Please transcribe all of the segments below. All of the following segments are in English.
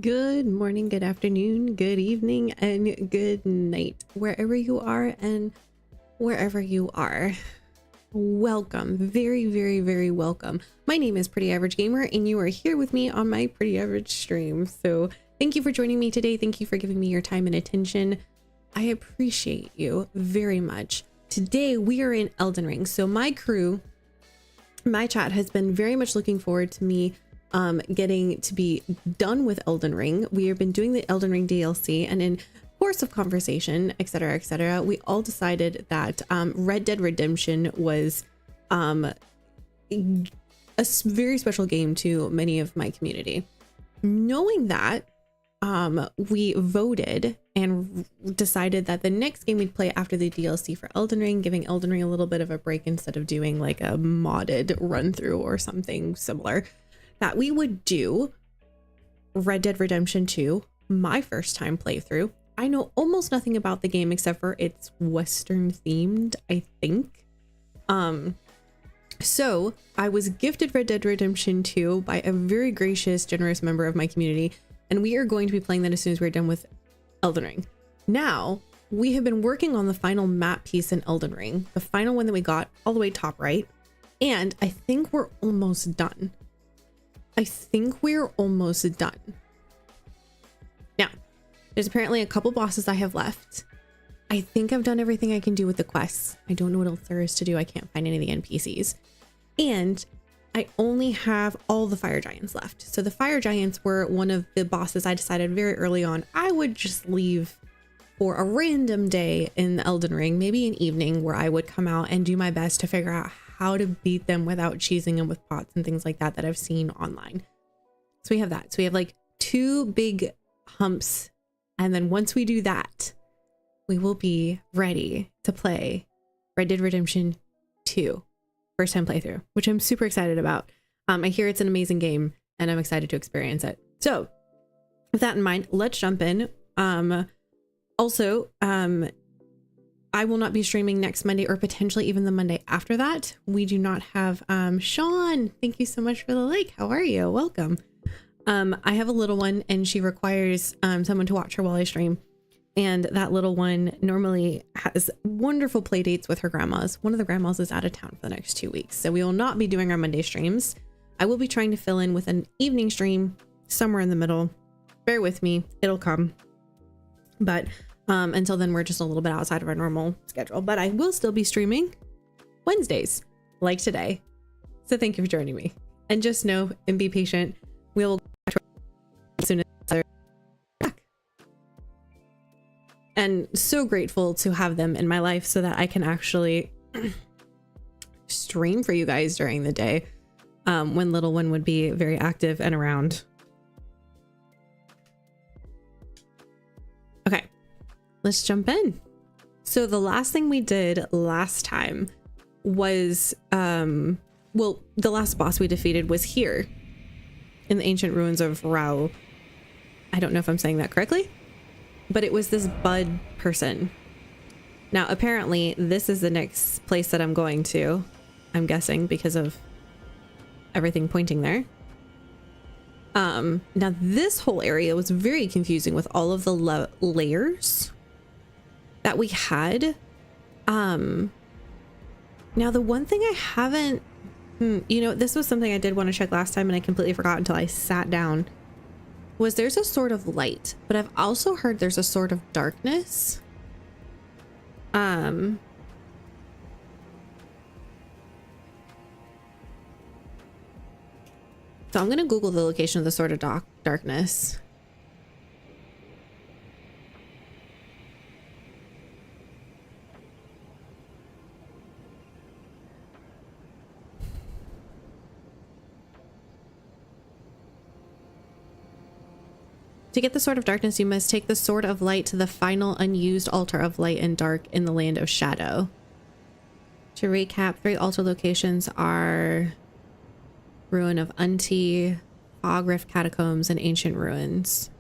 Good morning, good afternoon, good evening, and good night, wherever you are and wherever you are. Welcome, very, very, very welcome. My name is Pretty Average Gamer, and you are here with me on my Pretty Average stream. So thank you for joining me today. Thank you for giving me your time and attention. I appreciate you very much. Today we are in Elden Ring. So my crew, my chat has been very much looking forward to me getting to be done with Elden Ring. We have been doing the Elden Ring DLC, and in course of conversation, etc., we all decided that Red Dead Redemption was a very special game to many of my community. Knowing that, we voted and decided that the next game we'd play after the DLC for Elden Ring, giving Elden Ring a little bit of a break instead of doing like a modded run through or something similar, that we would do Red Dead Redemption 2, my first time playthrough. I know almost nothing about the game except for it's Western themed, I think. So I was gifted Red Dead Redemption 2 by a very gracious, generous member of my community, and we are going to be playing that as soon as we're done with Elden Ring. Now, we have been working on the final map piece in Elden Ring, the final one that we got all the way top right, and I think we're almost done. Now, there's apparently a couple bosses I have left. I think I've done everything I can do with the quests. I don't know what else there is to do. I can't find any of the NPCs. And I only have all the fire giants left. So the fire giants were one of the bosses I decided very early on I would just leave for a random day in Elden Ring, maybe an evening, where I would come out and do my best to figure out how to beat them without cheesing them with pots and things like that I've seen online. So we have that. So we have like 2 big humps. And then once we do that, we will be ready to play Red Dead Redemption 2, first time playthrough, which I'm super excited about. I hear it's an amazing game and I'm excited to experience it. So with that in mind, let's jump in. Also, I will not be streaming next Monday or potentially even the Monday after that. We do not have Sean. Thank you so much for the like. How are you? Welcome. I have a little one and she requires someone to watch her while I stream. And that little one normally has wonderful play dates with her grandmas. One of the grandmas is out of town for the next 2 weeks. So we will not be doing our Monday streams. I will be trying to fill in with an evening stream somewhere in the middle. Bear with me. It'll come. But until then, we're just a little bit outside of our normal schedule. But I will still be streaming Wednesdays, like today. So thank you for joining me. And just know and be patient. We'll go back to as soon as they're back. And so grateful to have them in my life so that I can actually stream for you guys during the day when little one would be very active and around. Okay, let's jump in. So the last thing we did last time was, well, the last boss we defeated was here in the ancient ruins of Rao. I don't know if I'm saying that correctly, but it was this bud person. Now, apparently this is the next place that I'm going to, I'm guessing, because of everything pointing there. Now this whole area was very confusing with all of the layers that we had. Now the one thing I haven't, you know, this was something I did want to check last time and I completely forgot until I sat down, was there's a sort of light, but I've also heard there's a sort of darkness. So I'm going to Google the location of the sort of darkness. To get the Sword of Darkness, you must take the Sword of Light to the final unused altar of light and dark in the land of shadow. To recap, 3 altar locations are Ruin of Unti, Fog Rift Catacombs, and Ancient Ruins.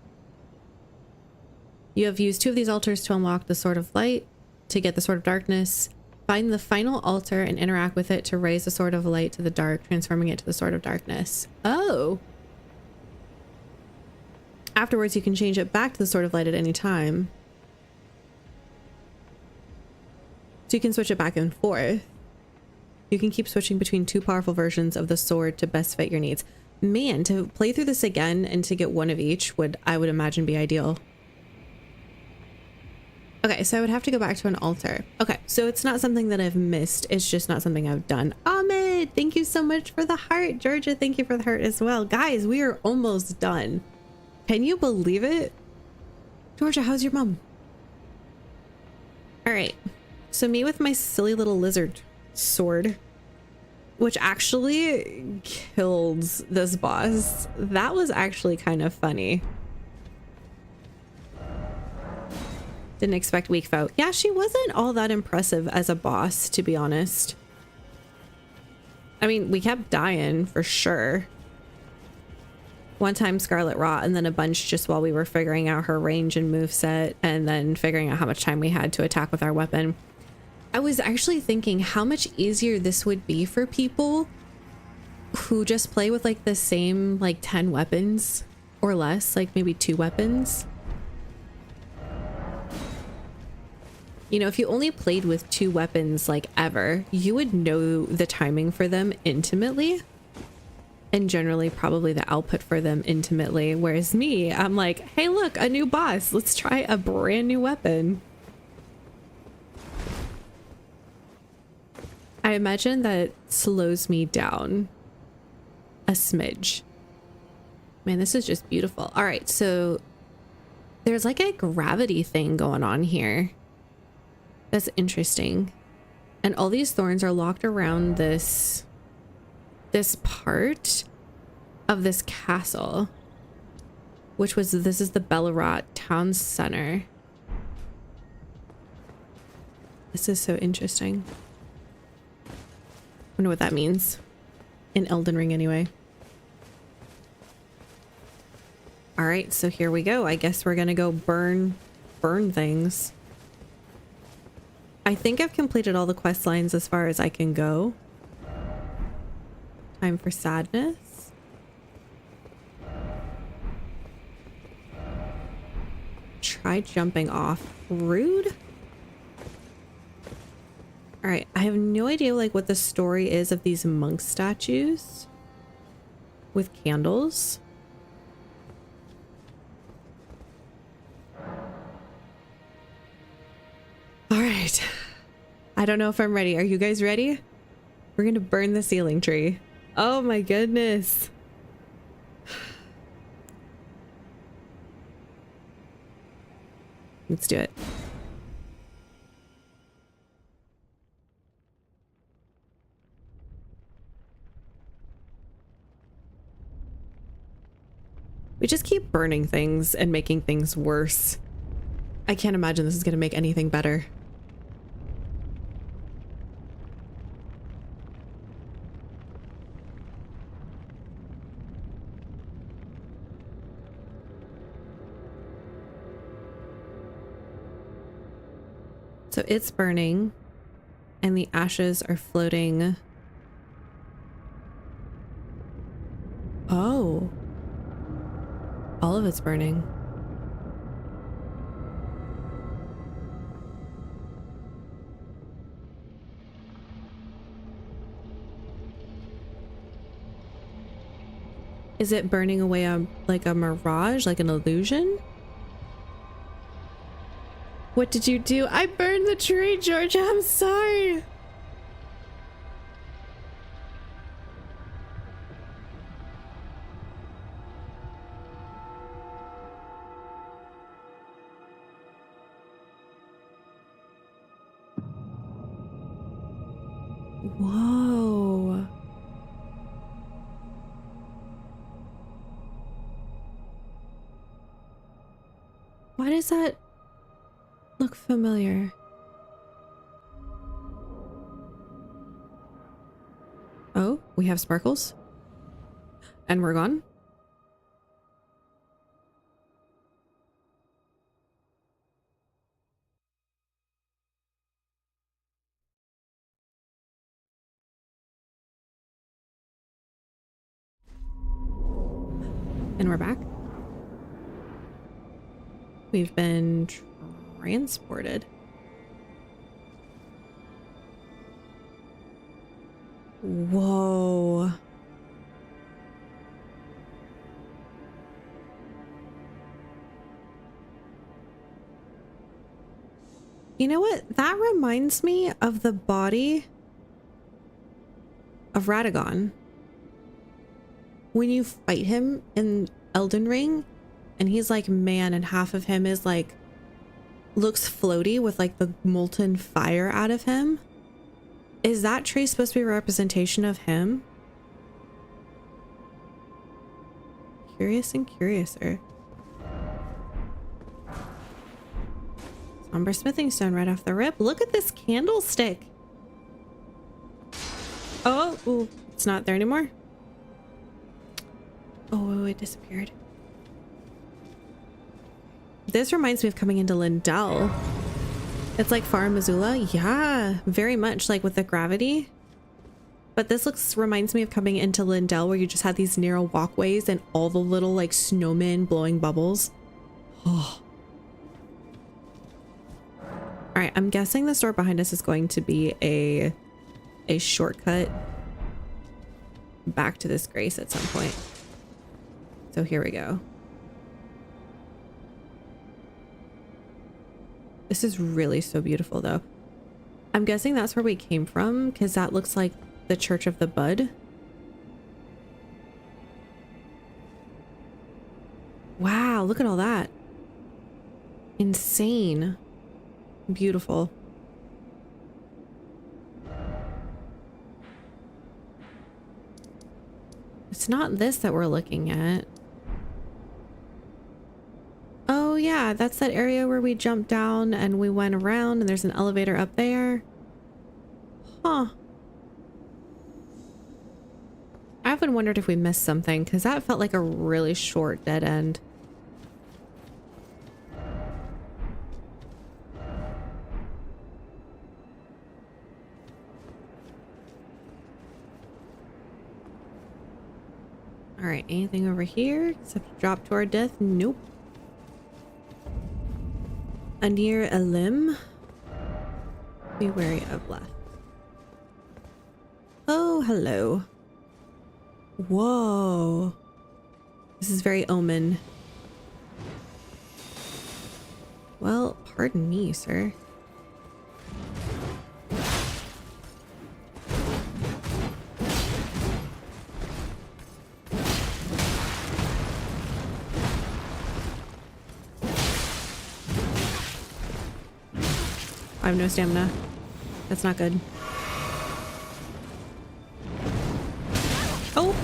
You have used 2 of these altars to unlock the Sword of Light. To get the Sword of Darkness, find the final altar and interact with it to raise the Sword of Light to the dark, transforming it to the Sword of Darkness. Oh! Afterwards, you can change it back to the Sword of Light at any time. So you can switch it back and forth. You can keep switching between two powerful versions of the sword to best fit your needs. Man, to play through this again and to get one of each would, I would imagine, be ideal. Okay, so I would have to go back to an altar. Okay, so it's not something that I've missed. It's just not something I've done. Ahmed, thank you so much for the heart. Georgia, thank you for the heart as well. Guys, we are almost done. Can you believe it? Georgia, how's your mom? All right, so me with my silly little lizard sword, which actually killed this boss. That was actually kind of funny. Didn't expect weak foe. Yeah, she wasn't all that impressive as a boss, to be honest. I mean, we kept dying for sure. One time Scarlet Rot, and then a bunch just while we were figuring out her range and moveset, and then figuring out how much time we had to attack with our weapon. I was actually thinking how much easier this would be for people who just play with like the same like 10 weapons or less, like maybe 2 weapons. You know, if you only played with 2 weapons like ever, you would know the timing for them intimately, and generally probably the output for them intimately. Whereas me, I'm like, hey, look, a new boss. Let's try a brand new weapon. I imagine that slows me down a smidge. Man, this is just beautiful. All right, so there's like a gravity thing going on here. That's interesting. And all these thorns are locked around this part of this castle, which was, this is the Bellerot town center. This is so interesting. Wonder what that means in Elden Ring anyway. All right, so here we go. I guess we're gonna go burn things. I think I've completed all the quest lines as far as I can go. Time for sadness. Try jumping off. Rude. All right, I have no idea like what the story is of these monk statues with candles. All right, I don't know if I'm ready. Are you guys ready? We're gonna burn the ceiling tree. Oh my goodness. Let's do it. We just keep burning things and making things worse. I can't imagine this is gonna make anything better. So it's burning and the ashes are floating. Oh. All of it's burning. Is it burning away like a mirage, like an illusion? What did you do? I burned the tree, Georgia. I'm sorry. Whoa. Why does that look familiar? Oh, we have sparkles. And we're gone. And we're back. We've been transported. Whoa. You know what? That reminds me of the body of Radagon. When you fight him in Elden Ring, and he's like man, and half of him is like, looks floaty with like the molten fire out of him. Is that tree supposed to be a representation of him? Curious and curiouser. Somber smithing stone right off the rip. Look at this candlestick. Oh, ooh, it's not there anymore. Oh, it disappeared. This reminds me of coming into Lindell. It's like Far Missoula. Yeah, very much like with the gravity. But this reminds me of coming into Lindell, where you just had these narrow walkways and all the little like snowmen blowing bubbles. Oh. All right, I'm guessing the store behind us is going to be a shortcut back to this grace at some point. So here we go. This is really so beautiful though. I'm guessing that's where we came from, because that looks like the Church of the Bud. Wow, look at all that. Insane. Beautiful. It's not this that we're looking at. Oh yeah, that's that area where we jumped down and we went around, and there's an elevator up there. Huh. I often wondered if we missed something, because that felt like a really short dead end. All right, anything over here except to drop to our death? Nope. A near a limb. Be wary of left. Oh, hello. Whoa. This is very Omen. Well, pardon me, sir. I have no stamina. That's not good. Oh!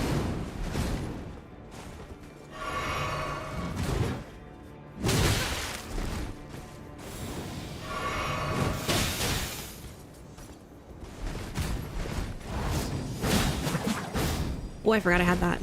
Oh, I forgot I had that.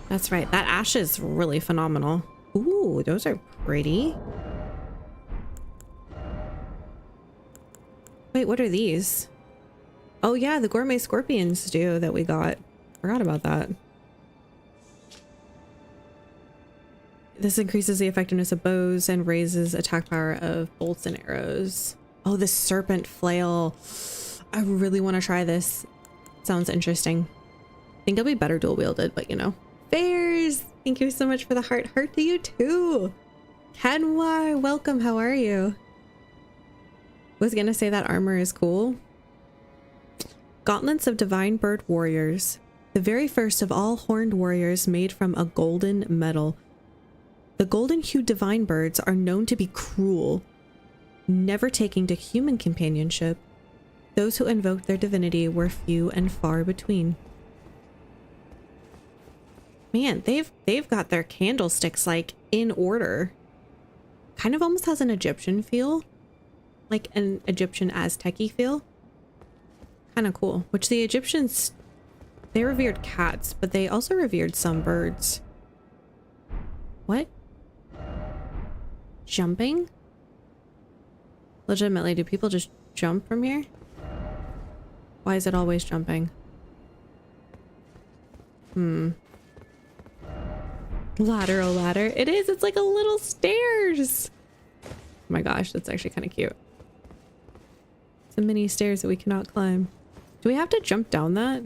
That's right. That ash is really phenomenal. Ooh, those are pretty. Wait, what are these? Oh yeah, the gourmet scorpions do that we got. Forgot about that. This increases the effectiveness of bows and raises attack power of bolts and arrows. Oh, the serpent flail. I really want to try this. Sounds interesting. I think it'll be better dual wielded, but you know. Bears, thank you so much for the heart. Heart to you too. Kenwar, welcome. How are you? Was gonna say that armor is cool. Gauntlets of Divine Bird Warriors. The very first of all horned warriors made from a golden metal. The golden-hued divine birds are known to be cruel, never taking to human companionship. Those who invoked their divinity were few and far between. Man, they've got their candlesticks like in order. Kind of almost has an Egyptian feel. Like an Egyptian Aztec-y feel. Kind of cool. Which the Egyptians They revered cats, but they also revered some birds. What? Jumping? Legitimately, do people just jump from here? Why is it always jumping? Lateral ladder. It is. It's like a little stairs. Oh my gosh, that's actually kind of cute. It's a mini stairs that we cannot climb. Do we have to jump down that?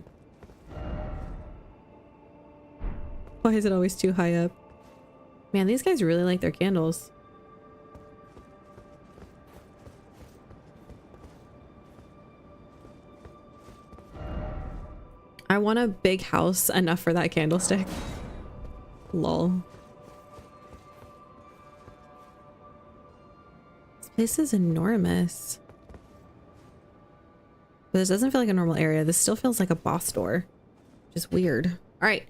Why is it always too high up? Man, these guys really like their candles. I want a big house enough for that candlestick. Lol. This place is enormous. But this doesn't feel like a normal area. This still feels like a boss door. Which is weird. All right.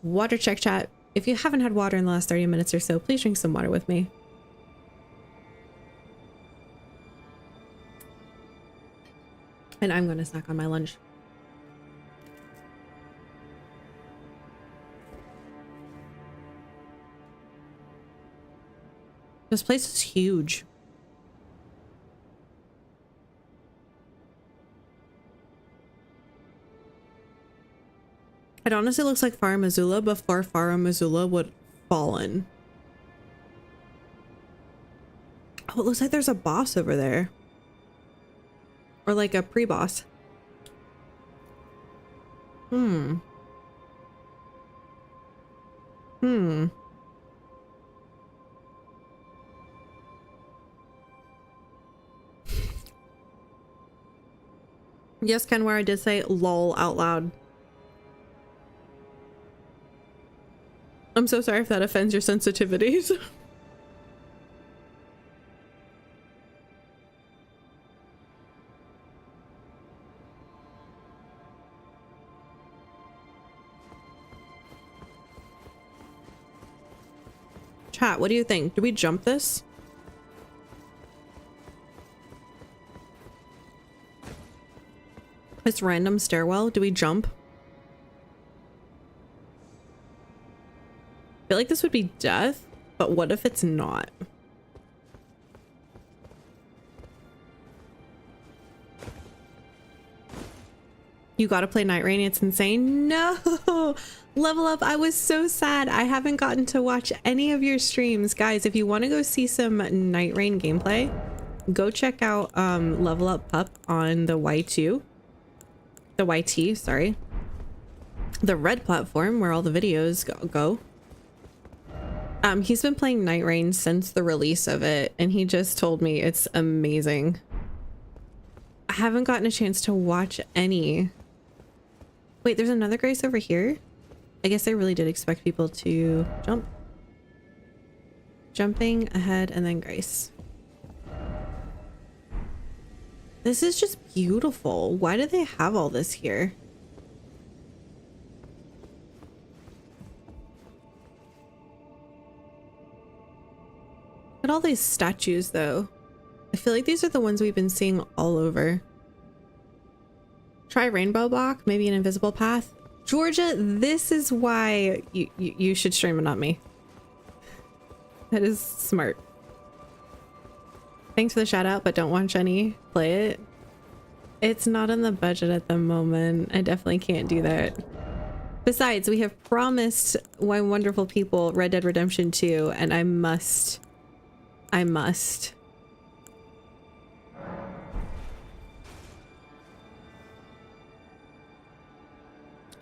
Water check, chat. If you haven't had water in the last 30 minutes or so, please drink some water with me. And I'm going to snack on my lunch. This place is huge. It honestly looks like Far Missoula before Far Missoula would fallen. Oh, it looks like there's a boss over there. Or like a pre-boss. Yes, Kenware, I did say lol out loud. I'm so sorry if that offends your sensitivities. Chat, what do you think? Do we jump this? This random stairwell, do we jump? I feel like this would be death, but what if it's not? You gotta play Night Rain, it's insane. No! Level Up, I was so sad. I haven't gotten to watch any of your streams. Guys, if you want to go see some Night Rain gameplay, go check out Level Up Pup on the Y2. The YT, sorry. The red platform where all the videos go. He's been playing Night Rain since the release of it, and he just told me it's amazing. I haven't gotten a chance to watch any. Wait, there's another Grace over here? I guess I really did expect people to jump. Jumping ahead and then Grace. This is just beautiful. Why do they have all this here? Look at all these statues though. I feel like these are the ones we've been seeing all over. Try Rainbow Block, maybe an invisible path. Georgia, this is why you should stream and not me. That is smart. Thanks for the shout out, but don't watch any. Play it. It's not in the budget at the moment. I definitely can't do that. Besides, we have promised my wonderful people Red Dead Redemption 2, and I must.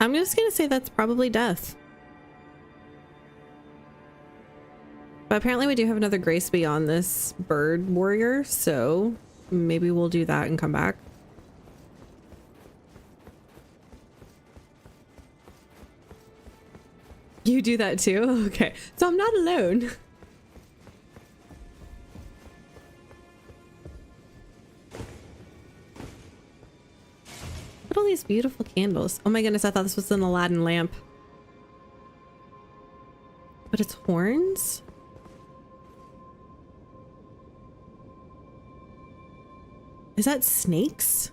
I'm just gonna say that's probably death. But apparently we do have another Grace beyond this bird warrior, so maybe we'll do that and come back. You do that too? Okay, so I'm not alone. Look at all these beautiful candles. Oh my goodness, I thought this was an Aladdin lamp. But it's horns? Is that snakes?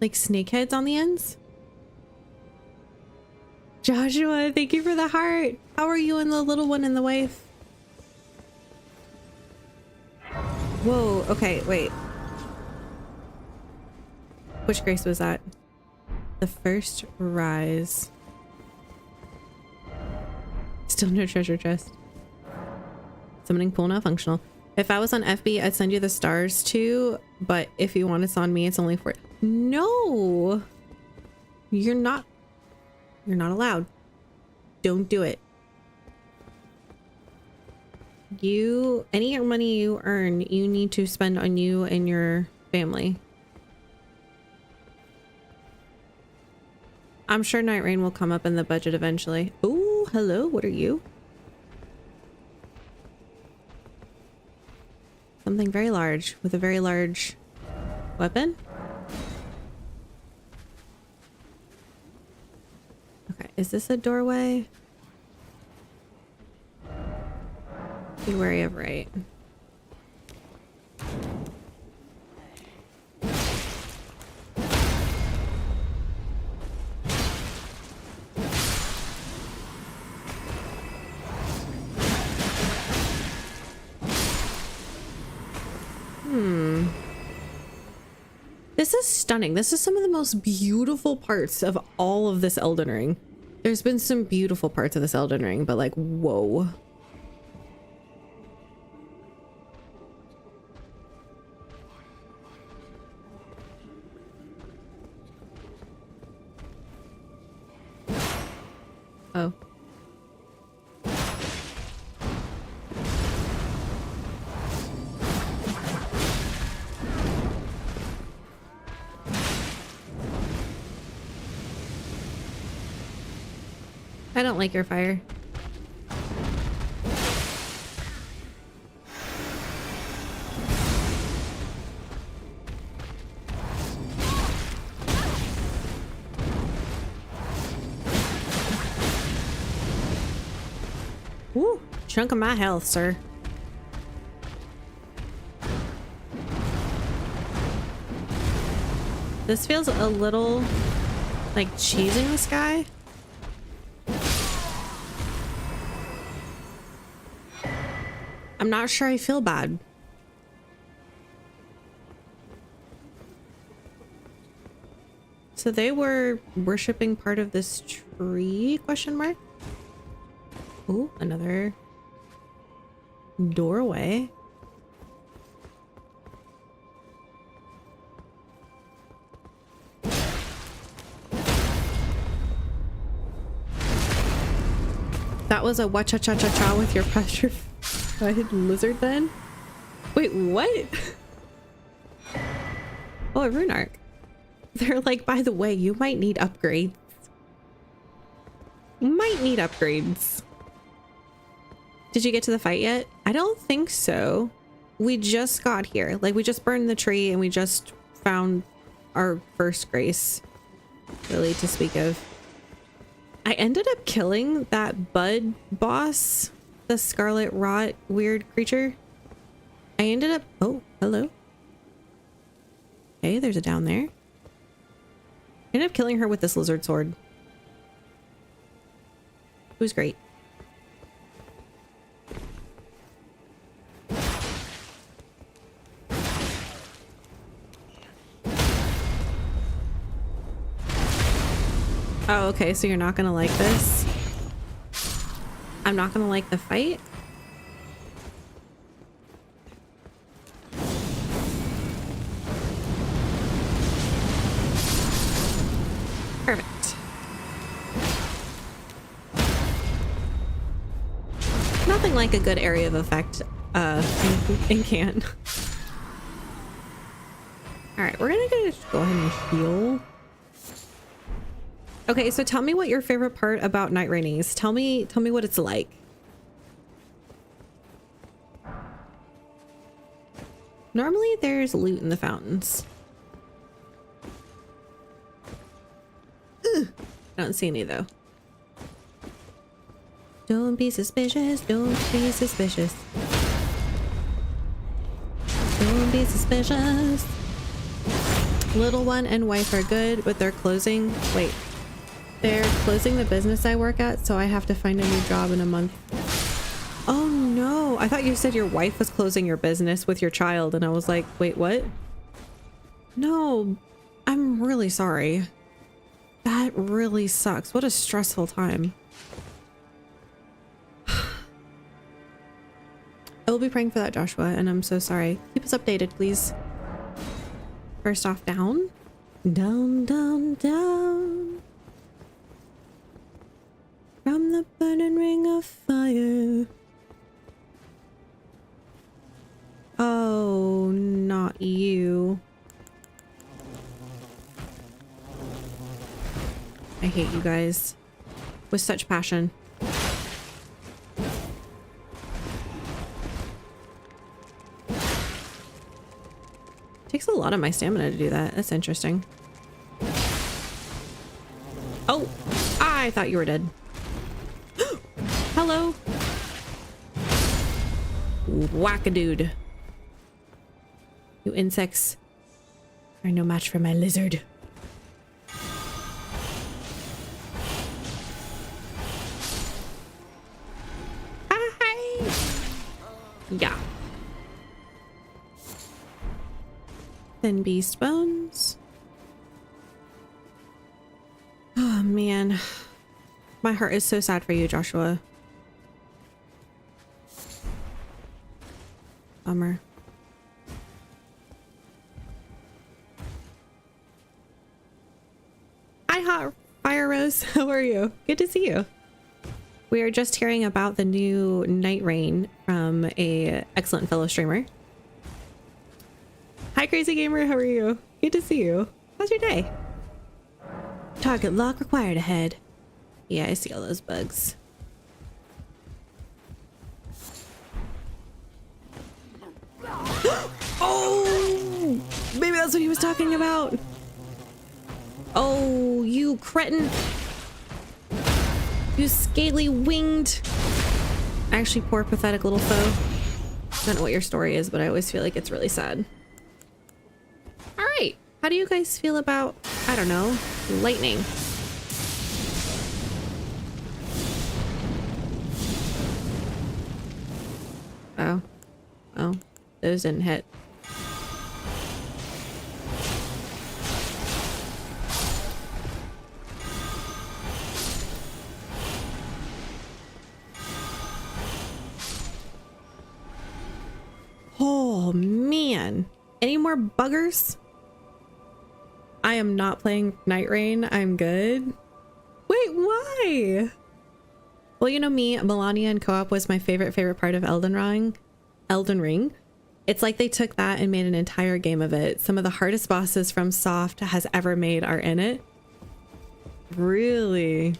like snake heads on the ends. Joshua, thank you for the heart. How are you and the little one and the wife? Whoa, okay, wait. Which grace was that? The first rise. Still no treasure chest. Summoning pool not functional. If I was on FB, I'd send you the stars too, but if you want it's on me, it's only for... No! You're not allowed. Don't do it. Any money you earn, you need to spend on you and your family. I'm sure Night Rain will come up in the budget eventually. Oh, hello, what are you? Something very large with a very large weapon. Okay, is this a doorway? Be wary of right. This is stunning. This is some of the most beautiful parts of all of this Elden Ring. There's been some beautiful parts of this Elden Ring, but like, whoa. Oh. I don't like your fire. Woo! Chunk of my health, sir. This feels a little like cheesing this guy. I'm not sure I feel bad. So they were worshipping part of this tree, question mark? Ooh, another doorway. That was a wa-cha-cha-cha-cha with your pressure. Lizard then? Wait, what? Oh, a rune arc. They're like, by the way, you might need upgrades. You might need upgrades. Did you get to the fight yet? I don't think so. We just got here. Like, we just burned the tree and we just found our first grace, really, to speak of. I ended up killing that bud boss. The scarlet rot weird creature. I ended up... Oh, hello. Okay, there's a down there. I ended up killing her with this lizard sword. It was great. Oh, okay, so you're not gonna like this? I'm not gonna like the fight? Perfect. Nothing like a good area of effect in can. Alright, we're gonna just go ahead and heal. Okay, so tell me what your favorite part about Night Rain is. Tell me what it's like. Normally there's loot in the fountains. Ugh, I don't see any though. Don't be suspicious, don't be suspicious. Don't be suspicious. Little one and wife are good, but they're closing. Wait, they're closing the business I work at, so I have to find a new job in a month. Oh no, I thought you said your wife was closing your business with your child, and I was like, wait, what? No, I'm really sorry. That really sucks. What a stressful time. I will be praying for that, Joshua, and I'm so sorry. Keep us updated, please. First off, down. Down, down, down. From the burning ring of fire. Oh, not you. I hate you guys with such passion. Takes a lot of my stamina to do that. That's interesting. Oh, I thought you were dead. Hello. Whack-a-dude. You insects are no match for my lizard. Hi. Yeah. Thin beast bones. Oh man. My heart is so sad for you, Joshua. Bummer. Hi, Hot Fire Rose. How are you? Good to see you. We are just hearing about the new Night Rain from a excellent fellow streamer. Hi, Crazy Gamer. How are you? Good to see you. How's your day? Target lock required ahead. Yeah, I see all those bugs. Oh! Maybe that's what he was talking about. Oh, you cretin. You scaly winged. Actually, poor pathetic little foe. I don't know what your story is, but I always feel like it's really sad. All right. How do you guys feel about, I don't know, lightning? Oh. Oh. Those didn't hit. Oh man. Any more buggers? I am not playing Night Rain. I'm good. Wait, why? Well, you know me, Melania and co-op was my favorite part of Elden Ring. It's like they took that and made an entire game of it. Some of the hardest bosses from Soft has ever made are in it. Really?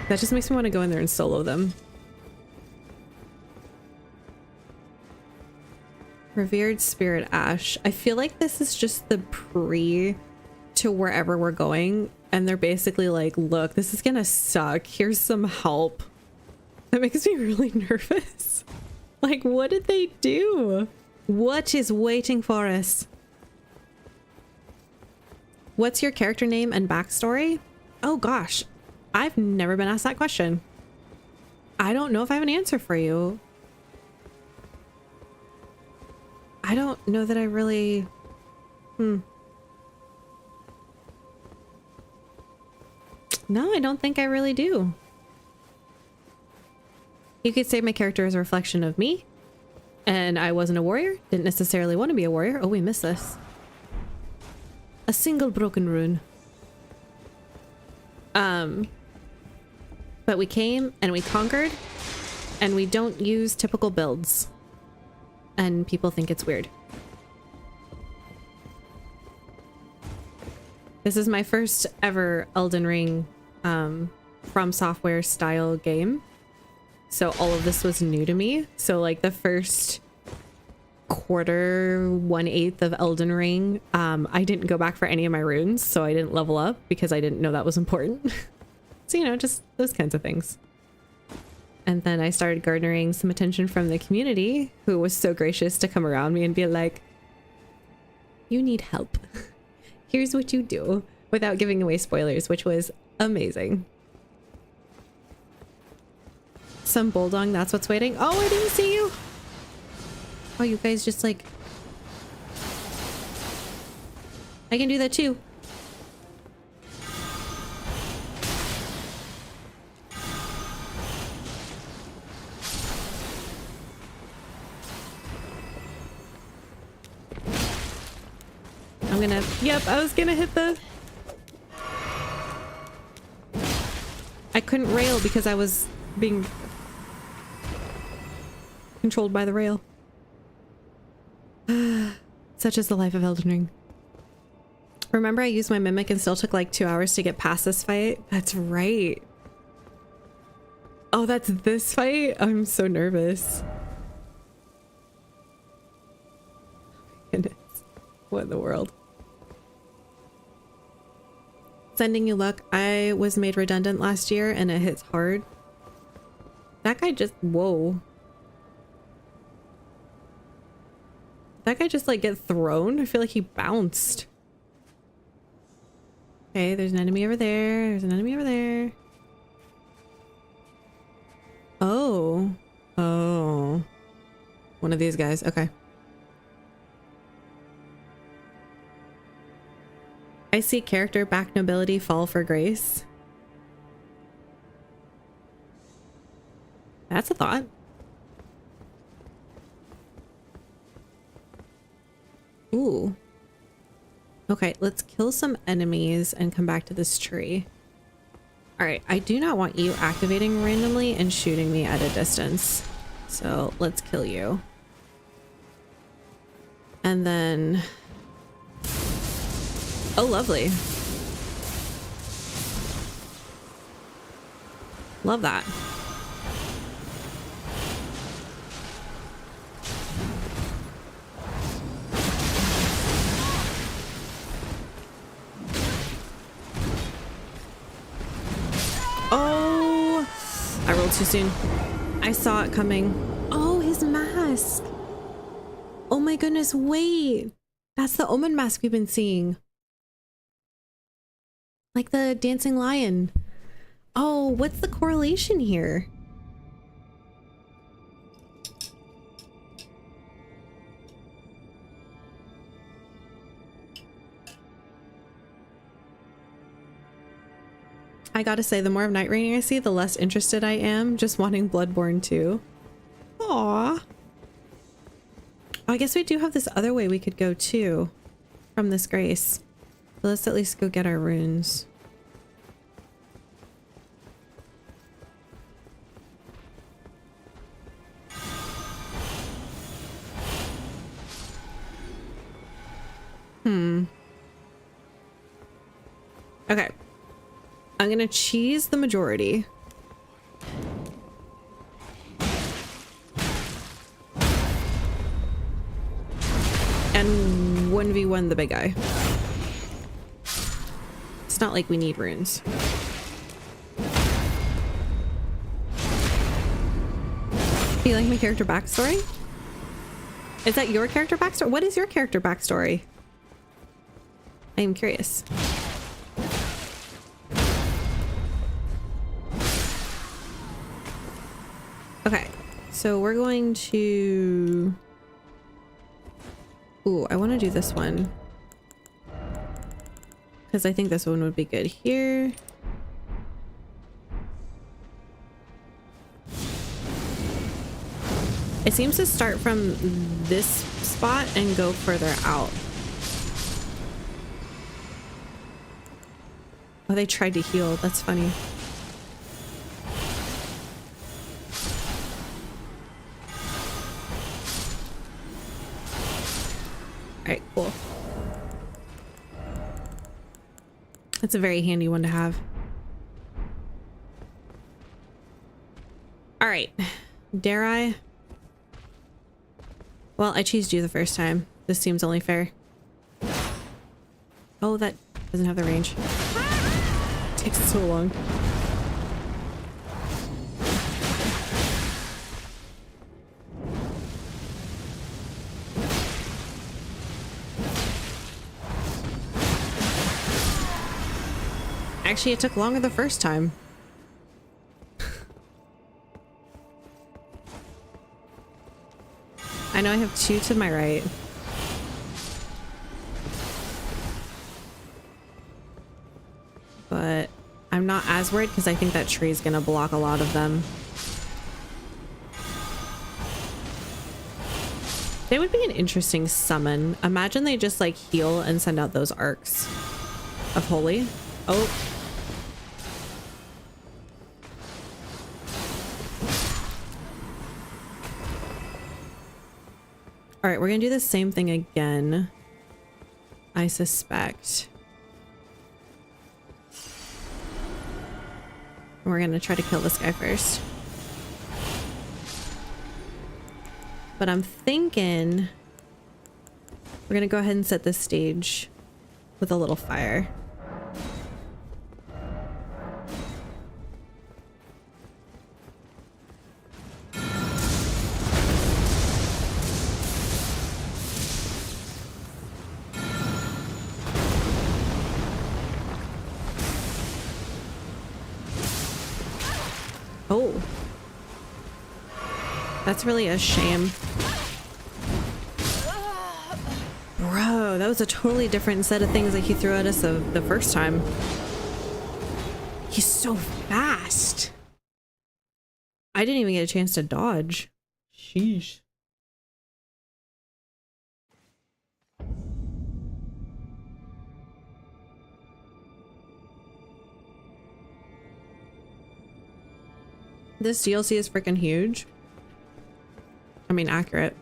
That just makes me want to go in there and solo them. Revered Spirit Ash. I feel like this is just the pre to wherever we're going. And they're basically like, look, this is gonna suck. Here's some help. That makes me really nervous. Like, what did they do? What is waiting for us? What's your character name and backstory? Oh gosh, I've never been asked that question. I don't know if I have an answer for you. I don't know that I really... No, I don't think I really do. You could say my character is a reflection of me. And I wasn't a warrior. Didn't necessarily want to be a warrior. Oh, we missed this. A single broken rune. But we came and we conquered. And we don't use typical builds. And people think it's weird. This is my first ever Elden Ring From Software style game. So all of this was new to me. So like the first quarter, 1/8 of Elden Ring, I didn't go back for any of my runes. So I didn't level up because I didn't know that was important. So, you know, just those kinds of things. And then I started garnering some attention from the community, who was so gracious to come around me and be like, you need help. here's what you do without giving away spoilers, which was amazing. Some bulldog, that's what's waiting. Oh, I didn't see you. Oh, you guys just like... I can do that too. I'm gonna... Yep, I was gonna hit the... I couldn't rail because I was being controlled by the rail. Such is the life of Elden Ring. Remember I used my mimic and still took like 2 hours to get past this fight? That's right. Oh, that's this fight? I'm so nervous. Goodness. What in the world? Sending you luck. I was made redundant last year and it hits hard. That guy just... Whoa. That guy just like get thrown? I feel like he bounced. Okay, there's an enemy over there. There's an enemy over there. Oh. Oh. One of these guys. Okay. I see character back nobility fall for grace. That's a thought. Ooh. Okay, let's kill some enemies and come back to this tree. All right, I do not want you activating randomly and shooting me at a distance. So let's kill you. And then... Oh, lovely. Love that. Oh, I rolled too soon. I saw it coming. Oh, his mask. Oh my goodness, wait. That's the Omen mask we've been seeing. Like the dancing lion. Oh, what's the correlation here? I gotta say, the more of Night Raining I see, the less interested I am, just wanting Bloodborne 2. Aww. Oh, I guess we do have this other way we could go too, from this grace. So let's at least go get our runes. Okay. I'm gonna cheese the majority. And 1v1 the big guy. It's not like we need runes. Do you like my character backstory? Is that your character backstory? What is your character backstory? I am curious. Okay, so we're going to... Ooh, I want to do this one. Because I think this one would be good here. It seems to start from this spot and go further out. Oh, they tried to heal. That's funny. Alright, cool. That's a very handy one to have. Alright. Dare I? Well, I cheesed you the first time. This seems only fair. Oh, that doesn't have the range. It takes so long. Actually, it took longer the first time. I know I have 2 to my right. But I'm not as worried because I think that tree is going to block a lot of them. They would be an interesting summon. Imagine they just like heal and send out those arcs of holy. Oh. All right, we're gonna do the same thing again, I suspect. We're gonna try to kill this guy first. But I'm thinking we're gonna go ahead and set this stage with a little fire. Oh. That's really a shame. Bro, that was a totally different set of things that he threw at us the first time. He's so fast. I didn't even get a chance to dodge. Sheesh. This DLC is freaking huge. I mean, accurate.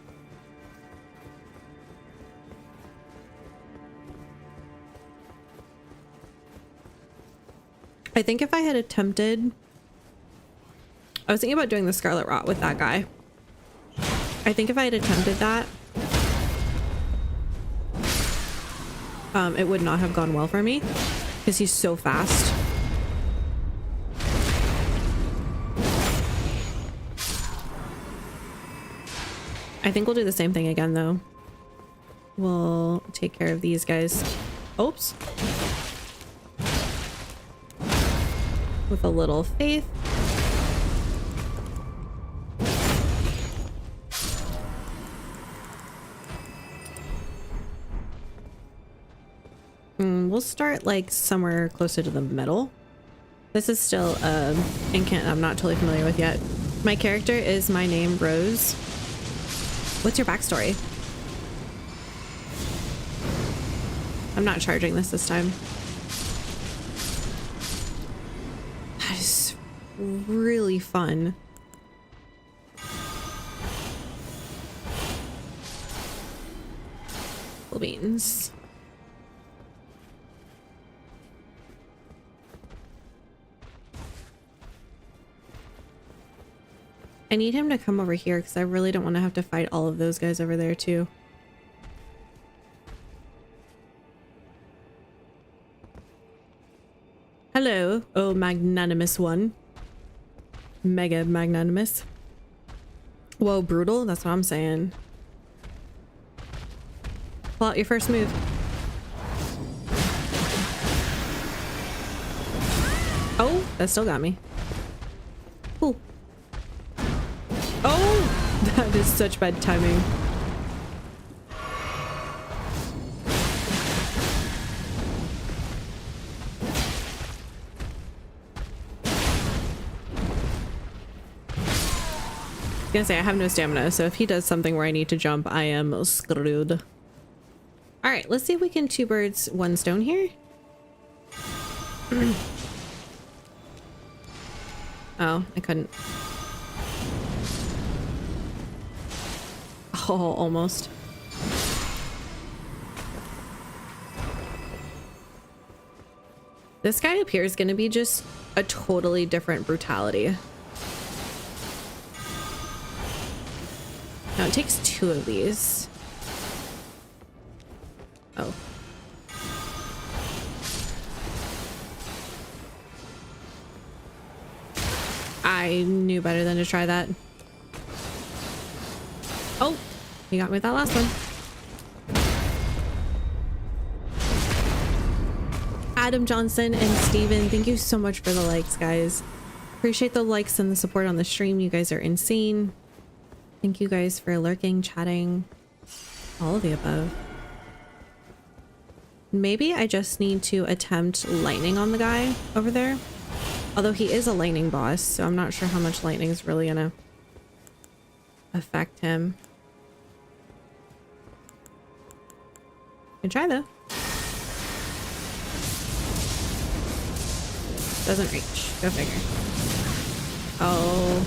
I think if I had attempted... I was thinking about doing the Scarlet Rot with that guy. I think if I had attempted that, it would not have gone well for me because he's so fast. I think we'll do the same thing again though. We'll take care of these guys. Oops. With a little faith. We'll start like somewhere closer to the middle. This is still incant I'm not totally familiar with yet. My character is My Name Rose. What's your backstory? I'm not charging this time. That is really fun. Cool beans. I need him to come over here because I really don't want to have to fight all of those guys over there too. Hello, oh magnanimous one. Mega magnanimous. Whoa, brutal? That's what I'm saying. Pull out your first move. Oh, that still got me. Cool. Oh, that is such bad timing. I was gonna say I have no stamina, so if he does something where I need to jump, I am screwed. All right, let's see if we can 2 birds 1 stone here. Oh, I couldn't. Oh, almost. This guy up here is going to be just a totally different brutality. Now it takes 2 of these. Oh. I knew better than to try that. Oh, you got me with that last one. Adam Johnson and Steven, thank you so much for the likes, guys. Appreciate the likes and the support on the stream. You guys are insane. Thank you guys for lurking, chatting, all of the above. Maybe I just need to attempt lightning on the guy over there. Although he is a lightning boss, so I'm not sure how much lightning is really gonna affect him. Can try though. Doesn't reach. Go figure. Oh.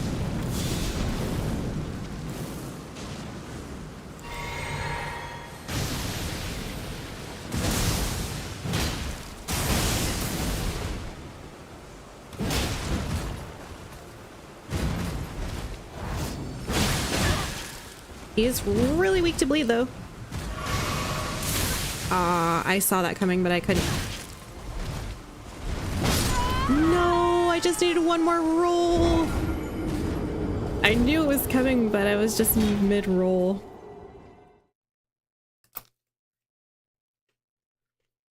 He is really weak to bleed though. I saw that coming, but I couldn't. No, I just needed one more roll. I knew it was coming, but I was just mid-roll.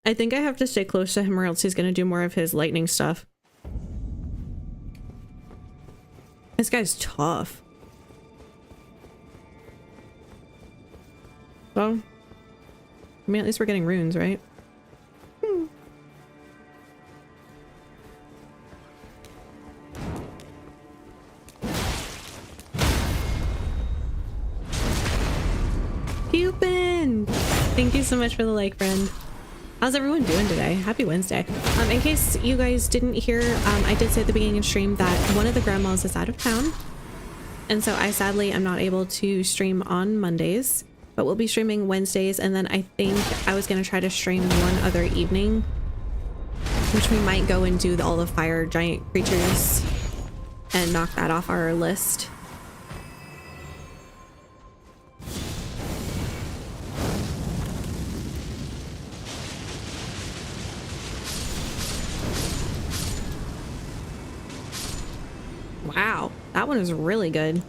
I think I have to stay close to him or else he's gonna do more of his lightning stuff. This guy's tough. Well, I mean, at least we're getting runes, right? Cupin! Thank you so much for the like, friend. How's everyone doing today? Happy Wednesday. In case you guys didn't hear, I did say at the beginning of stream that one of the grandmas is out of town. And so I sadly am not able to stream on Mondays, but we'll be streaming Wednesdays. And then I think I was going to try to stream one other evening, which we might go and do all the fire giant creatures and knock that off our list. Wow, that one is really good.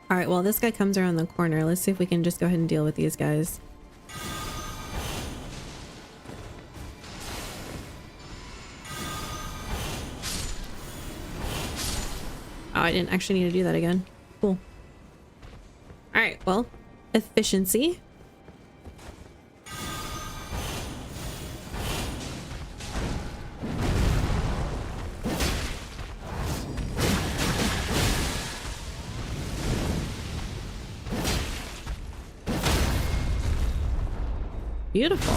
All right, well, this guy comes around the corner. Let's see if we can just go ahead and deal with these guys. Oh, I didn't actually need to do that again. Cool. All right, well, efficiency. Beautiful.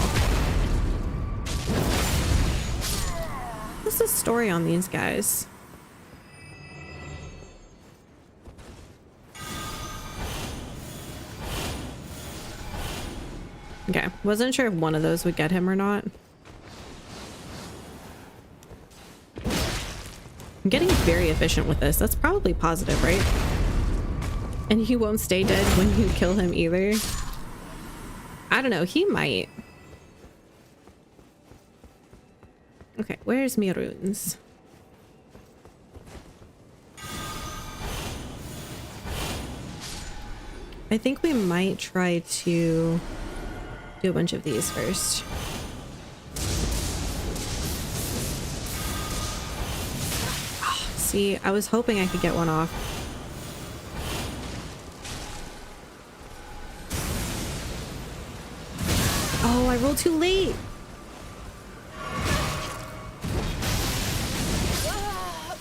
What's the story on these guys? Okay, wasn't sure if one of those would get him or not. I'm getting very efficient with this. That's probably positive, right? And he won't stay dead when you kill him either. I don't know, he might. Okay, where's my runes? I think we might try to do a bunch of these first. Oh, see, I was hoping I could get one off. Oh, I rolled too late.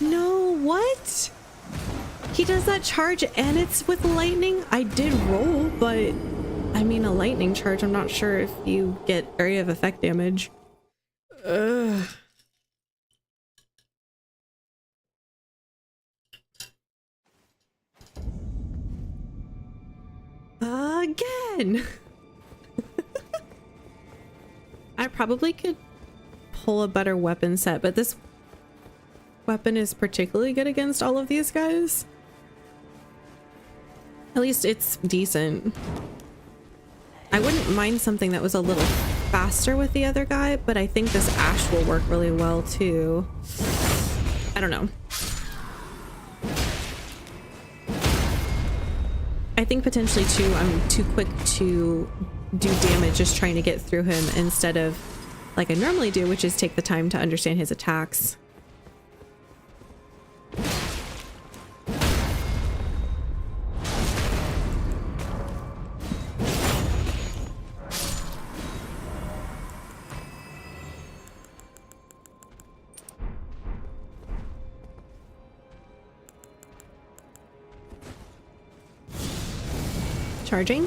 No, what? He does that charge and it's with lightning? I did roll, but I mean, a lightning charge, I'm not sure if you get area of effect damage. Ugh. Again. I probably could pull a better weapon set, but this weapon is particularly good against all of these guys. At least it's decent. I wouldn't mind something that was a little faster with the other guy, but I think this ash will work really well too. I don't know. I think potentially too, I'm too quick to do damage just trying to get through him instead of like I normally do, which is take the time to understand his attacks. Charging.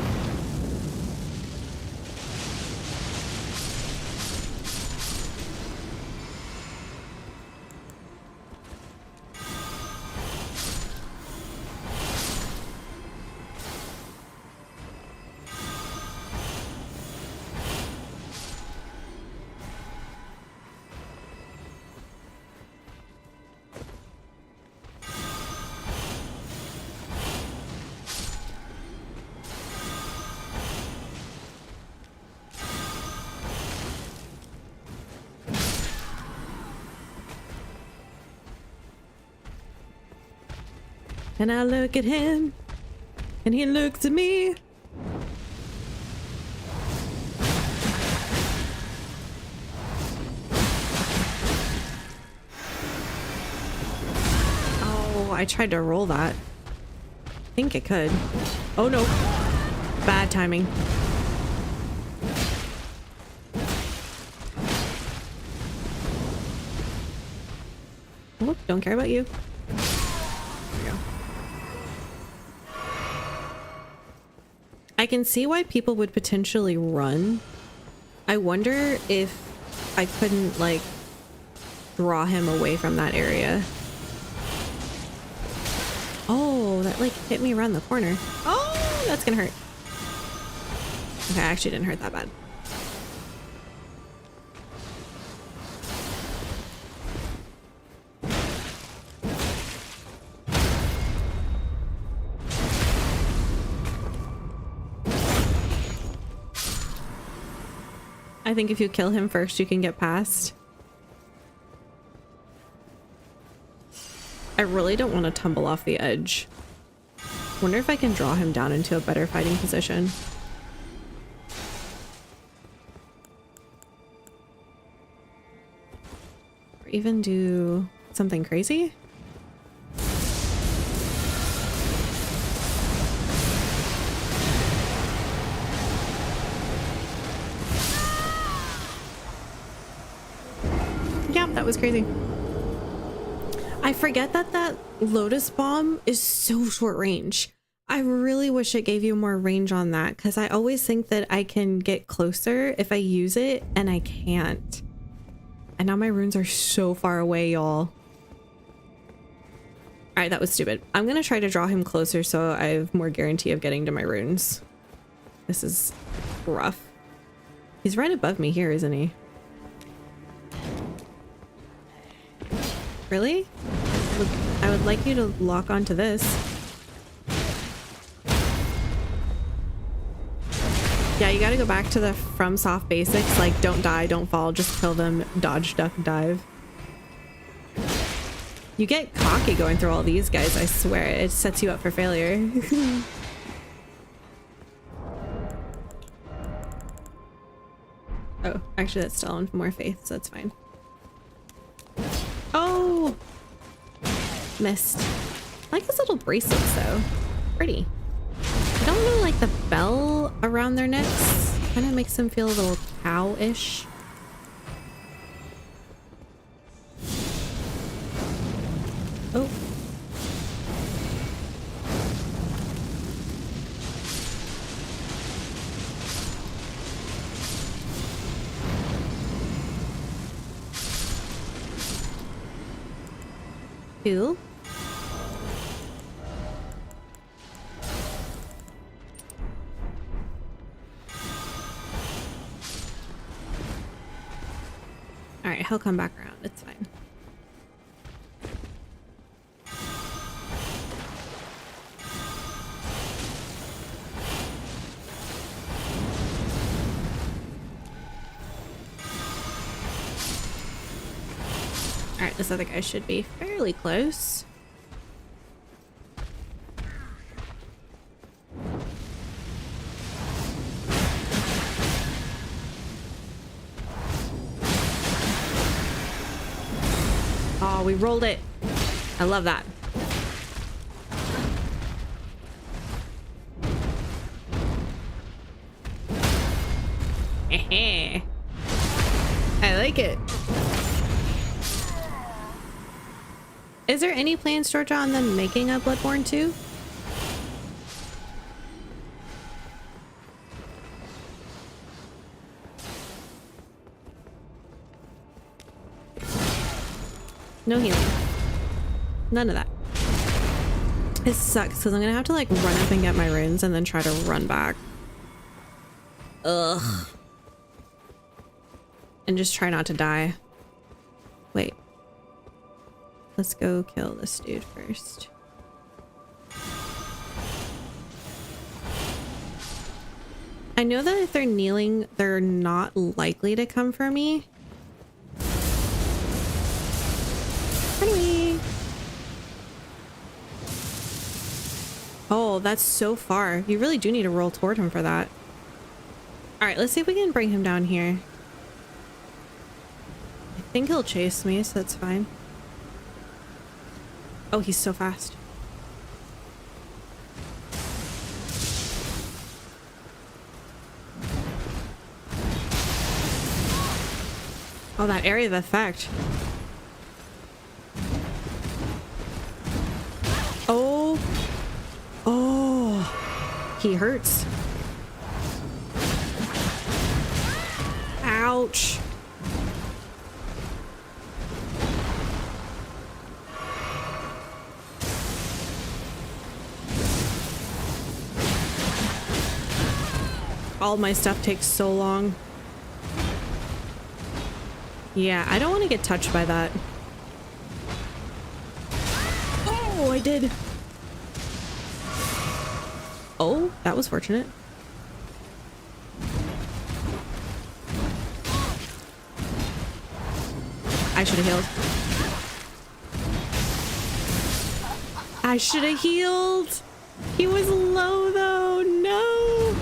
And I look at him, and he looks at me. Oh, I tried to roll that. I think I could. Oh no. Bad timing. Whoop, don't care about you. I can see why people would potentially run. I wonder if I couldn't like draw him away from that area. Oh, that like hit me around the corner. Oh, that's gonna hurt. Okay, I actually didn't hurt that bad. I think if you kill him first, you can get past. I really don't want to tumble off the edge. Wonder if I can draw him down into a better fighting position. Or even do something crazy. That was crazy. I forget that that lotus bomb is so short range. I really wish it gave you more range on that because I always think that I can get closer if I use it and I can't. And now my runes are so far away, y'all. All right, that was stupid. I'm gonna try to draw him closer so I have more guarantee of getting to my runes. This is rough. He's right above me here, isn't he? Really? I would like you to lock onto this. Yeah, you gotta go back to the from soft basics, like don't die, don't fall, just kill them, dodge, duck, dive. You get cocky going through all these guys, I swear. It sets you up for failure. Oh, actually that's still on more faith, so that's fine. Oh! Missed. I like his little bracelets though. Pretty. I don't really like the bell around their necks. Kind of makes them feel a little cow-ish. Oh. Cool. All right, he'll come back around. It's fine. All right, this other guy should be fairly close. Oh, we rolled it. I love that. I like it. Is there any plans, Georgia, on them making a Bloodborne 2? No healing. None of that. It sucks because I'm gonna have to like run up and get my runes and then try to run back. Ugh. And just try not to die. Wait. Let's go kill this dude first. I know that if they're kneeling, they're not likely to come for me. Anyway. Oh, that's so far. You really do need to roll toward him for that. All right, let's see if we can bring him down here. I think he'll chase me, so that's fine. Oh, he's so fast. Oh, that area of effect. Oh. Oh. He hurts. Ouch. All my stuff takes so long. Yeah, I don't want to get touched by that. Oh, I did. Oh, that was fortunate. I should have healed. I should have healed. He was low though. No.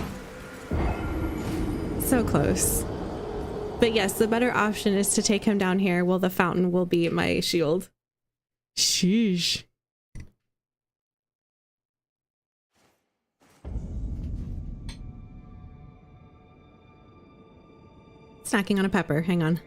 So close. But yes, the better option is to take him down here while the fountain will be my shield. Sheesh. Snacking on a pepper. Hang on.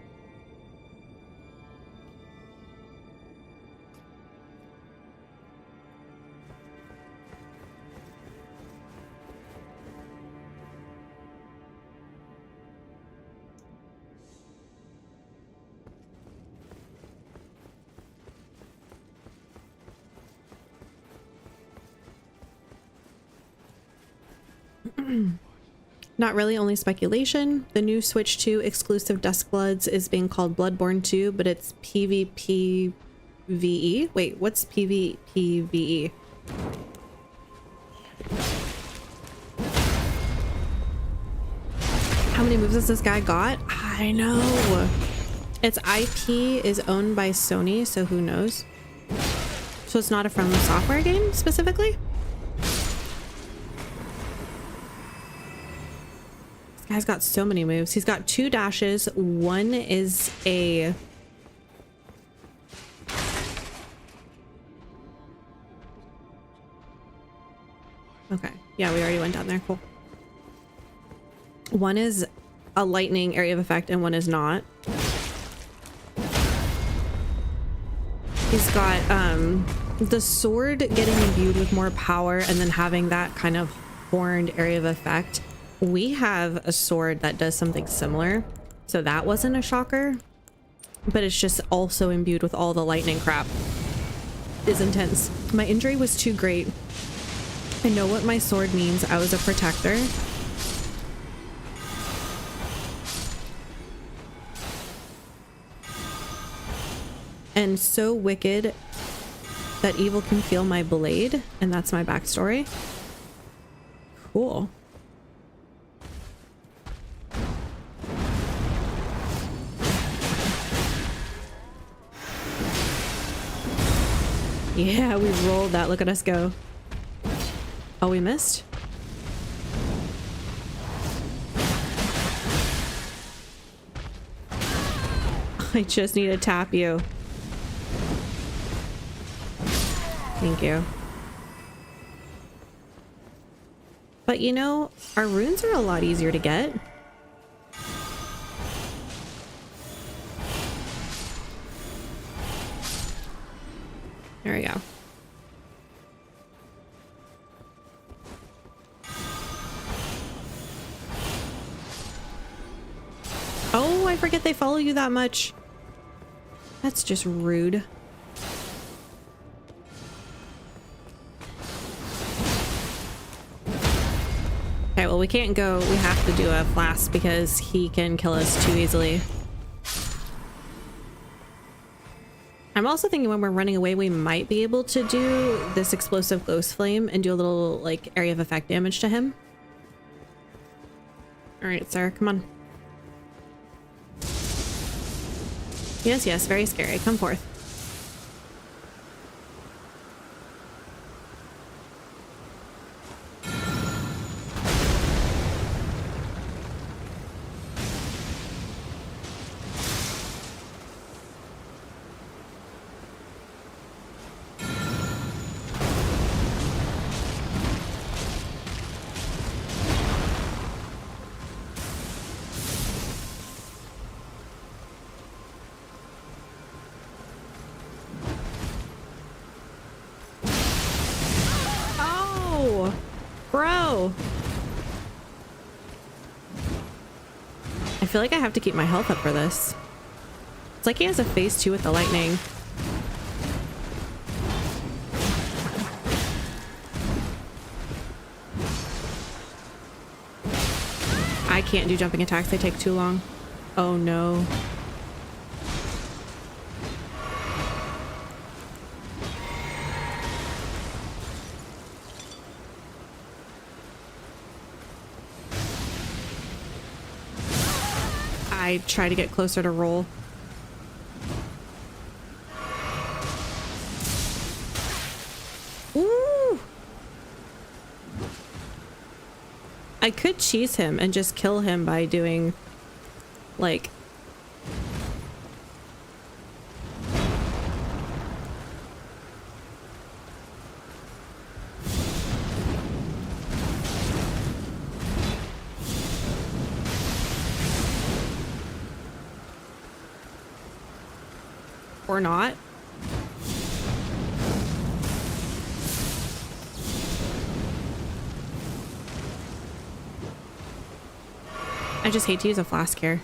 Not really, only speculation. The new Switch 2 exclusive Duskbloods is being called Bloodborne 2, but it's PvPvE. Wait, what's PvPvE? How many moves has this guy got? I know. Its IP is owned by Sony, so who knows? So it's not a From Software game specifically? Guy's got so many moves. He's got 2 dashes. One is a... Okay. Yeah, we already went down there. Cool. One is a lightning area of effect and one is not. He's got the sword getting imbued with more power and then having that kind of horned area of effect. We have a sword that does something similar, so that wasn't a shocker, but it's just also imbued with all the lightning crap. It's intense. My injury was too great. I know what my sword means. I was a protector. And so wicked that evil can feel my blade, and that's my backstory. Cool. Yeah, we rolled that. Look at us go. Oh, we missed? I just need to tap you. Thank you. But you know, our runes are a lot easier to get. There we go. Oh, I forget they follow you that much. That's just rude. Okay, well, we can't go. We have to do a flask because he can kill us too easily. I'm also thinking when we're running away, we might be able to do this explosive ghost flame and do a little like area of effect damage to him. All right, sir, come on. Yes, yes, very scary. Come forth. Bro! I feel like I have to keep my health up for this. It's like he has a phase 2 with the lightning. I can't do jumping attacks, they take too long. Oh no. I try to get closer to roll. Ooh! I could cheese him and just kill him by doing like or not. I just hate to use a flask here.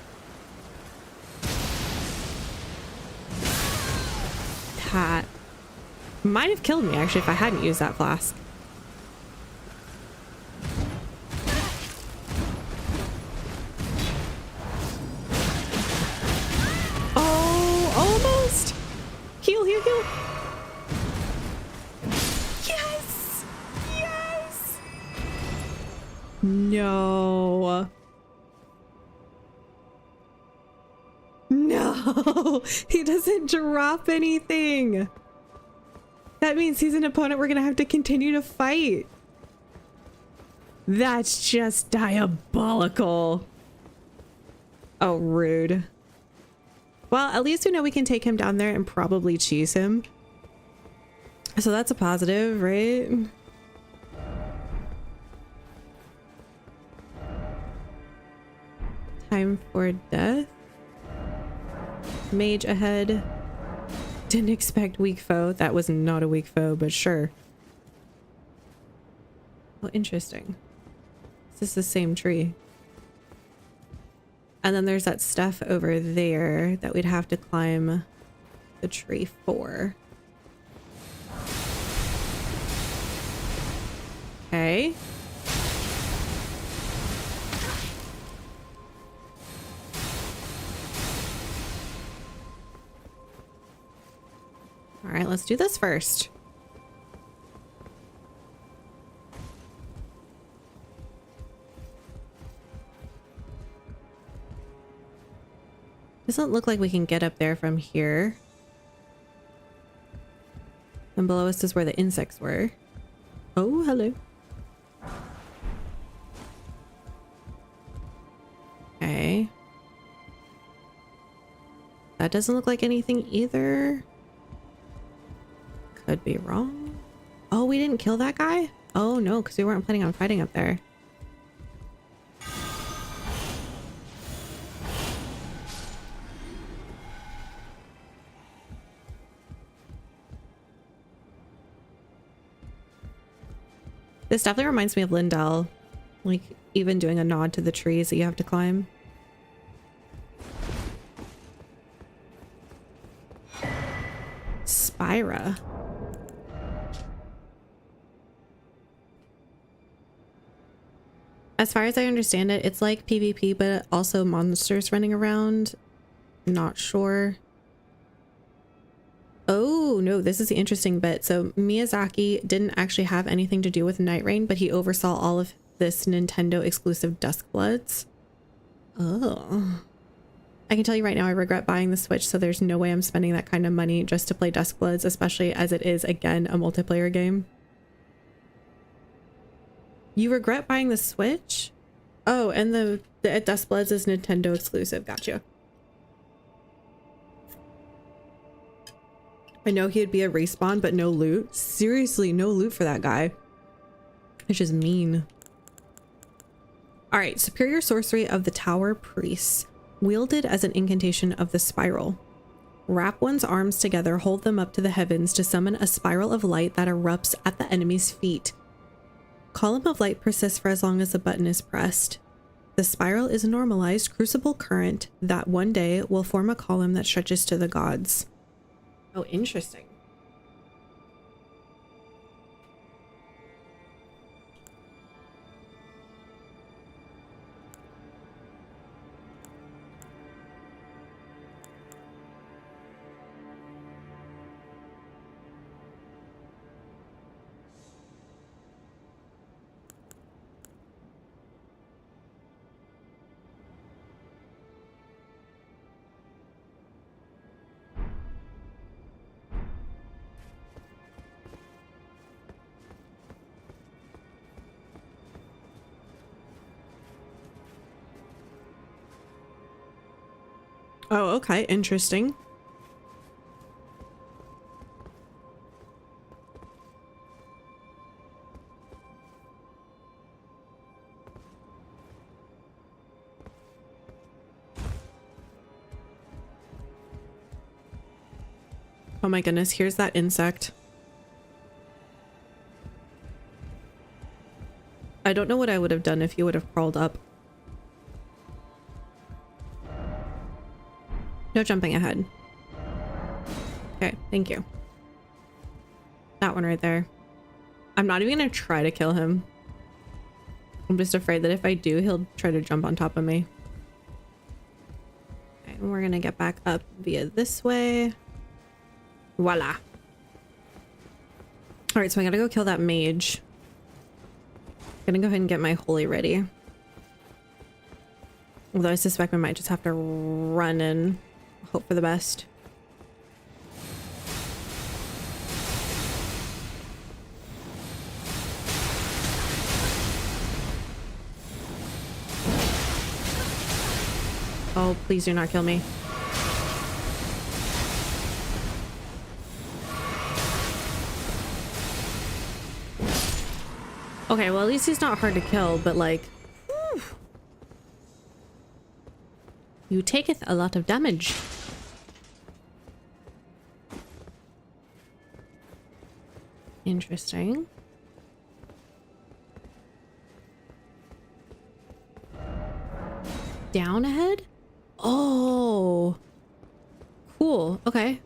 That might have killed me actually if I hadn't used that flask. Heal, heal, heal. Yes! Yes! No. No! He doesn't drop anything. That means he's an opponent we're gonna have to continue to fight. That's just diabolical. Oh, rude. Well, at least we know we can take him down there and probably cheese him. So that's a positive, right? Time for death. Mage ahead. Didn't expect weak foe. That was not a weak foe, but sure. Well, interesting. Is this the same tree? And then there's that stuff over there that we'd have to climb the tree for. Okay. All right, let's do this first. Doesn't look like we can get up there from here. And below us is where the insects were. Oh, hello. Okay. That doesn't look like anything either. Could be wrong. Oh, we didn't kill that guy? Oh no, because we weren't planning on fighting up there. This definitely reminds me of Lindell. Like, even doing a nod to the trees that you have to climb. Spira. As far as I understand it, it's like PvP, but also monsters running around. Not sure. Oh, no, this is the interesting bit. So Miyazaki didn't actually have anything to do with Night Rain, but he oversaw all of this Nintendo exclusive Duskbloods. Oh. I can tell you right now, I regret buying the Switch, so there's no way I'm spending that kind of money just to play Duskbloods, especially as it is, again, a multiplayer game. You regret buying the Switch? Oh, and the Duskbloods is Nintendo exclusive. Gotcha. I know he'd be a respawn, but no loot. Seriously, no loot for that guy. It's just mean. All right, superior sorcery of the Tower Priests, wielded as an incantation of the spiral. Wrap one's arms together, hold them up to the heavens to summon a spiral of light that erupts at the enemy's feet. Column of light persists for as long as the button is pressed. The spiral is a normalized crucible current that one day will form a column that stretches to the gods. Oh, interesting. Oh, okay, interesting. Oh my goodness, here's that insect. I don't know what I would have done if you would have crawled up. No jumping ahead. Okay, thank you. That one right there. I'm not even gonna try to kill him. I'm just afraid that if I do, he'll try to jump on top of me. Okay, and we're gonna get back up via this way. Voila. All right, so I gotta go kill that mage. Gonna go ahead and get my holy ready. Although I suspect we might just have to run and hope for the best. Oh, please do not kill me. Okay, well, at least he's not hard to kill, but like, whew. You taketh a lot of damage. Interesting. Down ahead? Oh, cool. Okay.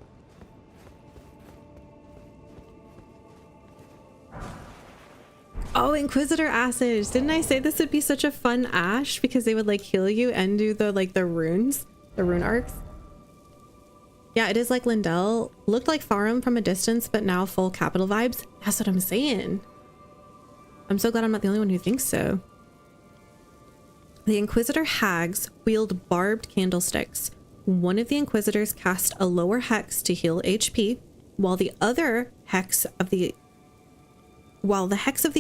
Oh, Inquisitor Ashes. Didn't I say this would be such a fun Ash because they would like heal you and do the like the runes, the rune arcs? Yeah, it is like Lindell. Looked like Farum from a distance, but now full capital vibes. That's what I'm saying. I'm so glad I'm not the only one who thinks so. The Inquisitor hags wield barbed candlesticks. One of the Inquisitors cast a lower hex to heal HP, while the hex of the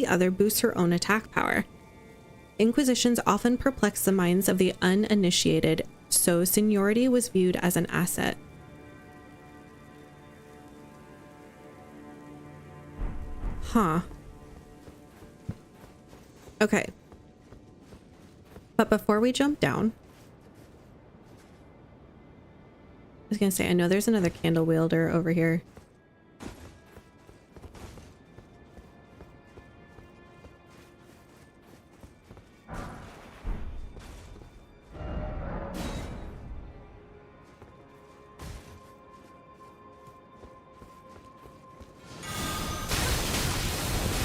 other boosts her own attack power. Inquisitions often perplex the minds of the uninitiated, so seniority was viewed as an asset. Huh. Okay. But before we jump down, I was gonna say, I know there's another candle wielder over here.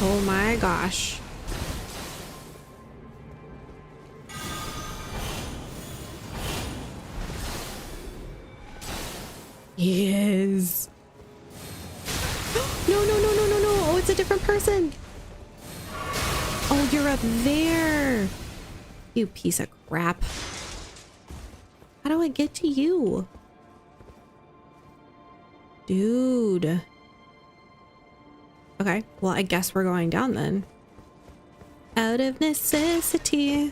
Oh my gosh. Yes. No, no, no, no, no, no. Oh, it's a different person. Oh, you're up there. You piece of crap. How do I get to you? Dude. Okay, well, I guess we're going down then. Out of necessity.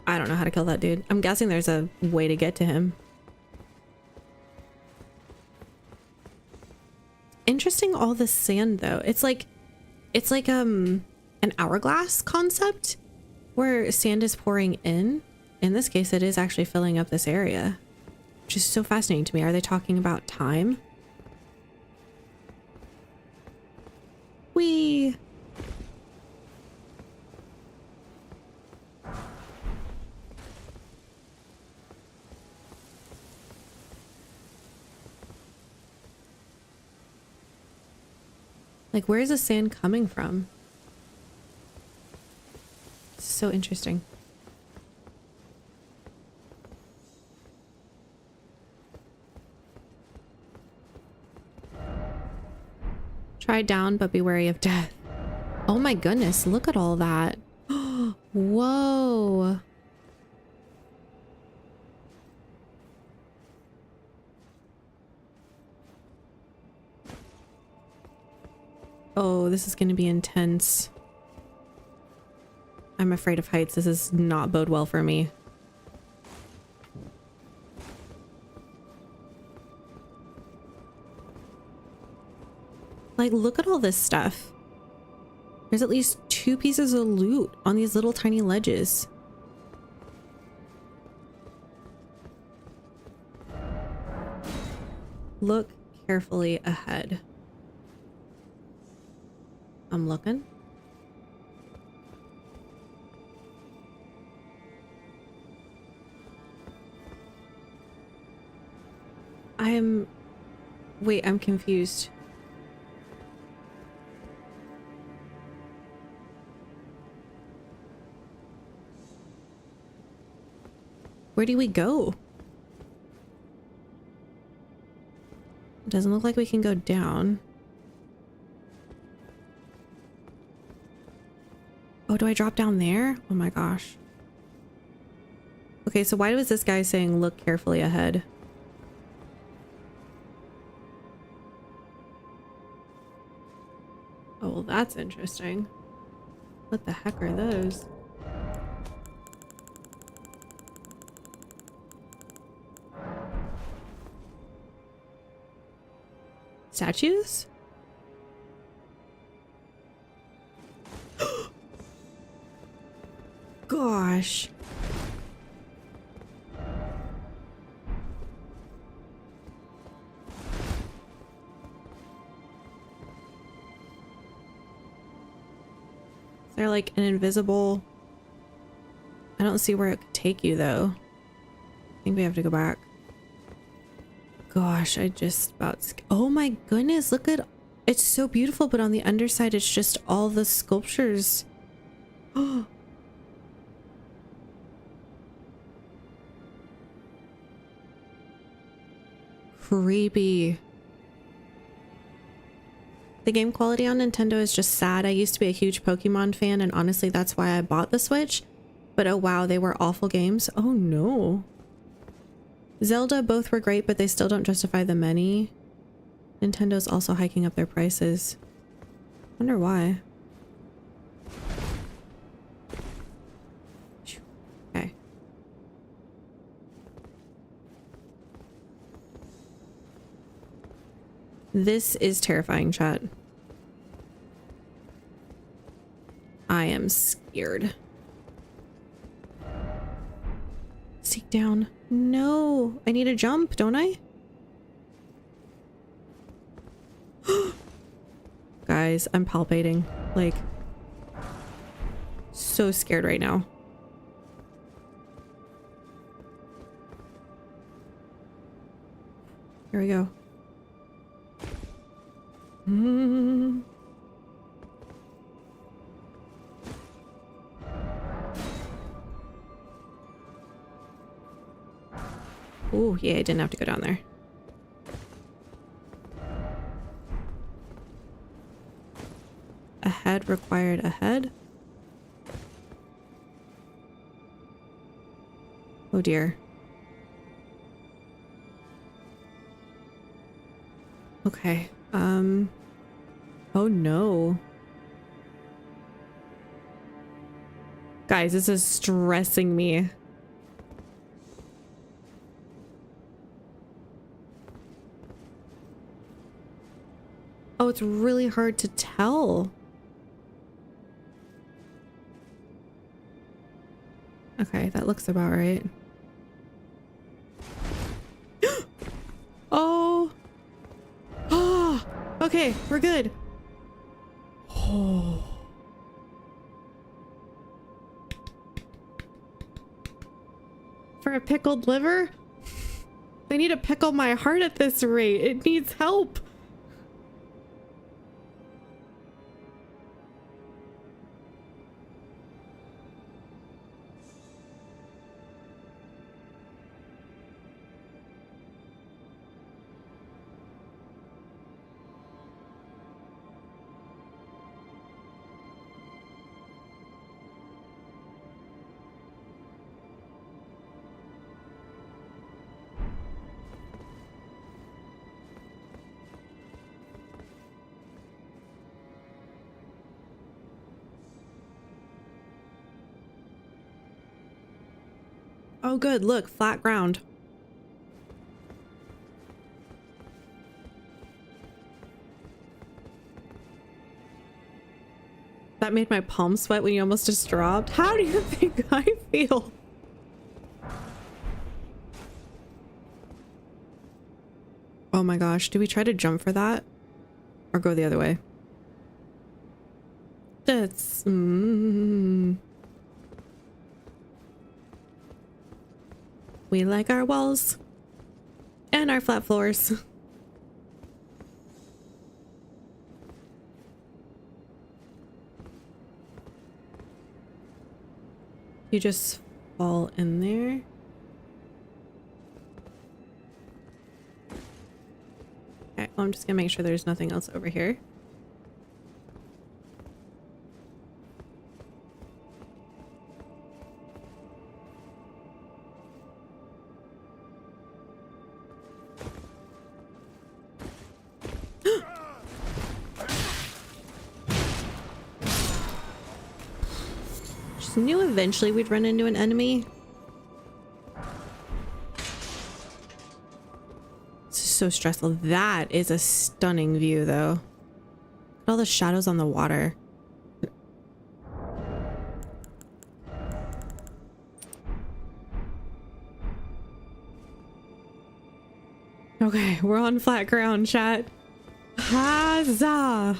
I don't know how to kill that dude. I'm guessing there's a way to get to him. Interesting, all the sand though. It's like an hourglass concept where sand is pouring in. In this case, it is actually filling up this area, which is so fascinating to me. Are they talking about time? Whee! Like, where is the sand coming from? It's so interesting. Try down, but be wary of death. Oh my goodness, look at all that. Whoa. Oh, this is going to be intense. I'm afraid of heights. This does not bode well for me. Like, look at all this stuff. There's at least 2 pieces of loot on these little tiny ledges. Look carefully ahead. I'm looking. Wait, I'm confused. Where do we go? It doesn't look like we can go down. Oh, do I drop down there? Oh my gosh. Okay, so why was this guy saying look carefully ahead? Oh, well, that's interesting. What the heck are those? Statues? Gosh. Is there like an invisible... I don't see where it could take you though. I think we have to go back. Gosh, I just about... Oh my goodness, look at... It's so beautiful, but on the underside, it's just all the sculptures. Oh. Creepy. The game quality on Nintendo is just sad. I used to be a huge Pokemon fan, and honestly, that's why I bought the Switch. But oh wow, they were awful games. Oh no. Zelda, both were great, but they still don't justify the money. Nintendo's also hiking up their prices. Wonder why. Okay. This is terrifying, chat. I am scared. Seek down. No, I need to jump, don't I? Guys, I'm palpating. Like, so scared right now. Here we go. Oh, yeah, I didn't have to go down there. Ahead required ahead. Oh dear. Okay. Oh no. Guys, this is stressing me. Oh, it's really hard to tell. Okay, that looks about right. Oh. Oh. Okay, we're good. Oh. For a pickled liver? They need to pickle my heart at this rate. It needs help. Oh good, look, flat ground. That made my palms sweat when you almost just dropped. How do you think I feel? Oh my gosh, do we try to jump for that? Or go the other way? That's... We like our walls. And our flat floors. You just fall in there. Okay, well, I'm just gonna make sure there's nothing else over here. Just knew eventually we'd run into an enemy. This is so stressful. That is a stunning view though. Look at all the shadows on the water. Okay, we're on flat ground, chat. Huzzah!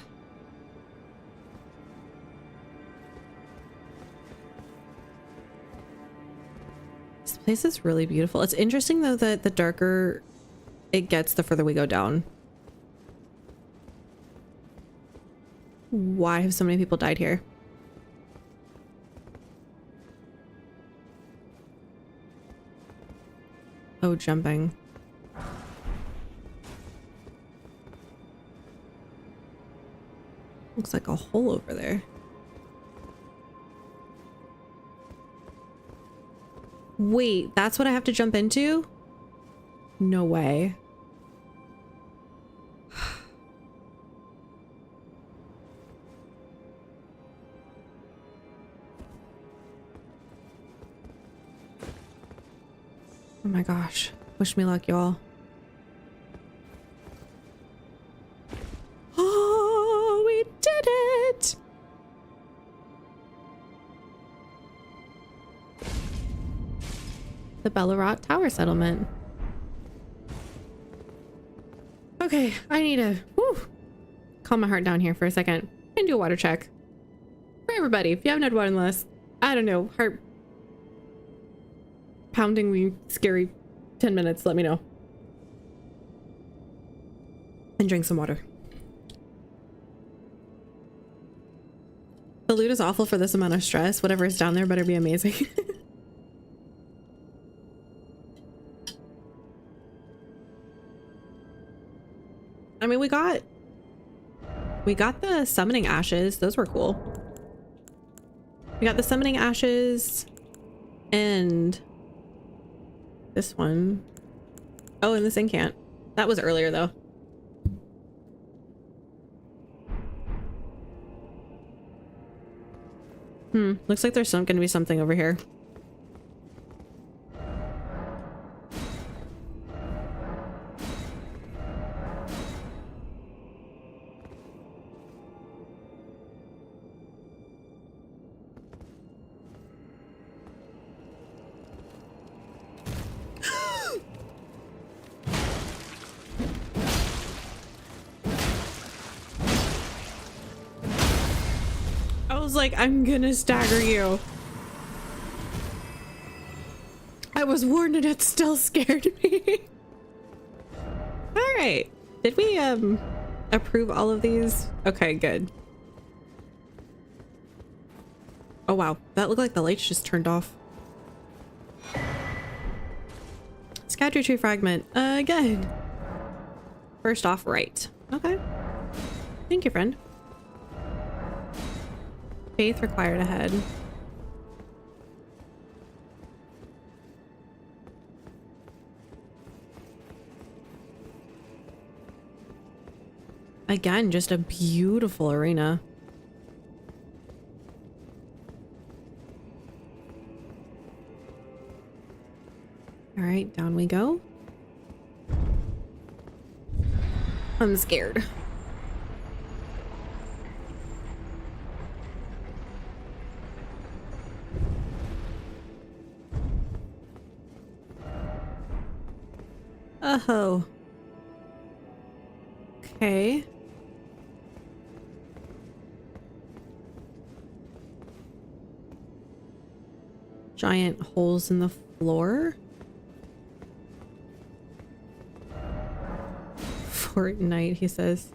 This place is really beautiful. It's interesting though that the darker it gets, the further we go down. Why have so many people died here? Oh, jumping. Looks like a hole over there. Wait, that's what I have to jump into? No way. Oh my gosh. Wish me luck, y'all. Oh, we did it! the Bellerot Tower settlement. Okay, I need to calm my heart down here for a second and do a water check. For everybody, if you haven't had one in the last, I don't know, heart poundingly scary 10 minutes, let me know. And drink some water. The loot is awful for this amount of stress. Whatever is down there better be amazing. I mean, we got the summoning ashes. Those were cool. We got the summoning ashes and this one. Oh, and this incant. That was earlier though. Looks like there's gonna be something over here. I was like, I'm gonna stagger you. I was warned and it still scared me. All right. Did we approve all of these? Okay, good. Oh wow, that looked like the lights just turned off. Scatter tree fragment again. First off, right. Okay. Thank you, friend. Faith required ahead. Again, just a beautiful arena. All right, down we go. I'm scared. Oh. Okay. Giant holes in the floor. Fortnite, he says.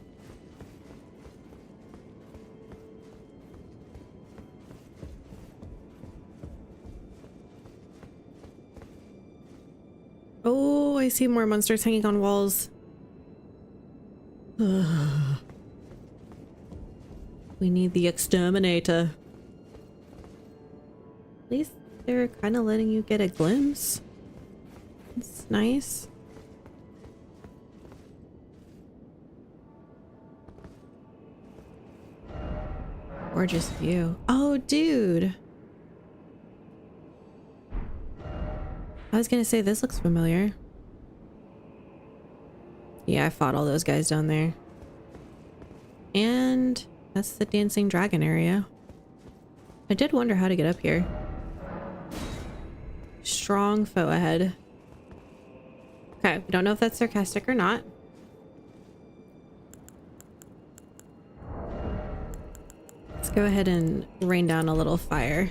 Oh, I see more monsters hanging on walls. Ugh. We need the exterminator. At least they're kind of letting you get a glimpse. It's nice. Gorgeous view. Oh, dude. I was gonna say, this looks familiar. Yeah, I fought all those guys down there. And that's the dancing dragon area. I did wonder how to get up here. Strong foe ahead. Okay, we don't know if that's sarcastic or not. Let's go ahead and rain down a little fire.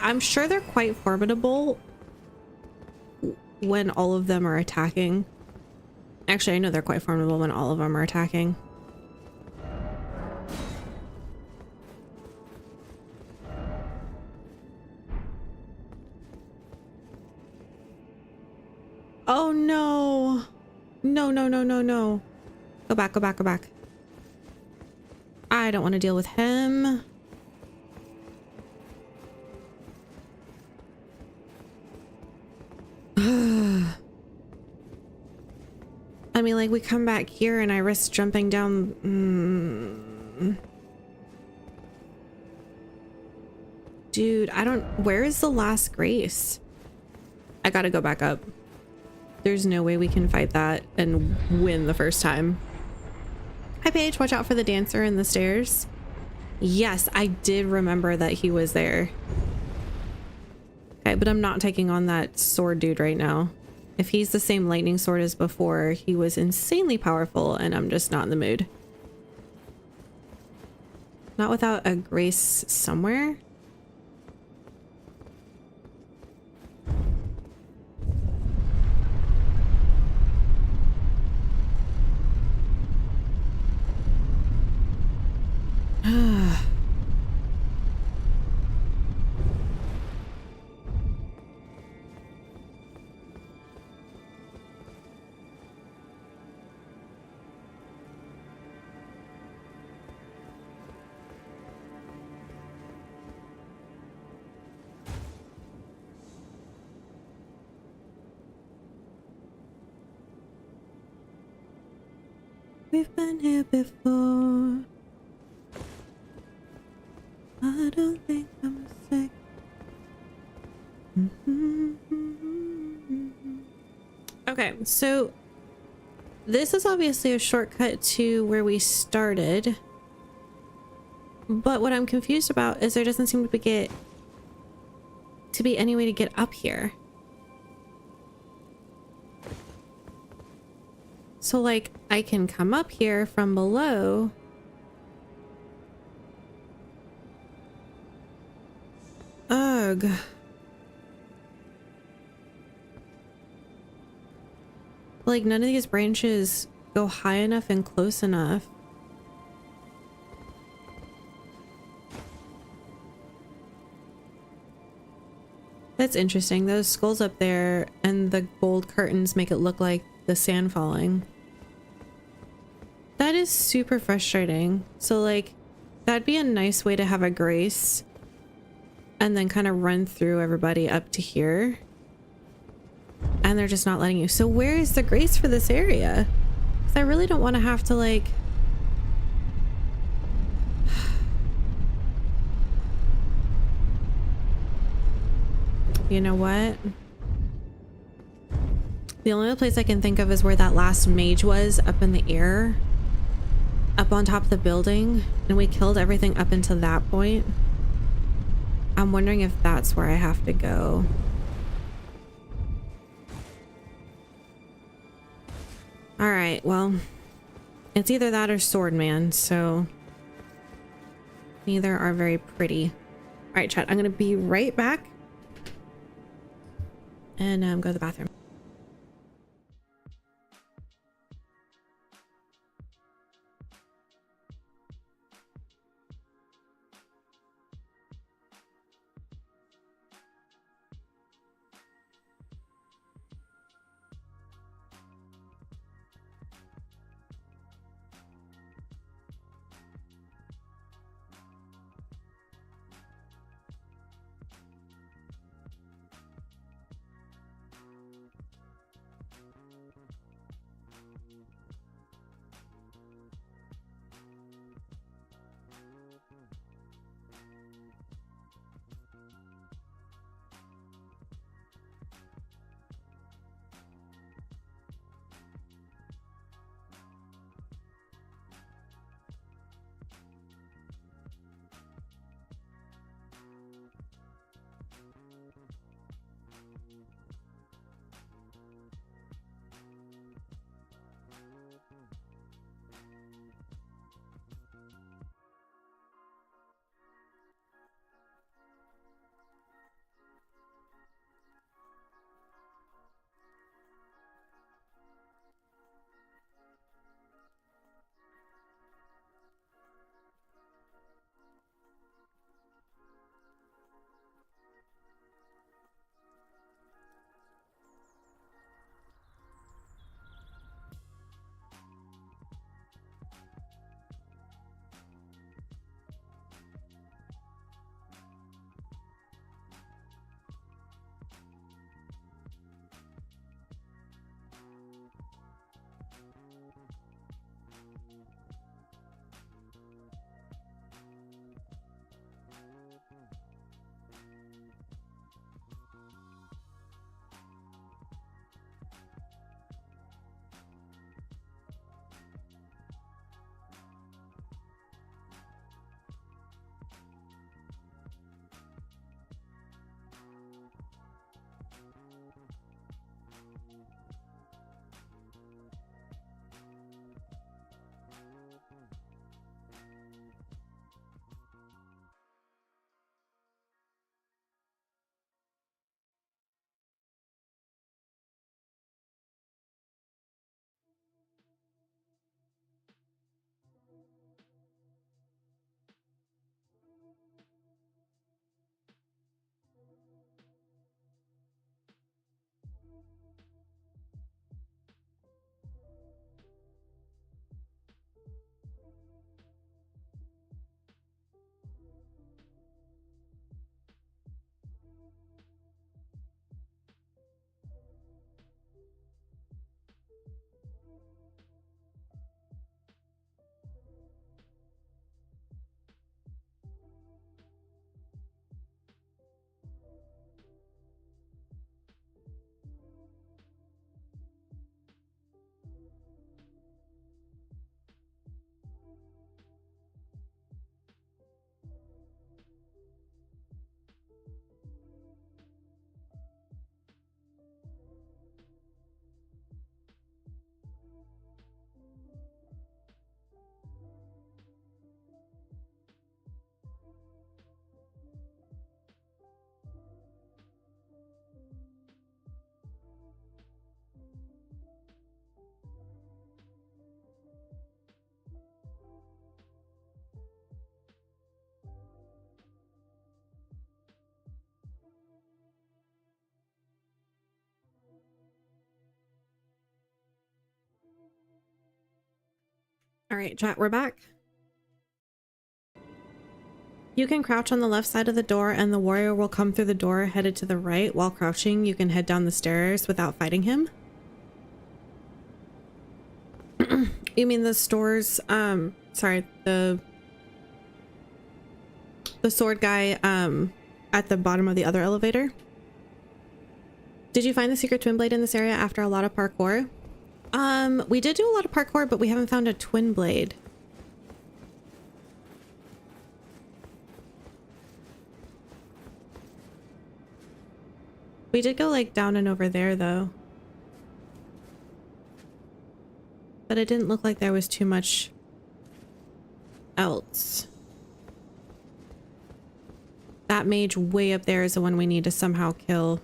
I'm sure they're quite formidable when all of them are attacking. Actually, I know they're quite formidable when all of them are attacking. Oh no. No, no, no, no, no. Go back, go back, go back. I don't want to deal with him. I mean, like, we come back here and I risk jumping down. Dude, I don't... Where is the last grace? I gotta go back up. There's no way we can fight that and win the first time. Hi, Paige. Watch out for the dancer in the stairs. Yes, I did remember that he was there. Okay, but I'm not taking on that sword dude right now. If he's the same lightning sword as before, he was insanely powerful and I'm just not in the mood. Not without a grace somewhere. We've been here before. I don't think I'm sick. Okay, so this is obviously a shortcut to where we started. But what I'm confused about is there doesn't seem to be any way to get up here. So, like, I can come up here from below. Ugh. Like, none of these branches go high enough and close enough. That's interesting. Those skulls up there and the gold curtains make it look like the sand falling. That is super frustrating. So, like, that'd be a nice way to have a grace and then kind of run through everybody up to here. And they're just not letting you. So where is the grace for this area? Because I really don't want to have to, like... You know what? The only other place I can think of is where that last mage was, up in the air. Up on top of the building. And we killed everything up until that point. I'm wondering if that's where I have to go. Alright, well, it's either that or Swordman, so neither are very pretty. Alright, chat, I'm gonna be right back and go to the bathroom. All right, chat, we're back. You can crouch on the left side of the door and the warrior will come through the door headed to the right. While crouching, you can head down the stairs without fighting him. You mean the stores, sorry, the sword guy, at the bottom of the other elevator? Did you find the secret twin blade in this area after a lot of parkour? We did do a lot of parkour, but we haven't found a twin blade. We did go like down and over there though. But it didn't look like there was too much else. That mage way up there is the one we need to somehow kill.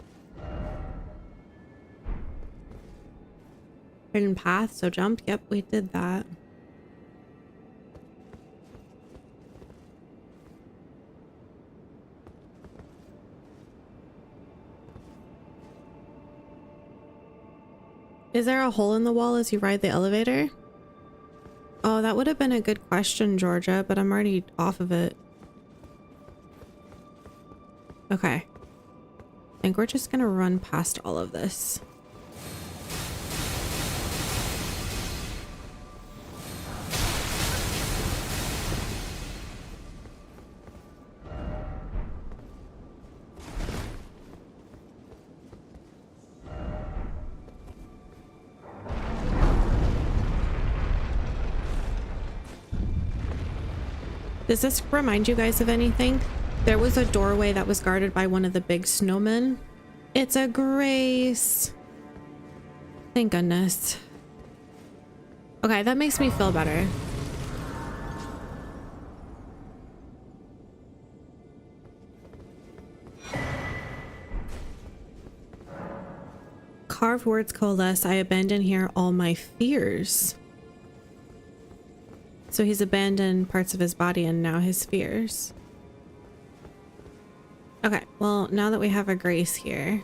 Hidden path, so jump. Yep, we did that. Is there a hole in the wall as you ride the elevator? Oh, that would have been a good question, Georgia, but I'm already off of it. Okay. I think we're just gonna run past all of this. Does this remind you guys of anything? There was a doorway that was guarded by one of the big snowmen. It's a Grace. Thank goodness. Okay, that makes me feel better. Carved words coalesce. I abandon here all my fears. So he's abandoned parts of his body and now his fears. Okay, well, now that we have a Grace here.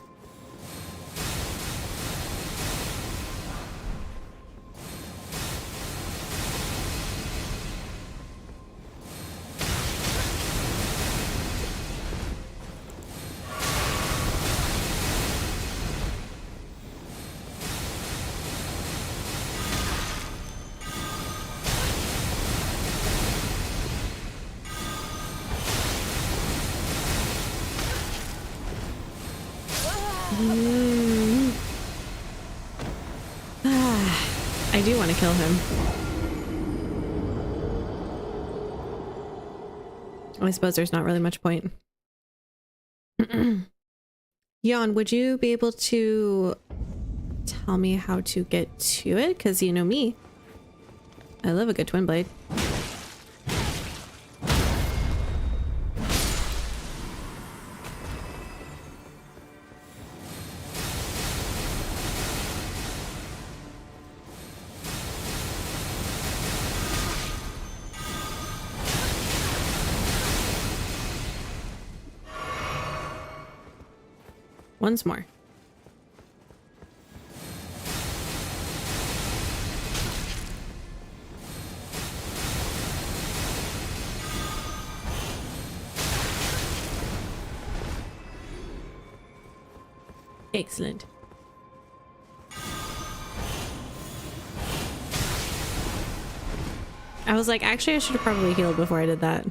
I do want to kill him. I suppose there's not really much point. Jan, would you be able to tell me how to get to it? Because you know me. I love a good twin blade. Once more. Excellent. I was like, actually, I should have probably healed before I did that.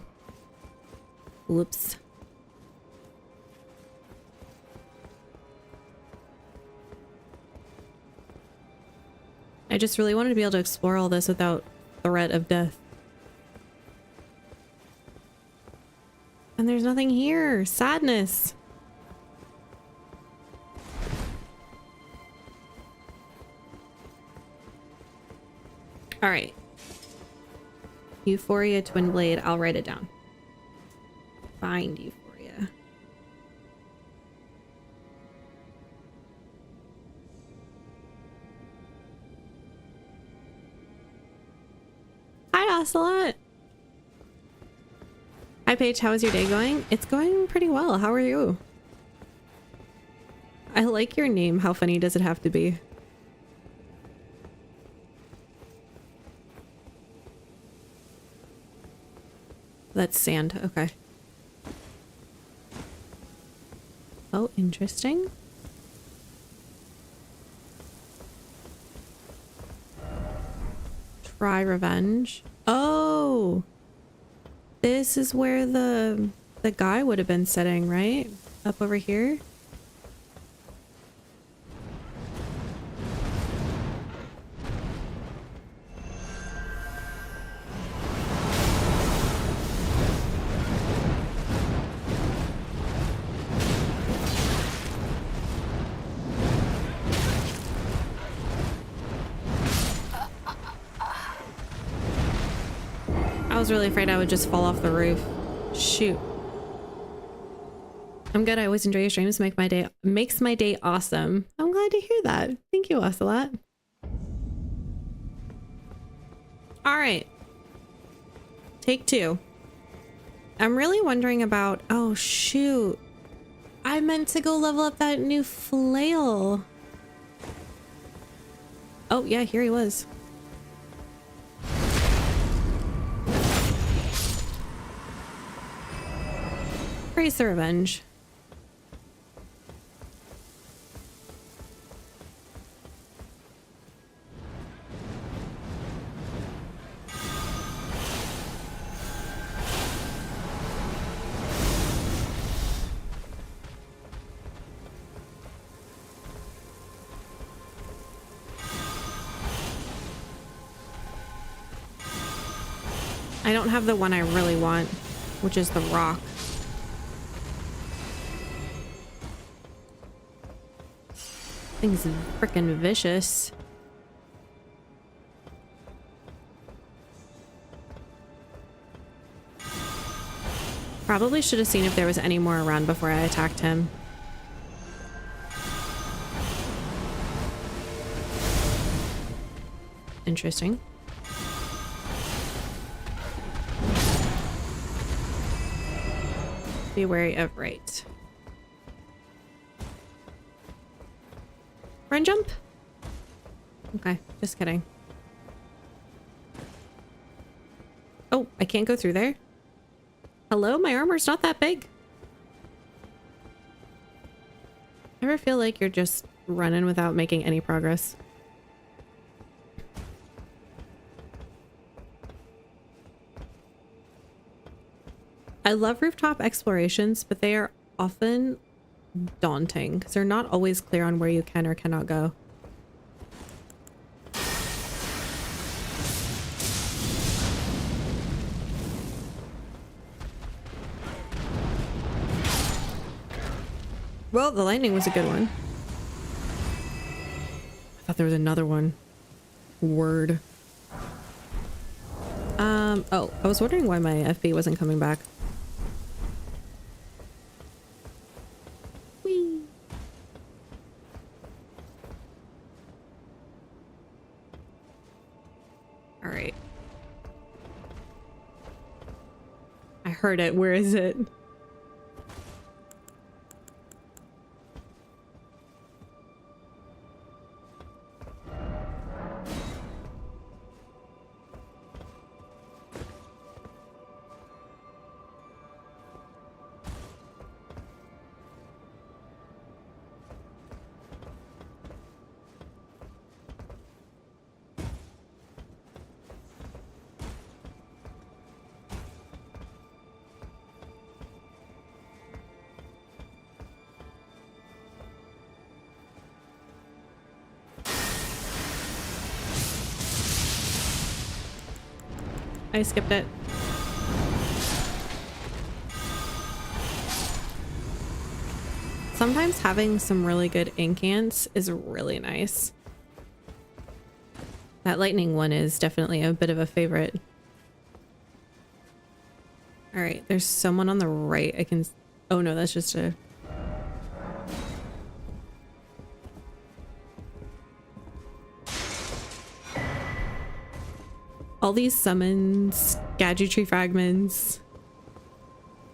Whoops. I just really wanted to be able to explore all this without threat of death. And there's nothing here. Sadness. All right. Euphoria Twin Blade. I'll write it down. Find Euphoria. Hi, Ocelot. Hi, Paige. How is your day going? It's going pretty well. How are you? I like your name. How funny does it have to be? that's sand. Okay. Oh, interesting. Try revenge. Oh, this is where the guy would have been sitting, right? Up over here. I was really afraid I would just fall off the roof. Shoot. I'm good. I always enjoy your streams. Makes my day awesome. I'm glad to hear that. Thank you, Ocelot. All right. Take 2. I'm really wondering about... Oh, shoot. I meant to go level up that new flail. Oh, yeah, here he was. Praise the revenge. I don't have the one I really want, which is the rock. Thing's freaking vicious. Probably should have seen if there was any more around before I attacked him. Interesting. Be wary of right. Run jump? Okay, just kidding. Oh, I can't go through there? Hello? My armor's not that big. Ever feel like you're just running without making any progress? I love rooftop explorations, but they are often daunting because they're not always clear on where you can or cannot go. Well, the lightning was a good one. I thought there was another one. Word. Oh, I was wondering why my FP wasn't coming back. Whee! All right. I heard it. Where is it? I skipped it. Sometimes having some really good incants is really nice. That lightning one is definitely a bit of a favorite. All right, there's someone on the right. I can... Oh no, that's just a... All these summons, gadgetry fragments,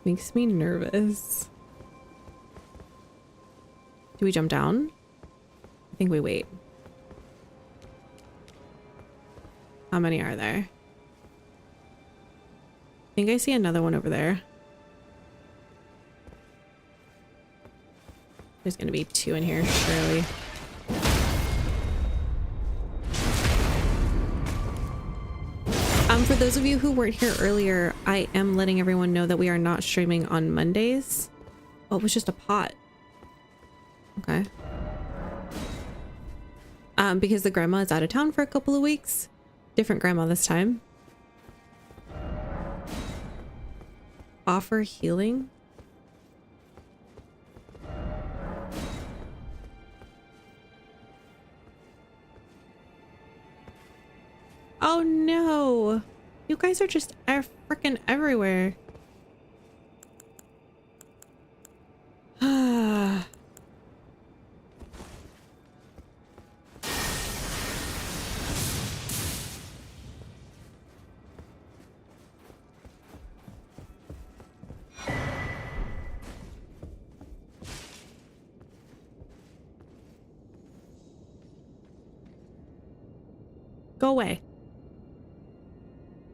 makes me nervous. Do we jump down? I think we wait. How many are there? I think I see another one over there. There's gonna be two in here, surely. For those of you who weren't here earlier, I am letting everyone know that we are not streaming on Mondays. Oh, it was just a pot. Okay. Because the grandma is out of town for a couple of weeks. Different grandma this time. Offer healing. Oh no! You guys are just freaking everywhere. Go away.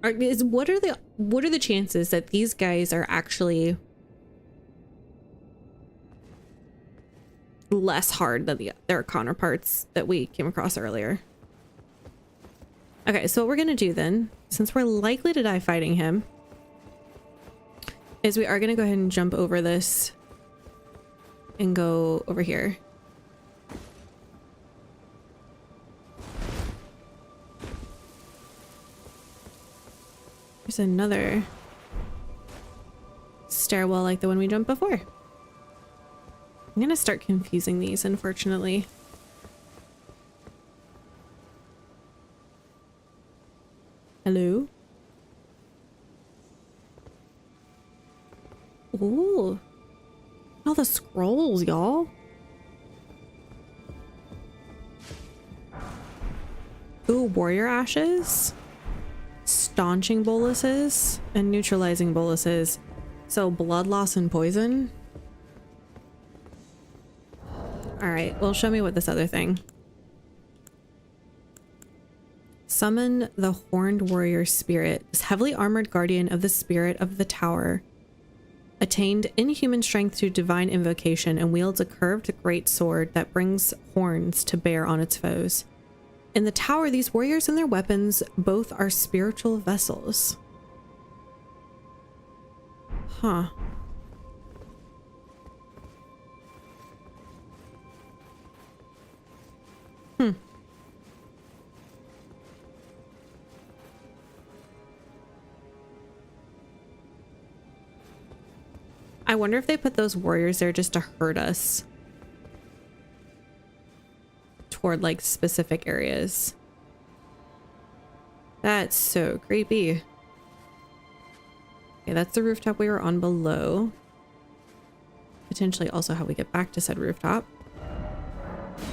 What are the chances that these guys are actually less hard than their counterparts that we came across earlier? Okay, so what we're gonna do then, since we're likely to die fighting him, is we are gonna go ahead and jump over this and go over here. There's another stairwell like the one we jumped before. I'm gonna start confusing these, unfortunately. Hello? Ooh. All the scrolls, y'all. Ooh, warrior ashes. Staunching boluses and neutralizing boluses. So blood loss and poison. All right, well, show me what this other thing. Summon the horned warrior spirit, this heavily armored guardian of the spirit of the tower. Attained inhuman strength to divine invocation and wields a curved great sword that brings horns to bear on its foes. In the tower, these warriors and their weapons both are spiritual vessels. Huh. I wonder if they put those warriors there just to hurt us toward like specific areas. That's so creepy. Okay, that's the rooftop we were on below. Potentially also how we get back to said rooftop.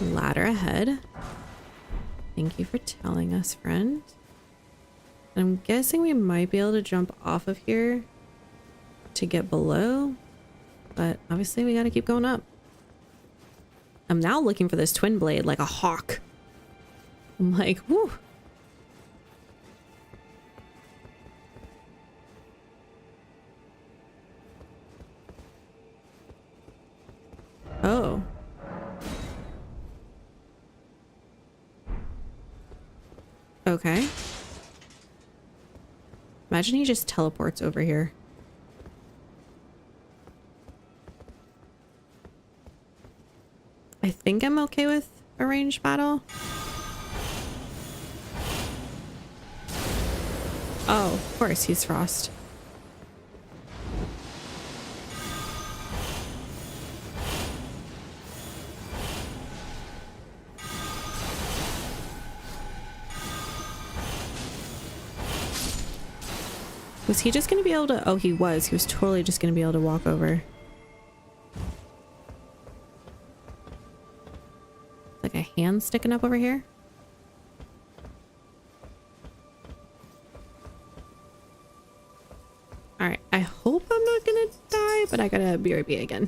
Ladder ahead. Thank you for telling us, friend. I'm guessing we might be able to jump off of here to get below, but obviously we got to keep going up. I'm now looking for this twin blade like a hawk. I'm like, whoo. Oh. Okay. Imagine he just teleports over here. I think I'm okay with a ranged battle. Oh, of course, he's Frost. Was he just gonna be able to? Oh, he was. He was totally just gonna be able to walk over. Like a hand sticking up over here. All right. I hope I'm not gonna die, but I gotta BRB again.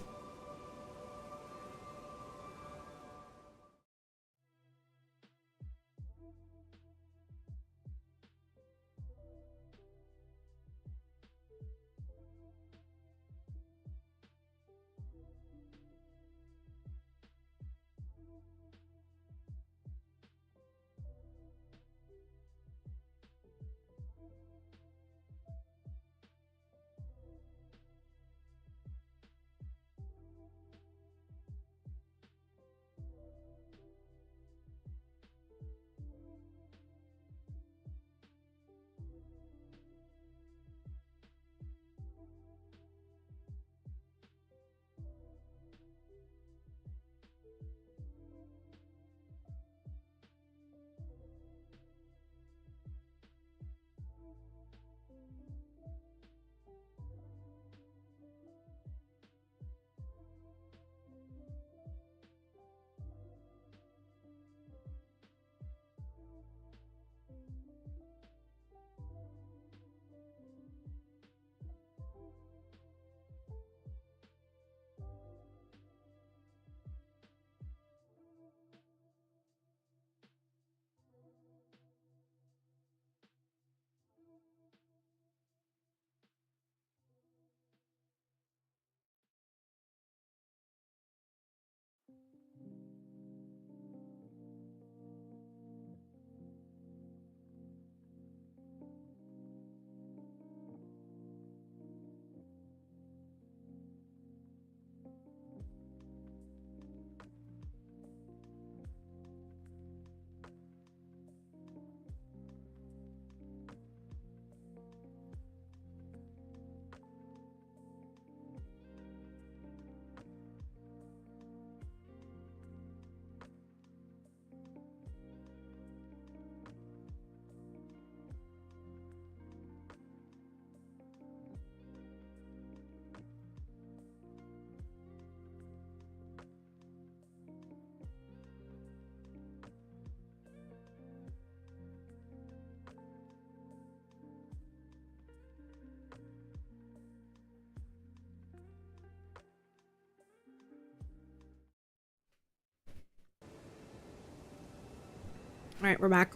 All right, we're back.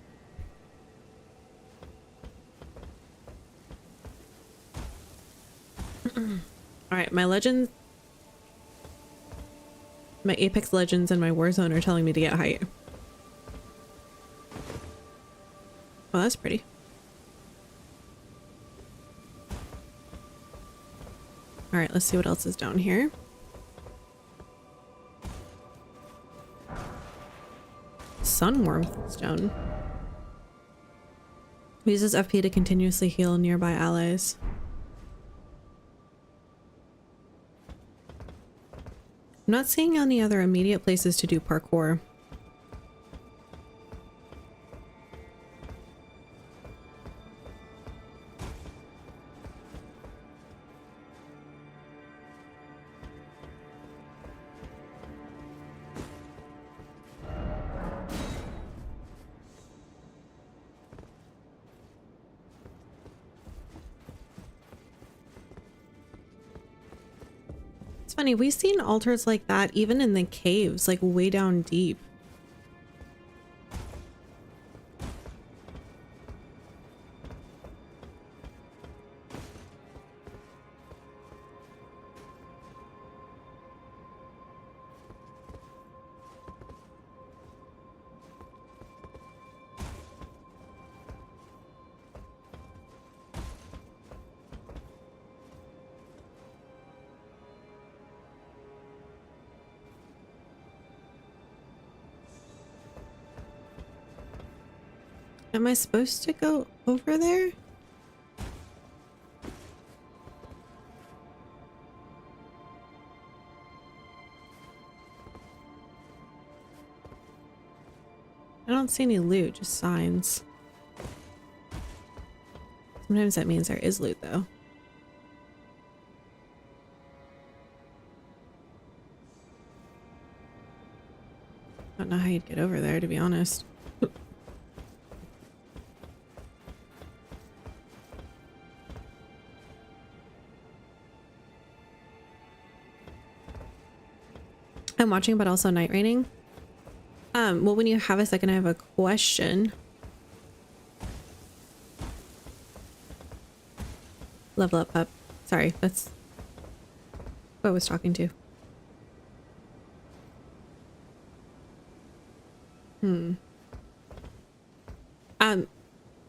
All right, my legends, my Apex Legends and my Warzone are telling me to get height. Oh, that's pretty. All right, let's see what else is down here. Sunwarmth stone. Uses FP to continuously heal nearby allies. I'm not seeing any other immediate places to do parkour. Funny, we've seen altars like that even in the caves, like way down deep. Am I supposed to go over there? I don't see any loot, just signs. Sometimes that means there is loot though. I don't know how you'd get over there, to be honest. I'm watching, but also night raining. Well, when you have a second, I have a question. Level up, pup. Sorry, that's who I was talking to.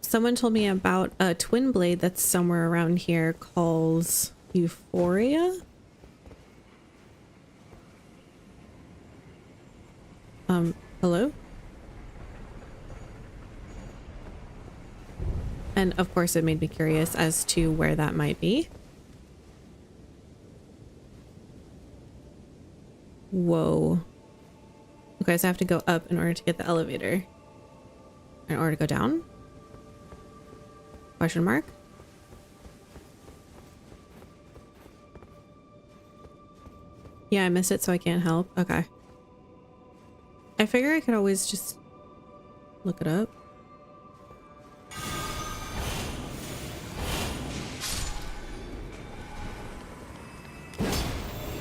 Someone told me about a twin blade that's somewhere around here called Euphoria. Hello? And of course it made me curious as to where that might be. Whoa. Okay, so I have to go up in order to get the elevator. In order to go down? Question mark? Yeah, I missed it, so I can't help. Okay. I figure I could always just look it up.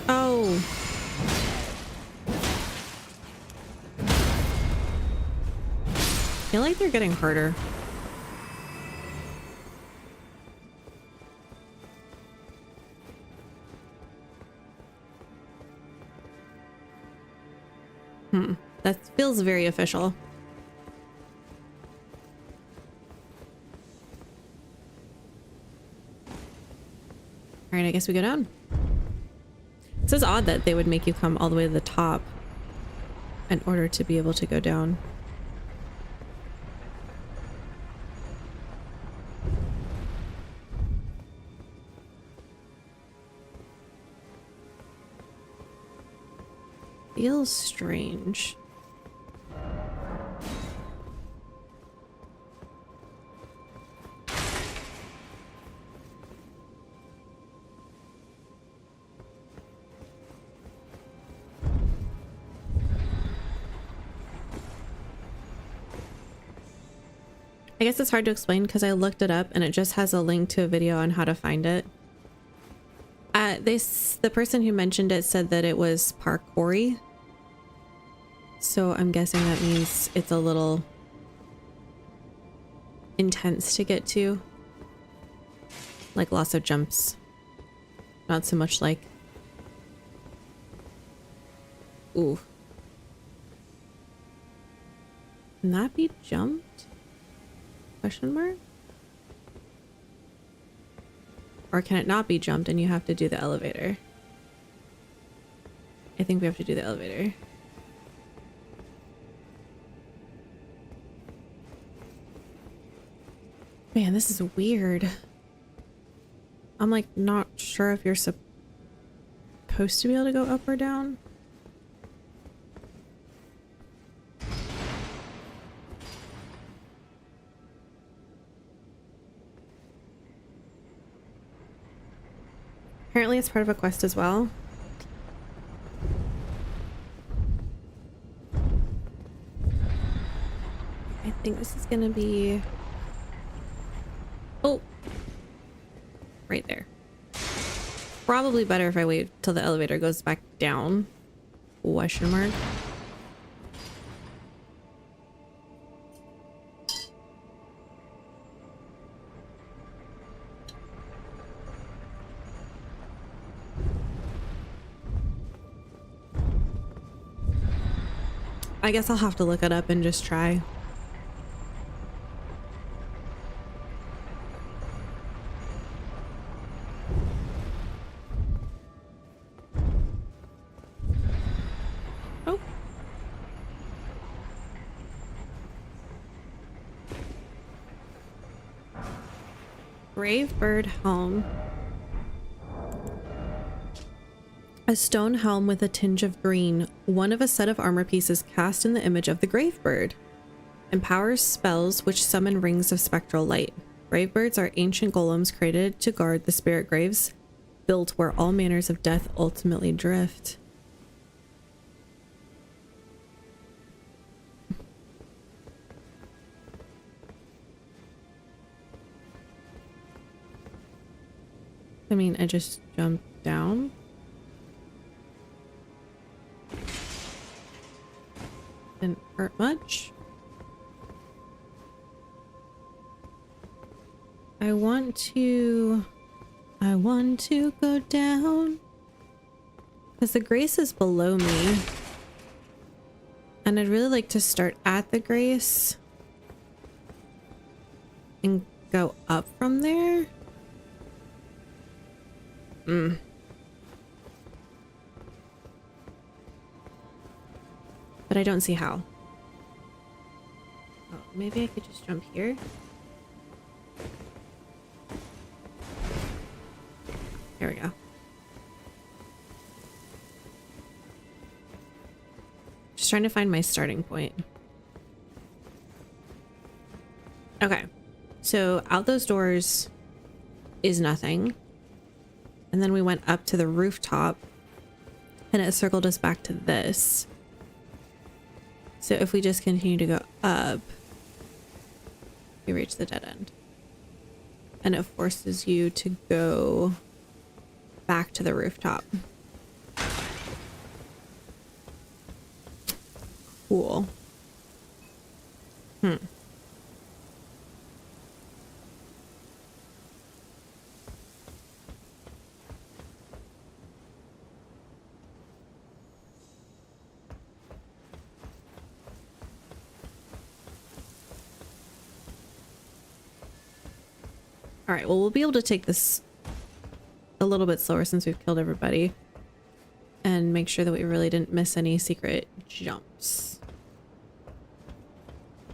Oh. I feel like they're getting harder. That feels very official. All right, I guess we go down. It says odd that they would make you come all the way to the top in order to be able to go down. Feels strange. I guess it's hard to explain because I looked it up and it just has a link to a video on how to find it. The person who mentioned it said that it was parkour-y. So I'm guessing that means it's a little intense to get to. Like lots of jumps. Not so much like... Ooh. Can that be jumped? Question mark? Or can it not be jumped and you have to do the elevator? I think we have to do the elevator. Man, this is weird. I'm like not sure if you're supposed to be able to go up or down. Apparently it's part of a quest as well. I think this is gonna be... Oh! Right there. Probably better if I wait till the elevator goes back down. Question mark. I guess I'll have to look it up and just try. Oh. Brave bird helm. A stone helm with a tinge of green, one of a set of armor pieces cast in the image of the grave bird. Empowers spells which summon rings of spectral light. Grave birds are ancient golems created to guard the spirit graves, built where all manners of death ultimately drift. I mean, I just jumped down. Didn't hurt much. I want to go down because the grace is below me and I'd really like to start at the grace and go up from there. But I don't see how. Oh, maybe I could just jump here. There we go. Just trying to find my starting point. Okay. So out those doors is nothing. And then we went up to the rooftop and it circled us back to this. So if we just continue to go up, you reach the dead end. And it forces you to go back to the rooftop. Cool. All right, well, we'll be able to take this a little bit slower since we've killed everybody and make sure that we really didn't miss any secret jumps,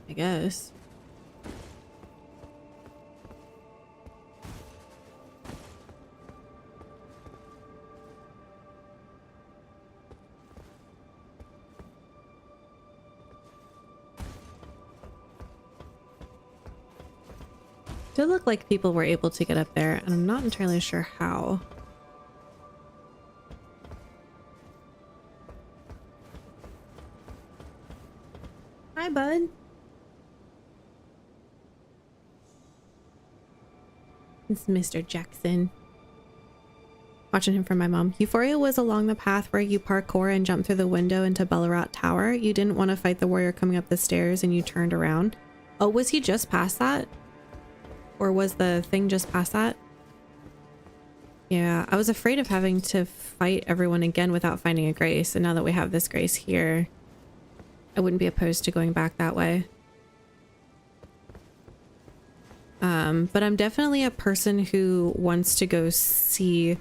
I guess. Did look like people were able to get up there, and I'm not entirely sure how. Hi, bud. It's Mr. Jackson. Watching him from my mom. Euphoria was along the path where you parkour and jump through the window into Ballarat Tower. You didn't want to fight the warrior coming up the stairs and you turned around. Oh, was he just past that? Or was the thing just past that? Yeah, I was afraid of having to fight everyone again without finding a grace. And now that we have this grace here, I wouldn't be opposed to going back that way. But I'm definitely a person who wants to go see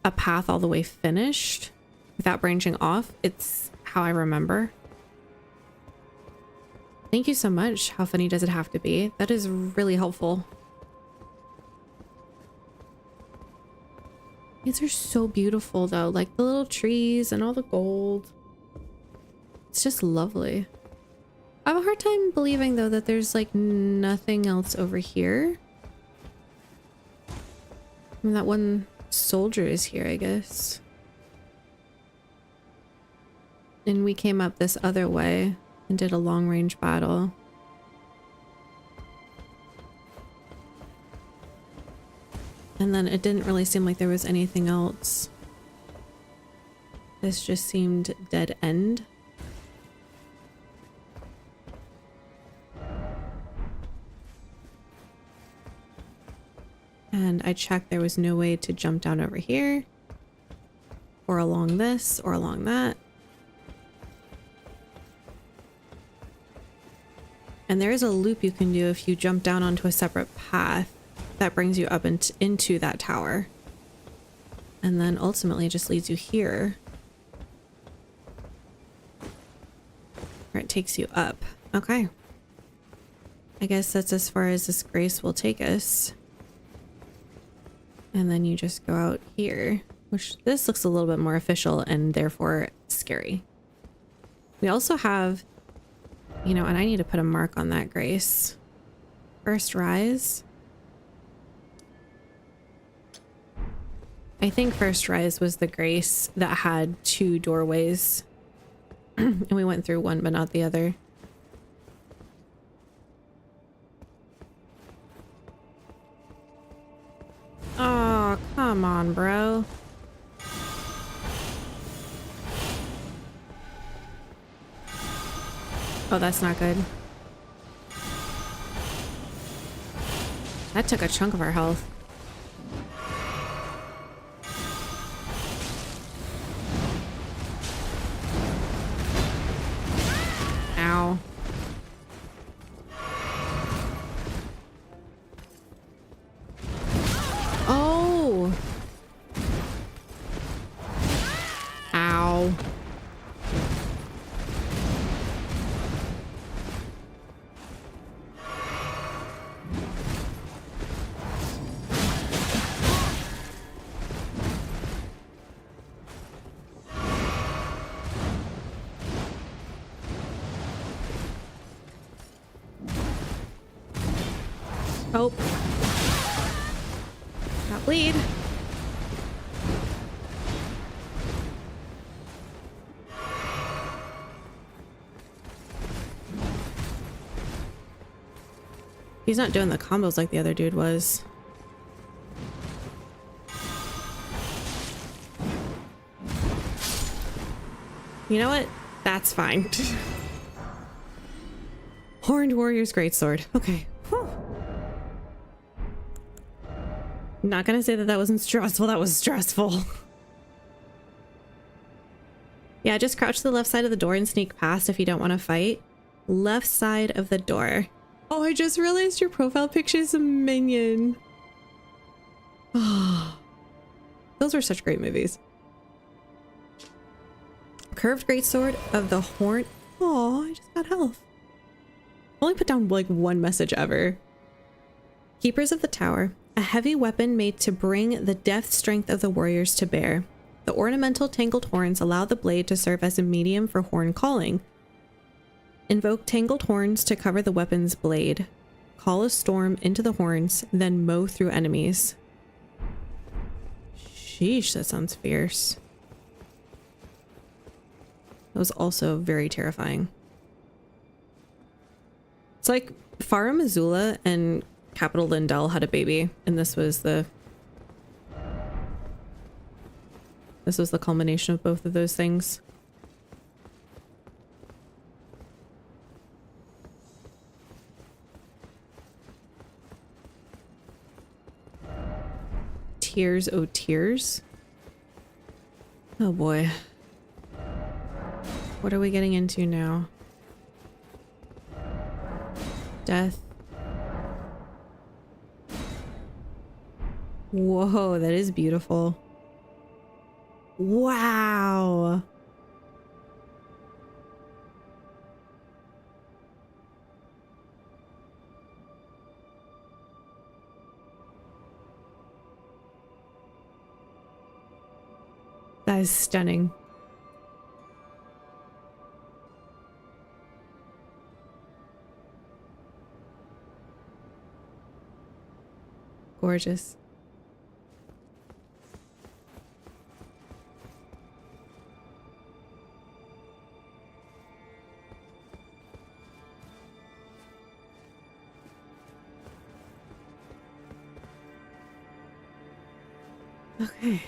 a path all the way finished without branching off. It's how I remember. Thank you so much. How funny does it have to be? That is really helpful. These are so beautiful though, like the little trees and all the gold. It's just lovely. I have a hard time believing though that there's like nothing else over here. I mean, that one soldier is here, I guess. And we came up this other way and did a long range battle. And then it didn't really seem like there was anything else. This just seemed dead end. And I checked, there was no way to jump down over here, or along this, or along that. And there is a loop you can do if you jump down onto a separate path that brings you up into that tower. And then ultimately it just leads you here, where it takes you up. Okay. I guess that's as far as this grace will take us. And then you just go out here, which this looks a little bit more official and therefore scary. We also have, you know, and I need to put a mark on that grace. First rise. I think first rise was the grace that had 2 doorways. And we went through one but not the other. Oh, come on, bro. Oh, that's not good. That took a chunk of our health. Ow. Oh. Ow. Oh. Not bleed. He's not doing the combos like the other dude was. You know what? That's fine. Horned Warrior's Greatsword. Okay. Whew. Not gonna say that that wasn't stressful. That was stressful. Yeah, just crouch to the left side of the door and sneak past if you don't want to fight. Left side of the door. Oh, I just realized your profile picture is a minion. Oh, those were such great movies. Curved Greatsword of the Horn. Oh, I just got health. Only put down like one message ever. Keepers of the Tower. A heavy weapon made to bring the death strength of the warriors to bear. The ornamental tangled horns allow the blade to serve as a medium for horn calling. Invoke tangled horns to cover the weapon's blade. Call a storm into the horns, then mow through enemies. Sheesh, that sounds fierce. That was also very terrifying. It's like Farah Missoula and Capital Lindell had a baby, and this was the culmination of both of those things. tears, oh tears. Oh boy. What are we getting into now? Death. Whoa, that is beautiful. Wow. That is stunning. Gorgeous. Okay.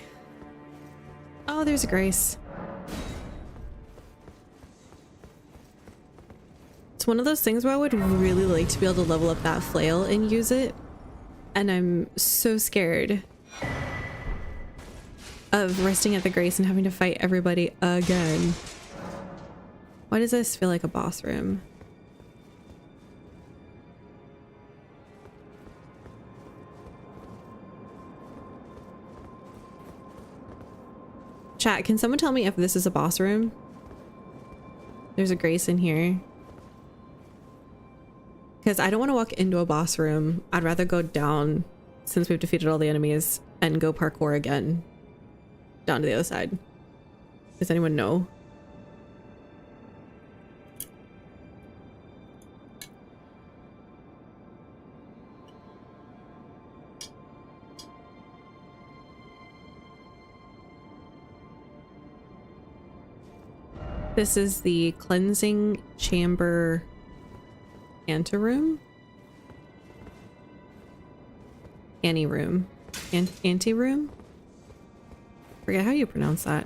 Oh, there's a Grace. It's one of those things where I would really like to be able to level up that flail and use it. And I'm so scared of resting at the Grace and having to fight everybody again. Why does this feel like a boss room? Chat, can someone tell me if this is a boss room? There's a Grace in here. Because I don't want to walk into a boss room. I'd rather go down, since we've defeated all the enemies, and go parkour again. Down to the other side. Does anyone know? This is the cleansing chamber anteroom? Anteroom. Anteroom? Forget how you pronounce that.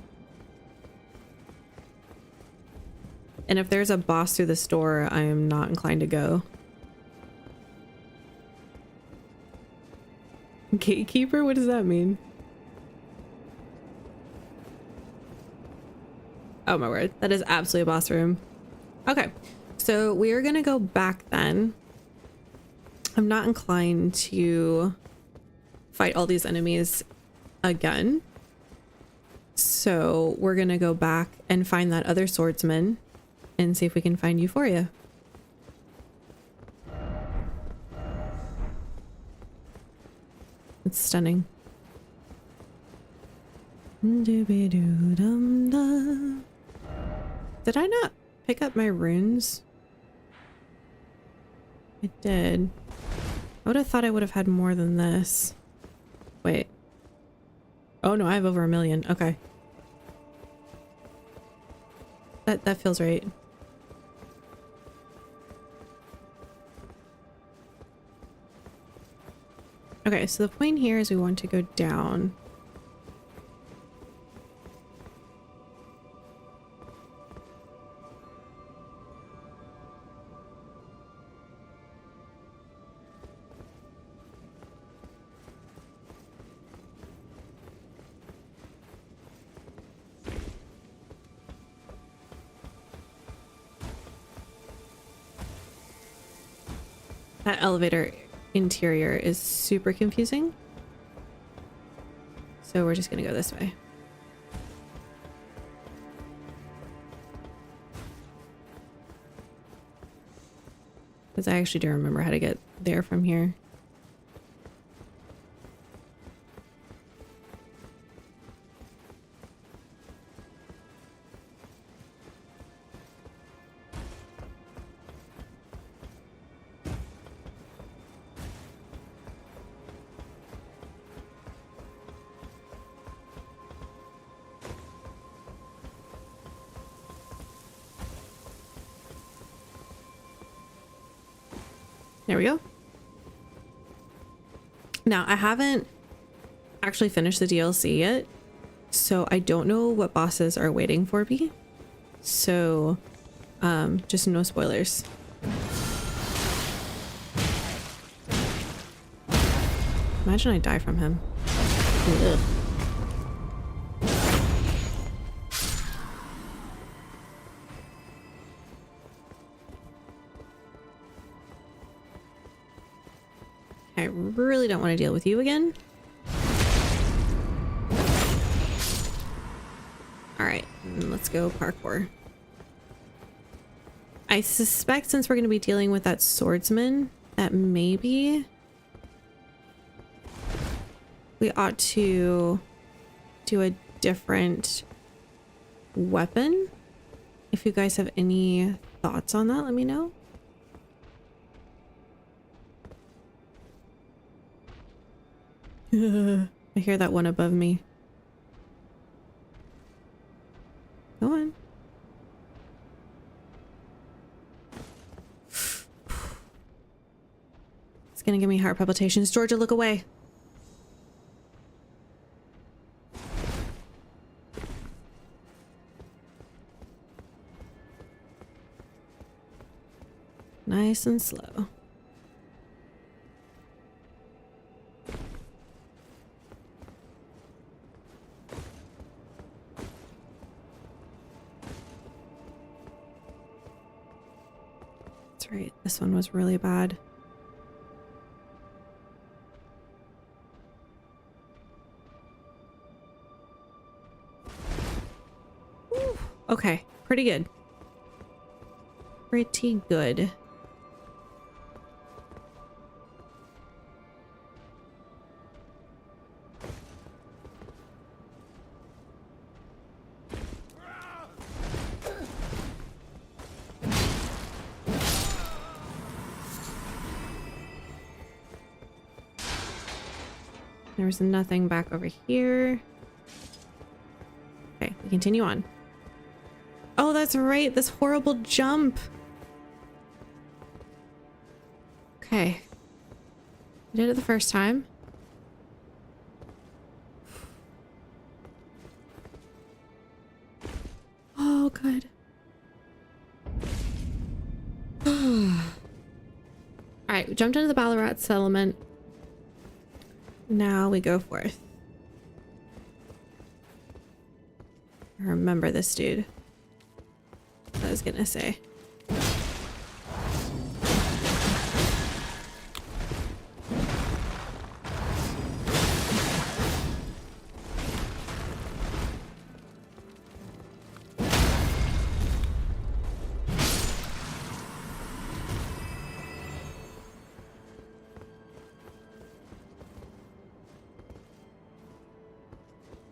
And if there's a boss through this door, I am not inclined to go. Gatekeeper? What does that mean? Oh my word, that is absolutely a boss room. Okay, so we are gonna go back then. I'm not inclined to fight all these enemies again. So we're gonna go back and find that other swordsman and see if we can find Euphoria. It's stunning. Did I not pick up my runes? I did. I would have thought I would have had more than this. Wait. Oh no, I have over 1 million. Okay. That feels right. Okay, so the point here is we want to go down. That elevator interior is super confusing. So we're just gonna go this way. Because I actually do remember how to get there from here. There we go. Now, I haven't actually finished the DLC yet, so I don't know what bosses are waiting for me. So, just no spoilers. Imagine I die from him. Ugh. I really don't want to deal with you again. All right, let's go parkour. I suspect since we're going to be dealing with that swordsman, that maybe we ought to do a different weapon. If you guys have any thoughts on that, let me know. I hear that one above me. Go on. It's gonna give me heart palpitations. Georgia, look away. Nice and slow. That's right. This one was really bad. Whew. Okay, pretty good. Pretty good. There's nothing back over here. Okay, we continue on. Oh, that's right. This horrible jump. Okay. I did it the first time. Oh, good. All right, we jumped into the Ballarat settlement. Now we go forth. I remember this dude. What I was gonna say.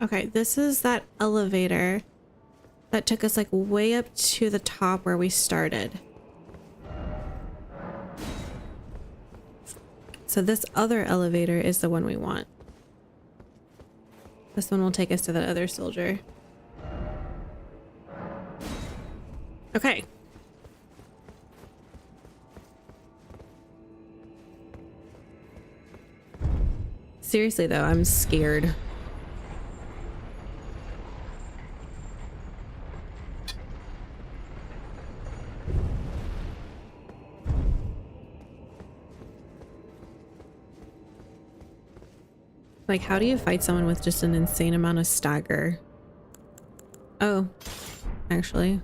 Okay, this is that elevator that took us like way up to the top where we started. So this other elevator is the one we want. This one will take us to that other soldier. Okay. Seriously though, I'm scared. Like, how do you fight someone with just an insane amount of stagger? Oh, actually.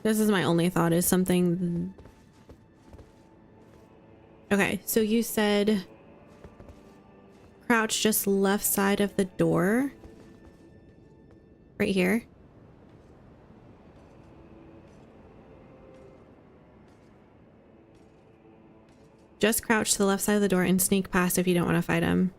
This is my only thought, is something... Okay, so you said crouch just left side of the door. Right here. Just crouch to the left side of the door and sneak past if you don't want to fight him.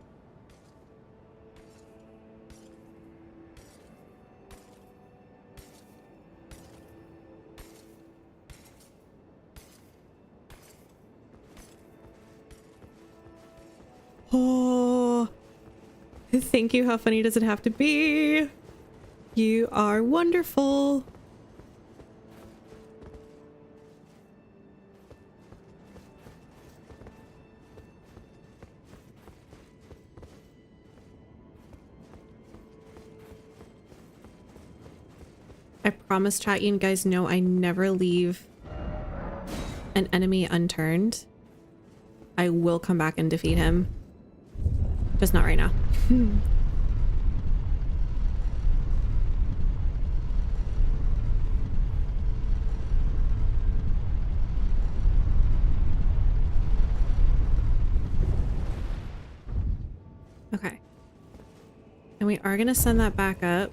Oh, Thank you. How funny does it have to be? You are wonderful. I promise, chat, you guys know I never leave an enemy unturned. I will come back and defeat him. Just not right now. Okay. And we are going to send that back up.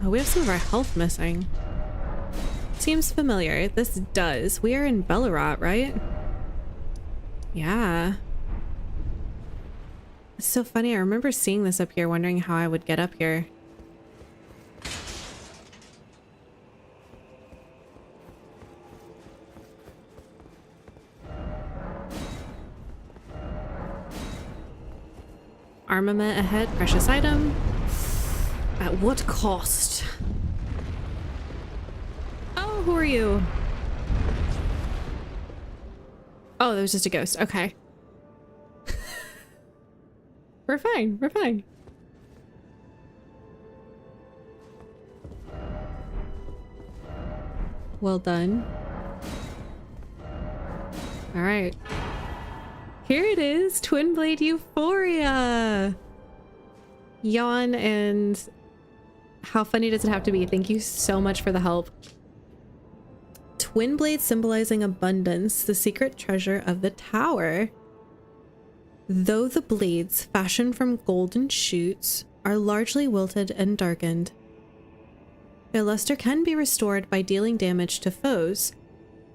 Oh, we have some of our health missing. Seems familiar. This does. We are in Bellerot, right? Yeah. It's so funny. I remember seeing this up here, wondering how I would get up here. Armament ahead. Precious item. At what cost? Oh, who are you? Oh, that was just a ghost. Okay. We're fine. We're fine. Well done. All right. Here it is. Twin Blade Euphoria. Yawn and how funny does it have to be? Thank you so much for the help. Twin blade symbolizing abundance, the secret treasure of the tower. Though the blades, fashioned from golden shoots, are largely wilted and darkened, their luster can be restored by dealing damage to foes.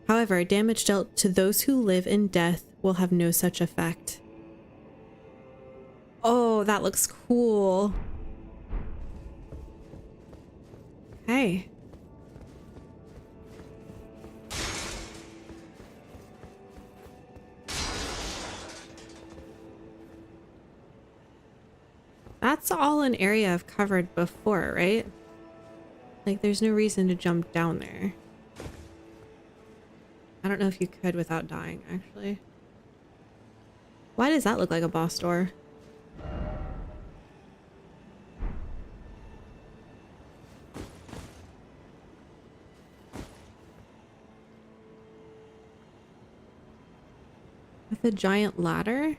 However, damage dealt to those who live in death will have no such effect. Oh, that looks cool. Hey. That's all an area I've covered before, right? Like, there's no reason to jump down there. I don't know if you could without dying, actually. Why does that look like a boss door? With a giant ladder?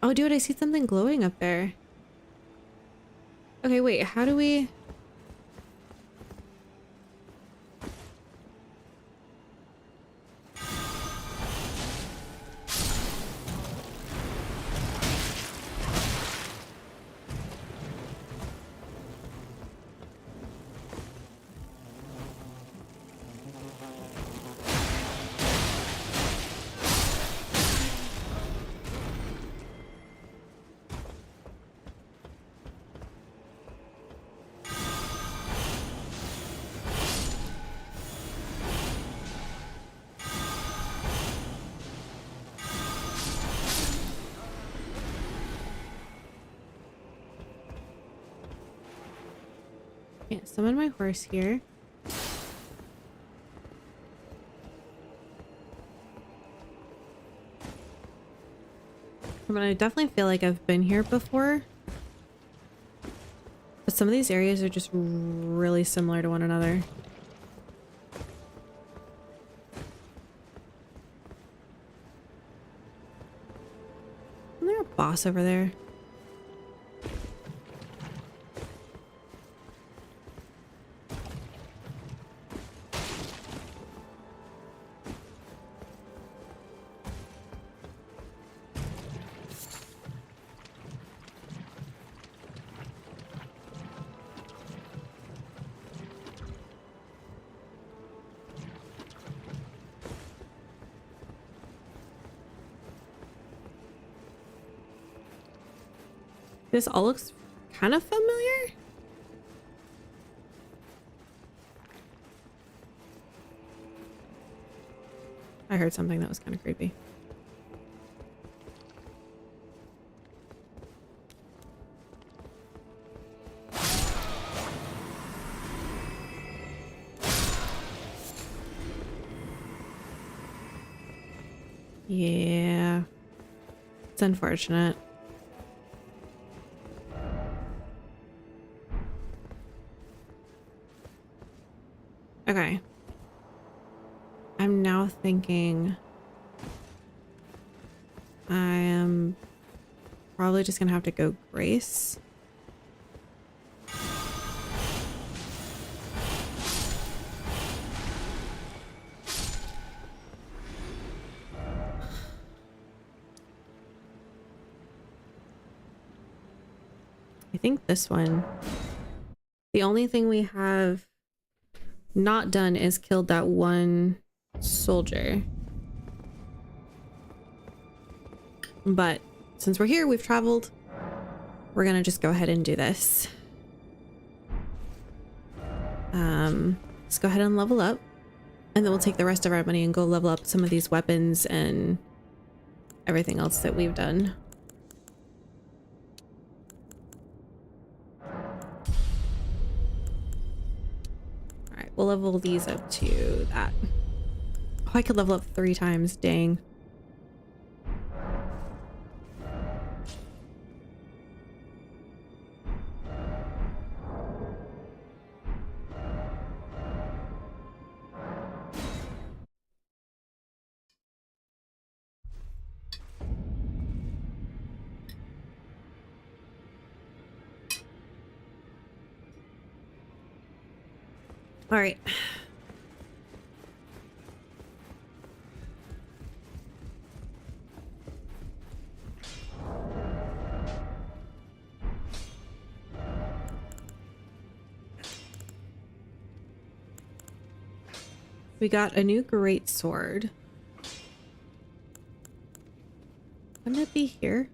Oh, dude, I see something glowing up there. Okay, wait, how do we... Can't summon my horse here. I mean, I definitely feel like I've been here before. But some of these areas are just really similar to one another. Isn't there a boss over there? This all looks kind of familiar. I heard something that was kind of creepy. Yeah. It's unfortunate. Okay. I'm now thinking I am probably just gonna have to go Grace. I think this one. The only thing we have not done is killed that one soldier. But since we're here, we've traveled. We're gonna just go ahead and do this. Let's go ahead and level up. And then we'll take the rest of our money and go level up some of these weapons and everything else that we've done. Alright, we'll level these up to that. Oh, I could level up 3 times, dang. All right. We got a new great sword. Wouldn't it be here?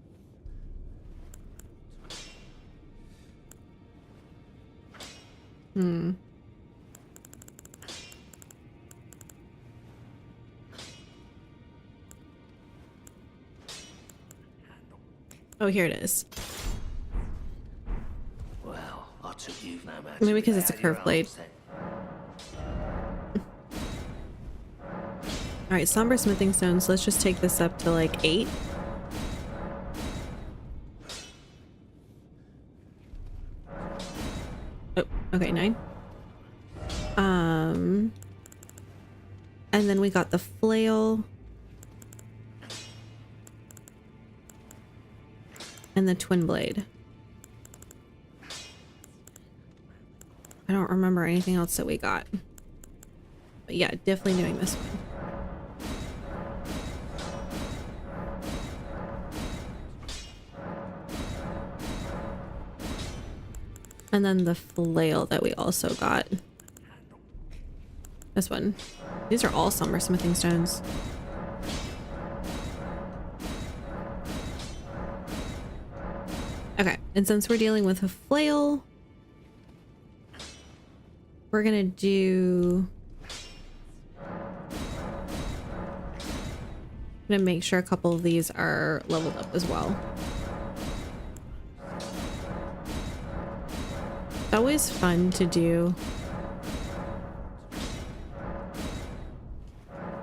Oh, here it is. Well, I took you no matter. Maybe because it's a curved blade. All right, somber smithing stones. Let's just take this up to like 8. Oh, okay, 9. And then we got the flail. And the twin blade. I don't remember anything else that we got. But yeah, definitely doing this one. And then the flail that we also got. This one. These are all somber smithing stones. Okay, and since we're dealing with a flail, we're gonna do... I'm gonna make sure a couple of these are leveled up as well. It's always fun to do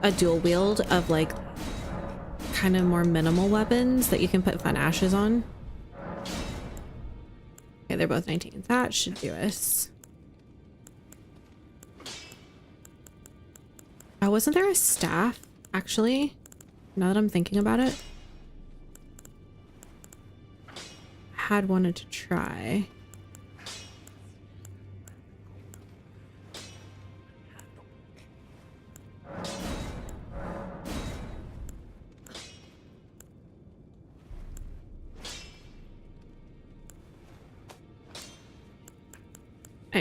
a dual wield of like kind of more minimal weapons that you can put fun ashes on. Okay, they're both 19. That should do us. Oh, wasn't there a staff actually? Now that I'm thinking about it, I had wanted to try.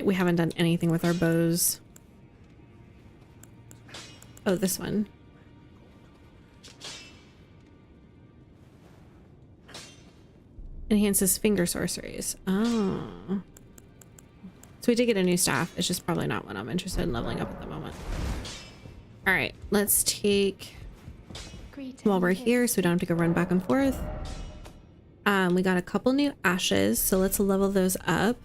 We haven't done anything with our bows. Oh, this one. Enhances finger sorceries. Oh. So we did get a new staff. It's just probably not one I'm interested in leveling up at the moment. All right, let's take... While we're here, so we don't have to go run back and forth. We got a couple new ashes, so let's level those up.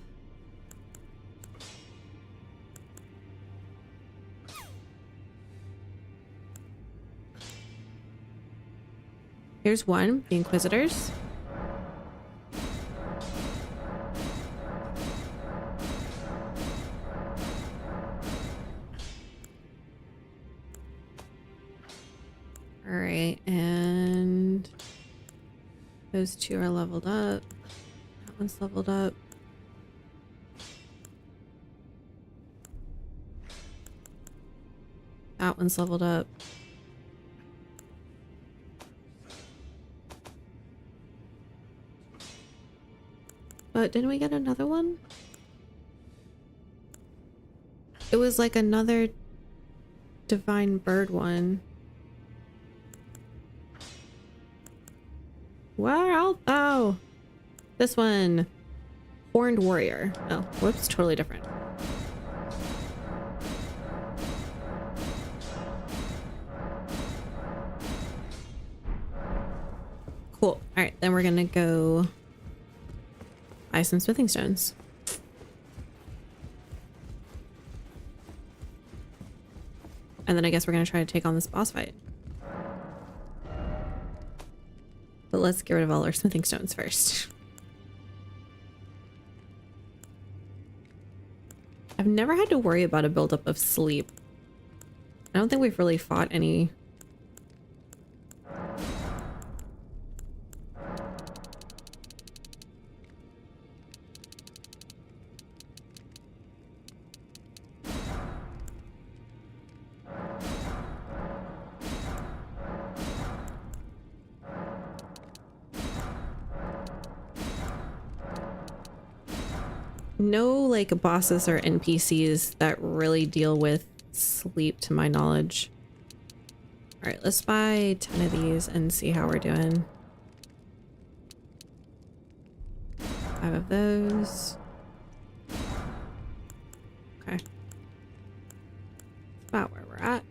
Here's one, the Inquisitors. All right, and those two are leveled up. That one's leveled up. That one's leveled up. But didn't we get another one? It was like another divine bird one. Where art thou? This one. Horned warrior. Oh, whoops, totally different. Cool. All right, then we're gonna go buy some smithing stones. And then I guess we're gonna try to take on this boss fight. But let's get rid of all our smithing stones first. I've never had to worry about a buildup of sleep. I don't think we've really fought any. No like bosses or NPCs that really deal with sleep to my knowledge. All right, let's buy 10 of these and see how we're doing. 5 of those. Okay. That's about where we're at.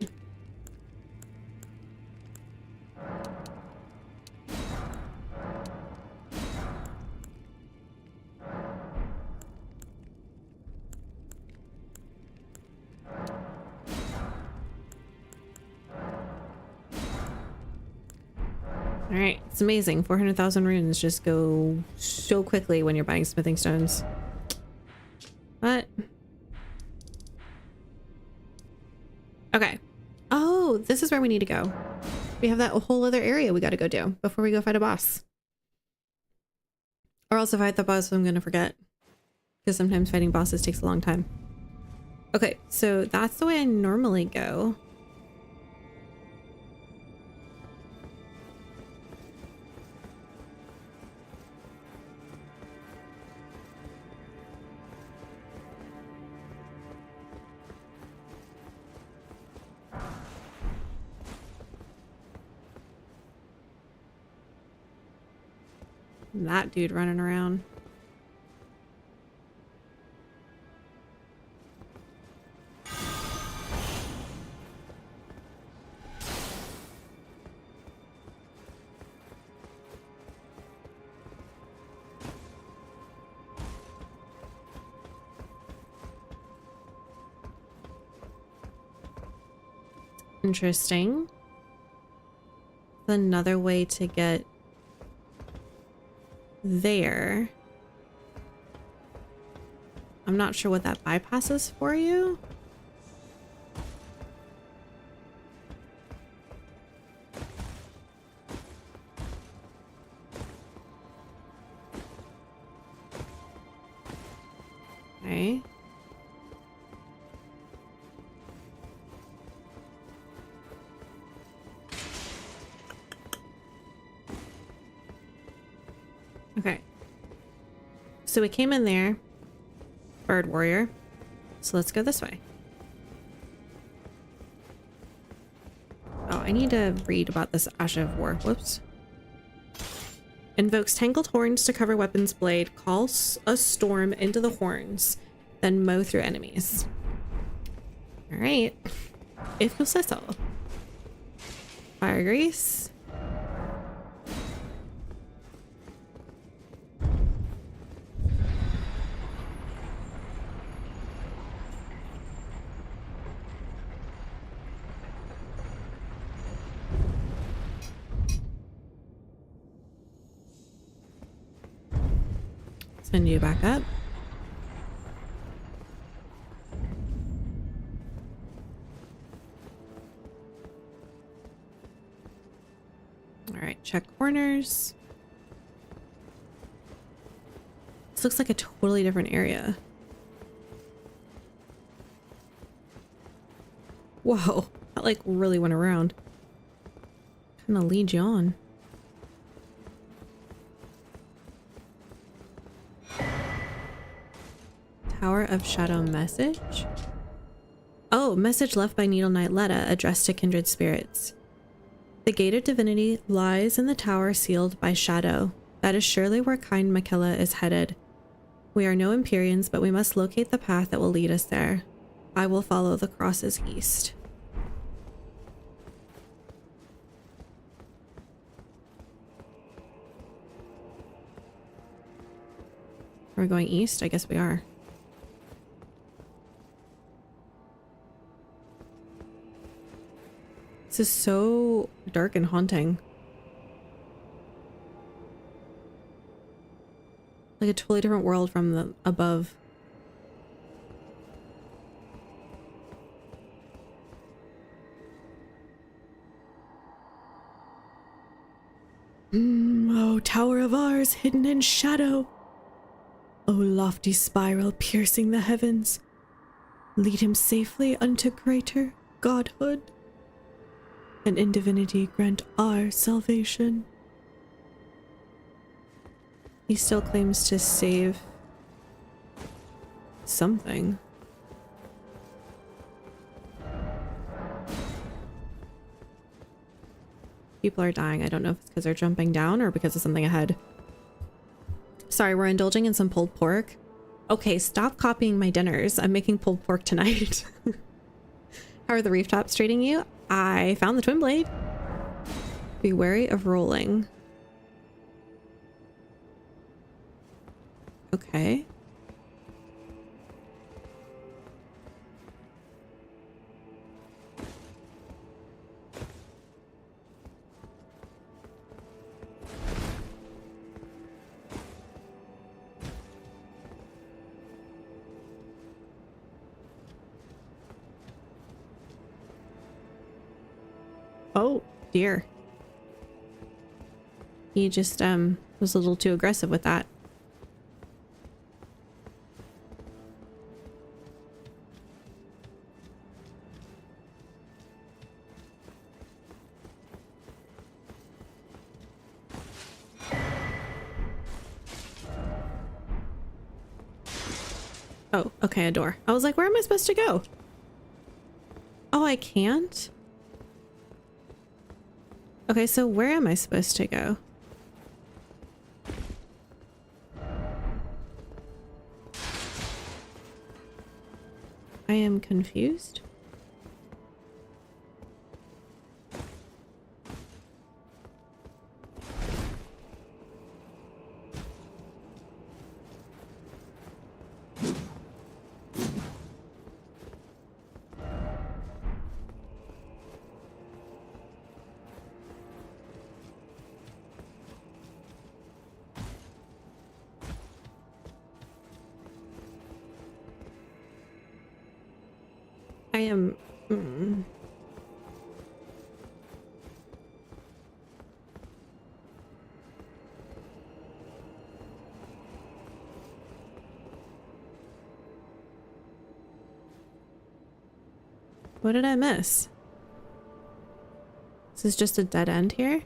All right, it's amazing. 400,000 runes just go so quickly when you're buying smithing stones. What? Okay. Oh, this is where we need to go. We have that whole other area we got to go do before we go fight a boss. Or else if I fight the boss, I'm going to forget. Because sometimes fighting bosses takes a long time. Okay, so that's the way I normally go. That dude running around. Interesting. Another way to get there. I'm not sure what that bypasses for you. Okay. Okay. So we came in there. Bird warrior. So let's go this way. Oh, I need to read about this Ash of War. Whoops. Invokes tangled horns to cover weapon's blade. Calls a storm into the horns. Then mow through enemies. Alright. If you say so. Fire grease. Send you back up. All right, check corners. This looks like a totally different area. Whoa, that like really went around. Kind of lead you on. Tower of Shadow message? Oh, message left by Needle Knight Letta addressed to kindred spirits. The gate of divinity lies in the tower sealed by shadow. That is surely where kind Makella is headed. We are no Empyreans, but we must locate the path that will lead us there. I will follow the crosses east. Are we going east? I guess we are. This is so dark and haunting. Like a totally different world from the above. Oh, tower of ours, hidden in shadow. O lofty spiral piercing the heavens, lead him safely unto greater godhood, and in divinity grant our salvation. He still claims to save something. People are dying. I don't know if it's because they're jumping down or because of something ahead. Sorry, we're indulging in some pulled pork. Okay, stop copying my dinners. I'm making pulled pork tonight. How are the reef tops treating you? I found the twin blade. Be wary of rolling. Okay. Oh, dear. He just was a little too aggressive with that. Oh, okay, a door. I was like, where am I supposed to go? Oh, I can't? Okay, so where am I supposed to go? I am confused. I am... What did I miss? This is just a dead end here?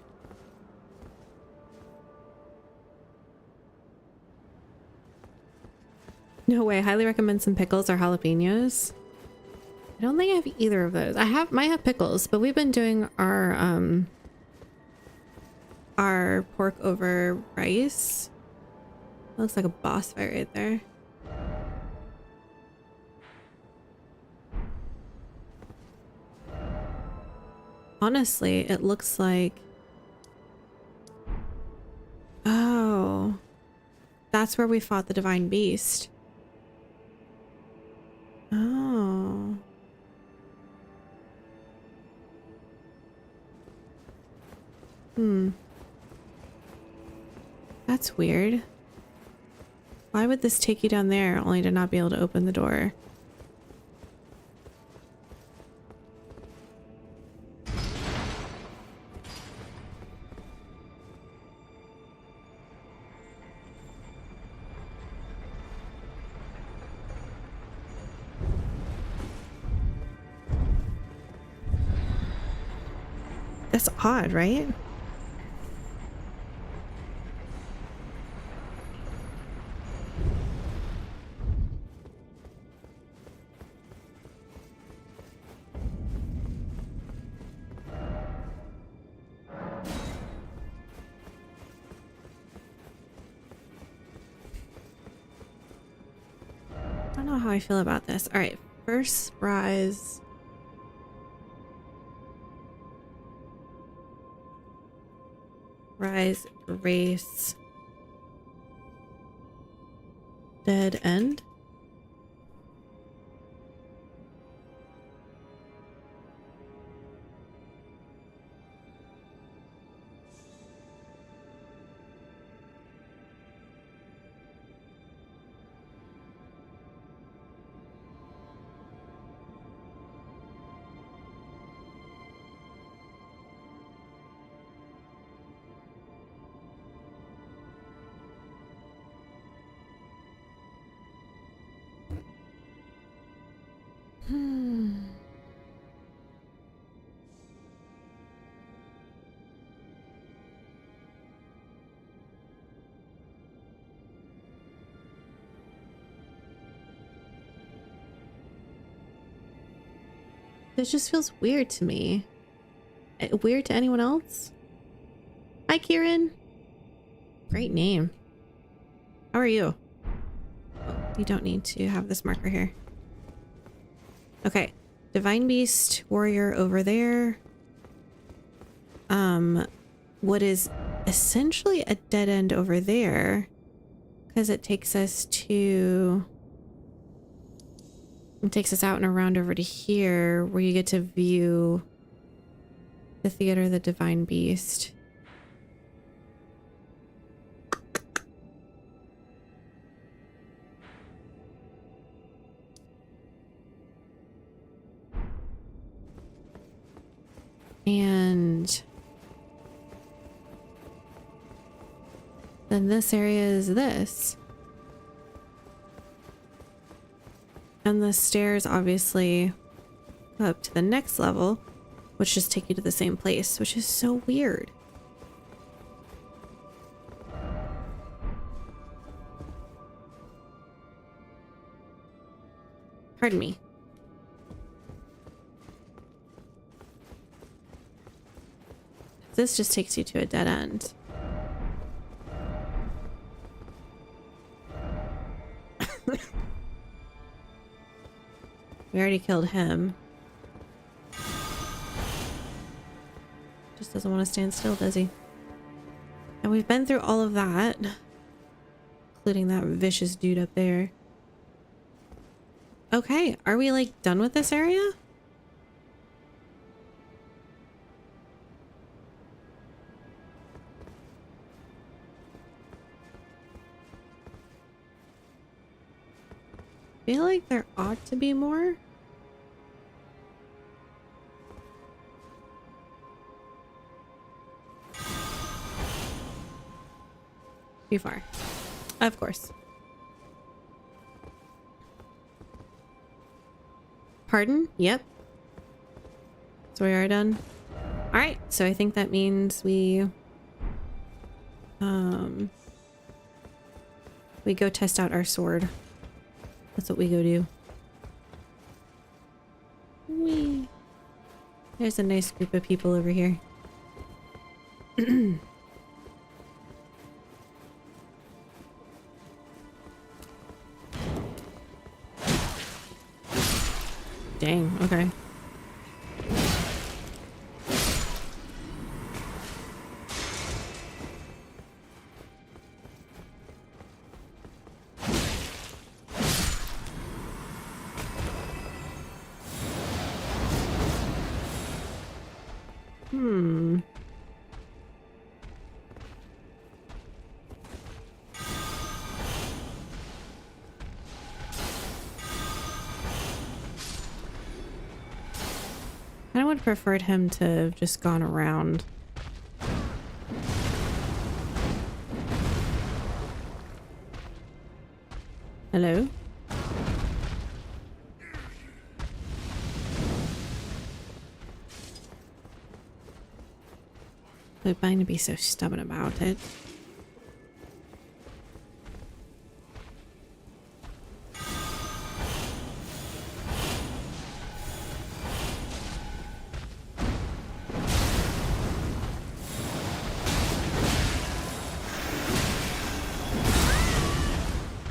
No way. Highly recommend some pickles or jalapenos. I don't think I have either of those. Might have pickles, but we've been doing our pork over rice. Looks like a boss fight right there. Honestly, it looks like... Oh. That's where we fought the divine beast. Oh. That's weird. Why would this take you down there only to not be able to open the door? That's odd, right? I don't know how I feel about this. All right, first rise. Rise, race, dead end. This just feels weird to me. Weird to anyone else? Hi, Kieran. Great name. How are you? Oh, you don't need to have this marker here. Okay. Divine Beast Warrior over there. What is essentially a dead end over there, because it takes us to... It takes us out and around over to here, where you get to view the Theater of the Divine Beast. And then this area is this. And the stairs obviously go up to the next level, which just take you to the same place, which is so weird. Pardon me. This just takes you to a dead end. We already killed him. Just doesn't want to stand still, does he? And we've been through all of that, including that vicious dude up there. Okay, are we like done with this area? I feel like there ought to be more. Too far. Of course. Pardon? Yep. So we are done. Alright, so I think that means we go test out our sword. That's what we go do. Whee. There's a nice group of people over here. Dang, okay. would have preferred him to have just gone around. Hello? They're bound to be so stubborn about it.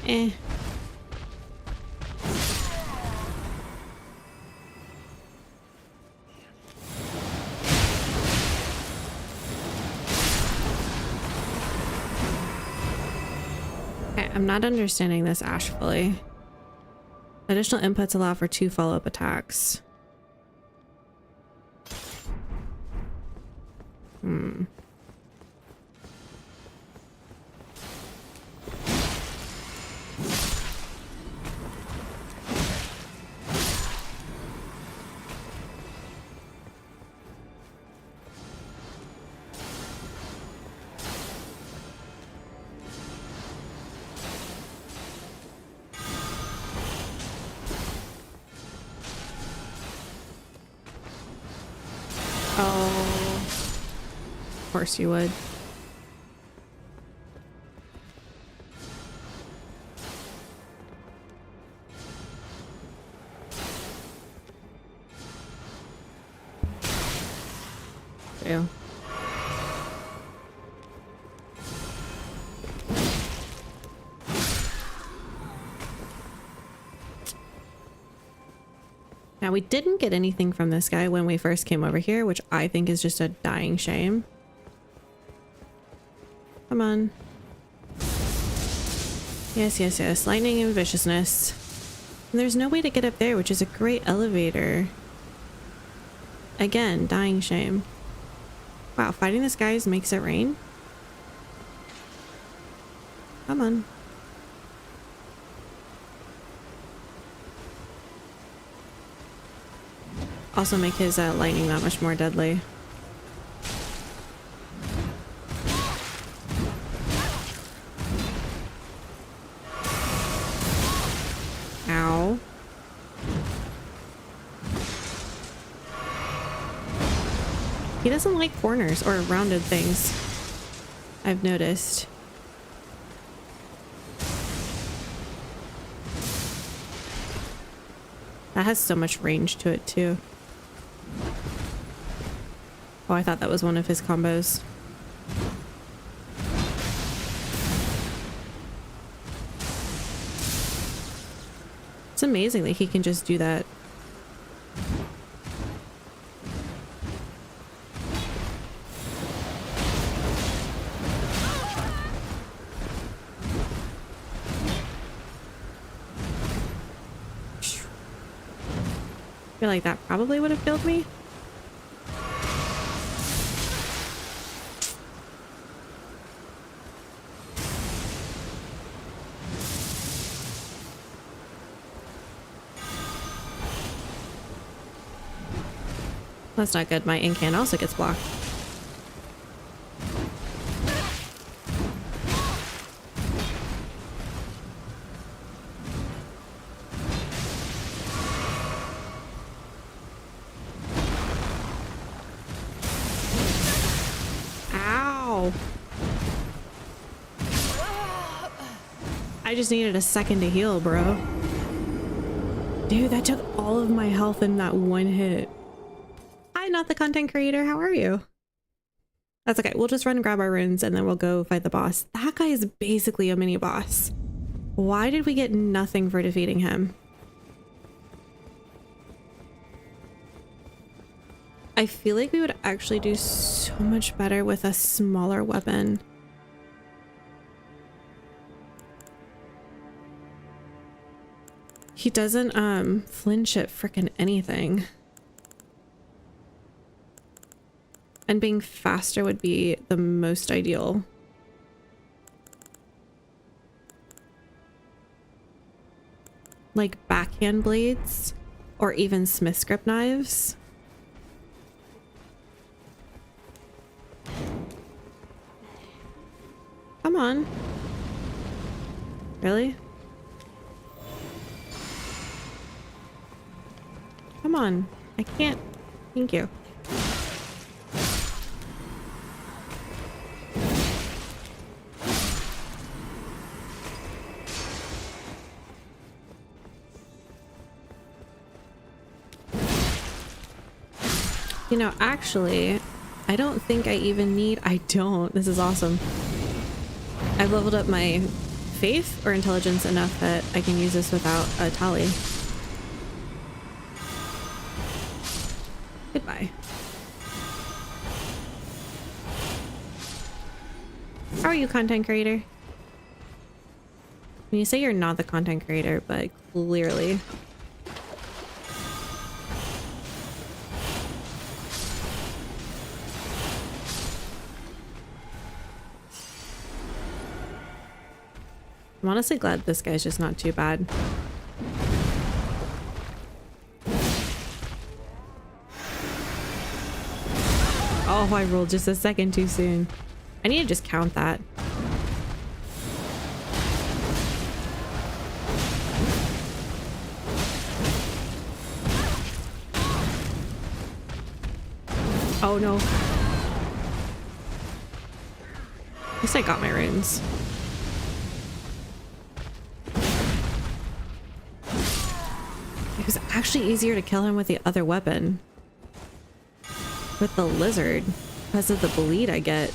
Eh. Okay, I'm not understanding this Ash fully. Additional inputs allow for 2 follow-up attacks. Oh, of course you would. Ew. Now, we didn't get anything from this guy when we first came over here, which I think is just a dying shame. Come on. Yes, yes, yes. Lightning and viciousness. And there's no way to get up there, which is a great elevator. Again, dying shame. Wow, fighting this guy makes it rain? Come on. Also make his lightning that much more deadly. Ow. He doesn't like corners or rounded things, I've noticed. That has so much range to it too. Oh, I thought that was one of his combos. It's amazing that he can just do that. I feel like that probably would have killed me. That's not good. My incant also gets blocked. Ow! I just needed a second to heal, bro. Dude, that took all of my health in that one hit. Hi, not the content creator. How are you? That's okay. We'll just run and grab our runes and then we'll go fight the boss. That guy is basically a mini boss. Why did we get nothing for defeating him? I feel like we would actually do so much better with a smaller weapon. He doesn't flinch at frickin' anything. And being faster would be the most ideal. Like backhand blades or even smith's grip knives. on. Really? Come on. I can't. Thank you. You know, actually, I don't think I even need... I don't. This is awesome. I've leveled up my faith or intelligence enough that I can use this without a tally. Goodbye. How are you, content creator? When you say you're not the content creator, but clearly... I'm honestly glad this guy's just not too bad. Oh, I rolled just a second too soon. I need to just count that. Oh no. At least I got my runes. It was actually easier to kill him with the other weapon. With the lizard. Because of the bleed I get.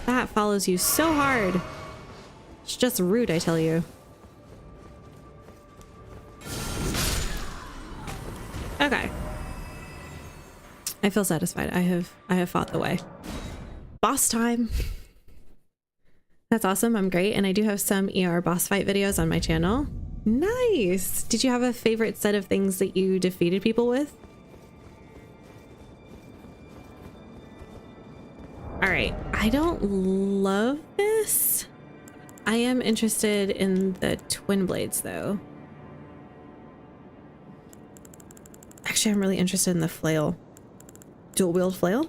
That follows you so hard. It's just rude, I tell you. Okay. I feel satisfied. I have fought the way. Boss time. That's awesome. I'm great. And I do have some ER boss fight videos on my channel. Nice. Did you have a favorite set of things that you defeated people with? All right. I don't love this. I am interested in the twin blades though. Actually, I'm really interested in the flail. Dual wield flail.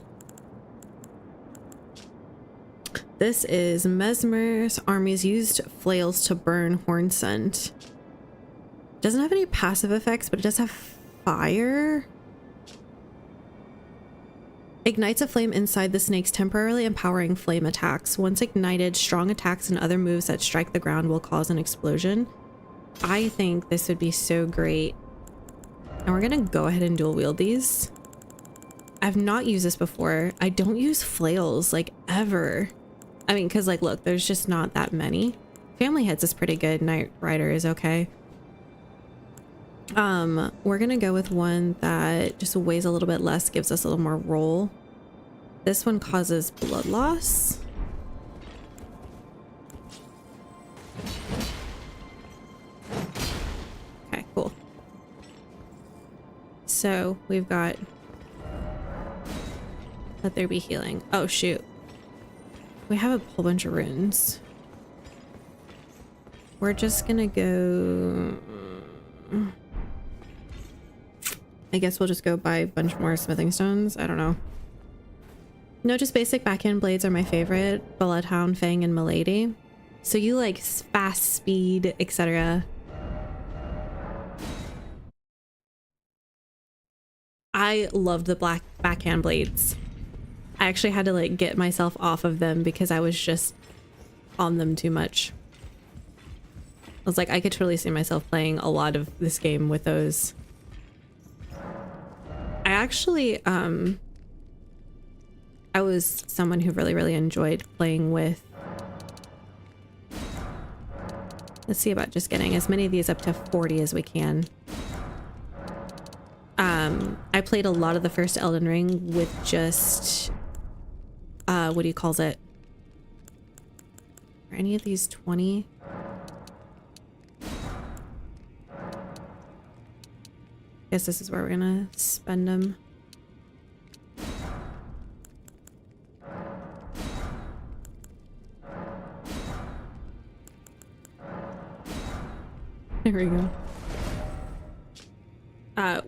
This is Mesmer's armies used flails to burn horn scent. Doesn't have any passive effects, but it does have fire. Ignites a flame inside the snakes, temporarily empowering flame attacks. Once ignited, strong attacks and other moves that strike the ground will cause an explosion. I think this would be so great. And we're gonna go ahead and dual wield these. I've not used this before. I don't use flails like ever. I mean, because like, look, there's just not that many. Family Heads is pretty good. Knight Rider is okay. We're gonna go with one that just weighs a little bit less, gives us a little more roll. This one causes blood loss. Okay, cool. So we've got Let There Be Healing. Oh shoot. We have a whole bunch of runes. We're just gonna go... I guess we'll just go buy a bunch more smithing stones. I don't know. No, just basic backhand blades are my favorite. Bloodhound, Fang, and Milady. So you like fast speed, etc. I loved the black backhand blades. I actually had to like get myself off of them because I was just on them too much. I was like, I could totally see myself playing a lot of this game with those. I actually, I was someone who really enjoyed playing with... Let's see about just getting as many of these up to 40 as we can. I played a lot of the first Elden Ring with just... what do you call it? Are any of these 20? Guess this is where we're gonna spend them. There we go.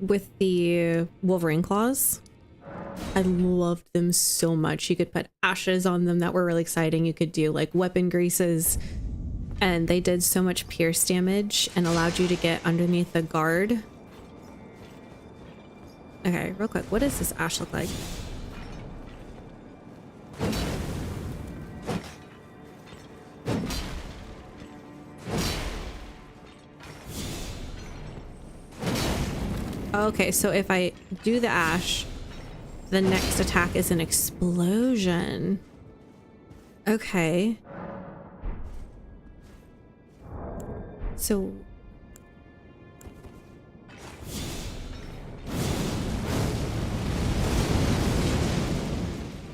With the Wolverine claws, I loved them so much. You could put ashes on them that were really exciting. You could do like weapon greases, and they did so much pierce damage and allowed you to get underneath the guard. Okay, real quick, what does this ash look like? Okay, so if I do the ash, the next attack is an explosion. Okay. So...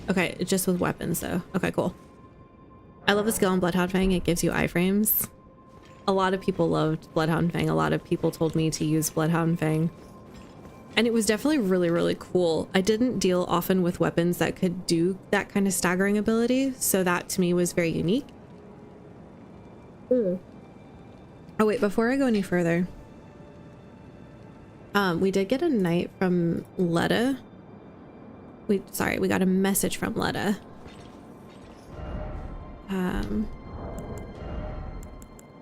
okay, just with weapons though. Okay, cool. I love the skill on Bloodhound Fang. It gives you iframes. A lot of people loved Bloodhound Fang. A lot of people told me to use Bloodhound Fang. And it was definitely really, really cool. I didn't deal often with weapons that could do that kind of staggering ability, so that to me was very unique. Oh wait, before I go any further, we did get a knight from Letta. We got a message from Letta.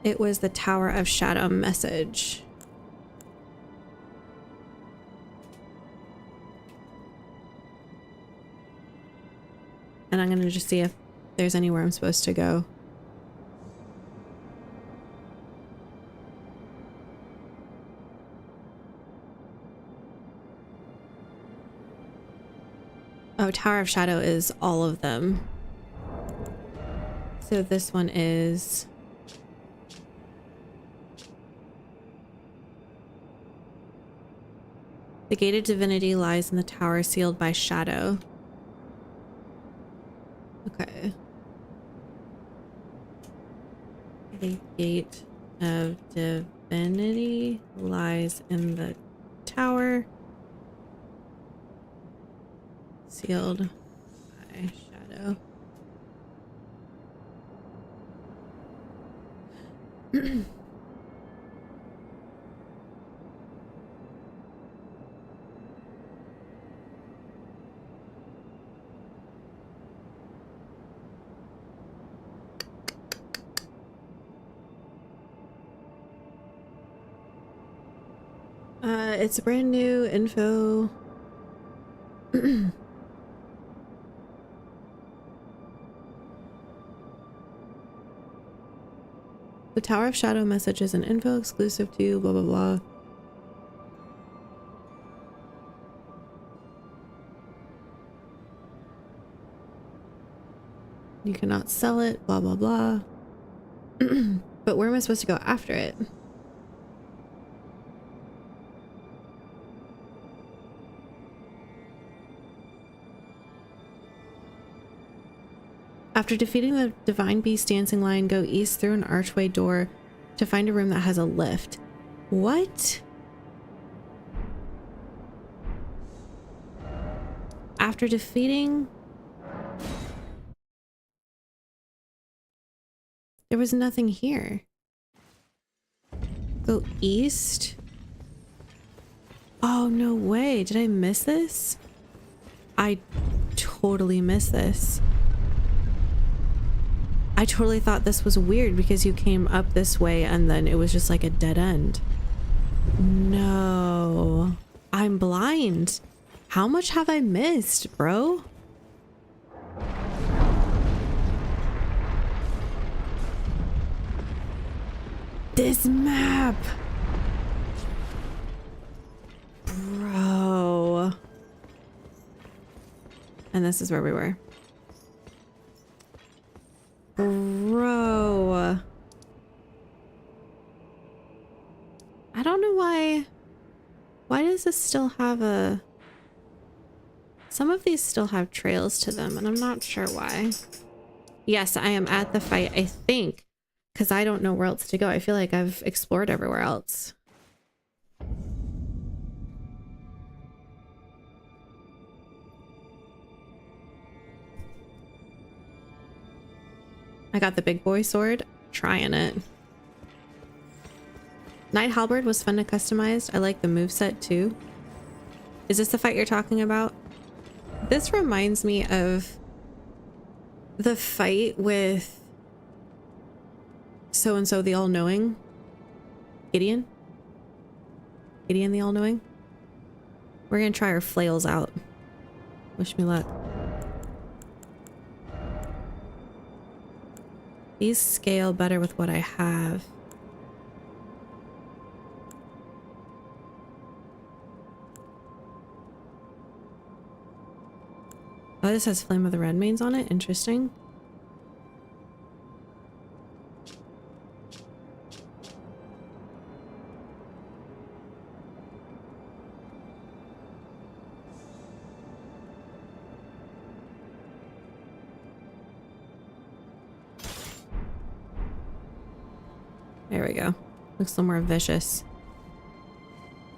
It was the Tower of Shadow message. And I'm gonna just see if there's anywhere I'm supposed to go. Oh, Tower of Shadow is all of them. So this one is... the gated divinity lies in the tower sealed by shadow. Okay. The gate of divinity lies in the tower sealed by shadow. It's brand new info. The Tower of Shadow message is an info exclusive to blah blah blah. You cannot sell it, blah blah blah. But where am I supposed to go after it? After defeating the Divine Beast dancing line, go east through an archway door to find a room that has a lift. What? After defeating... there was nothing here. Go east? Oh, no way. Did I miss this? I totally missed this. I totally thought this was weird because you came up this way and then it was just like a dead end. No. I'm blind. How much have I missed, bro? This map. Bro. And this is where we were. Bro. I don't know why. Why does this still have a... some of these still have trails to them, and I'm not sure why. Yes, I am at the fight, I think, because I don't know where else to go. I feel like I've explored everywhere else. I got the big boy sword. Trying it. Knight Halberd was fun to customize. I like the moveset too. Is this the fight you're talking about? This reminds me of the fight with so-and-so the all-knowing. Gideon the all-knowing. We're gonna try our flails out. Wish me luck. These scale better with what I have. Oh, this has Flame of the Red Mains on it. Interesting. There we go. Looks a little more vicious.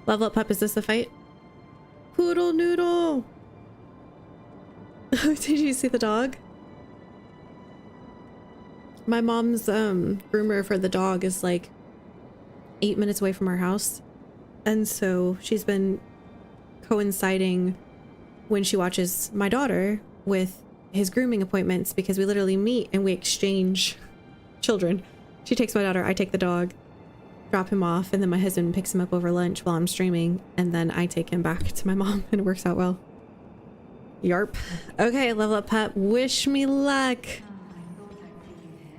Level up pup, is this the fight? Poodle noodle! Did you see the dog? My mom's groomer for the dog is like 8 minutes away from our house. And so she's been coinciding when she watches my daughter with his grooming appointments, because we literally meet and we exchange children. She takes my daughter, I take the dog, drop him off, and then my husband picks him up over lunch while I'm streaming, and then I take him back to my mom, and it works out well. Yarp. Okay, level up pup. Wish me luck. I thought I'd see you here.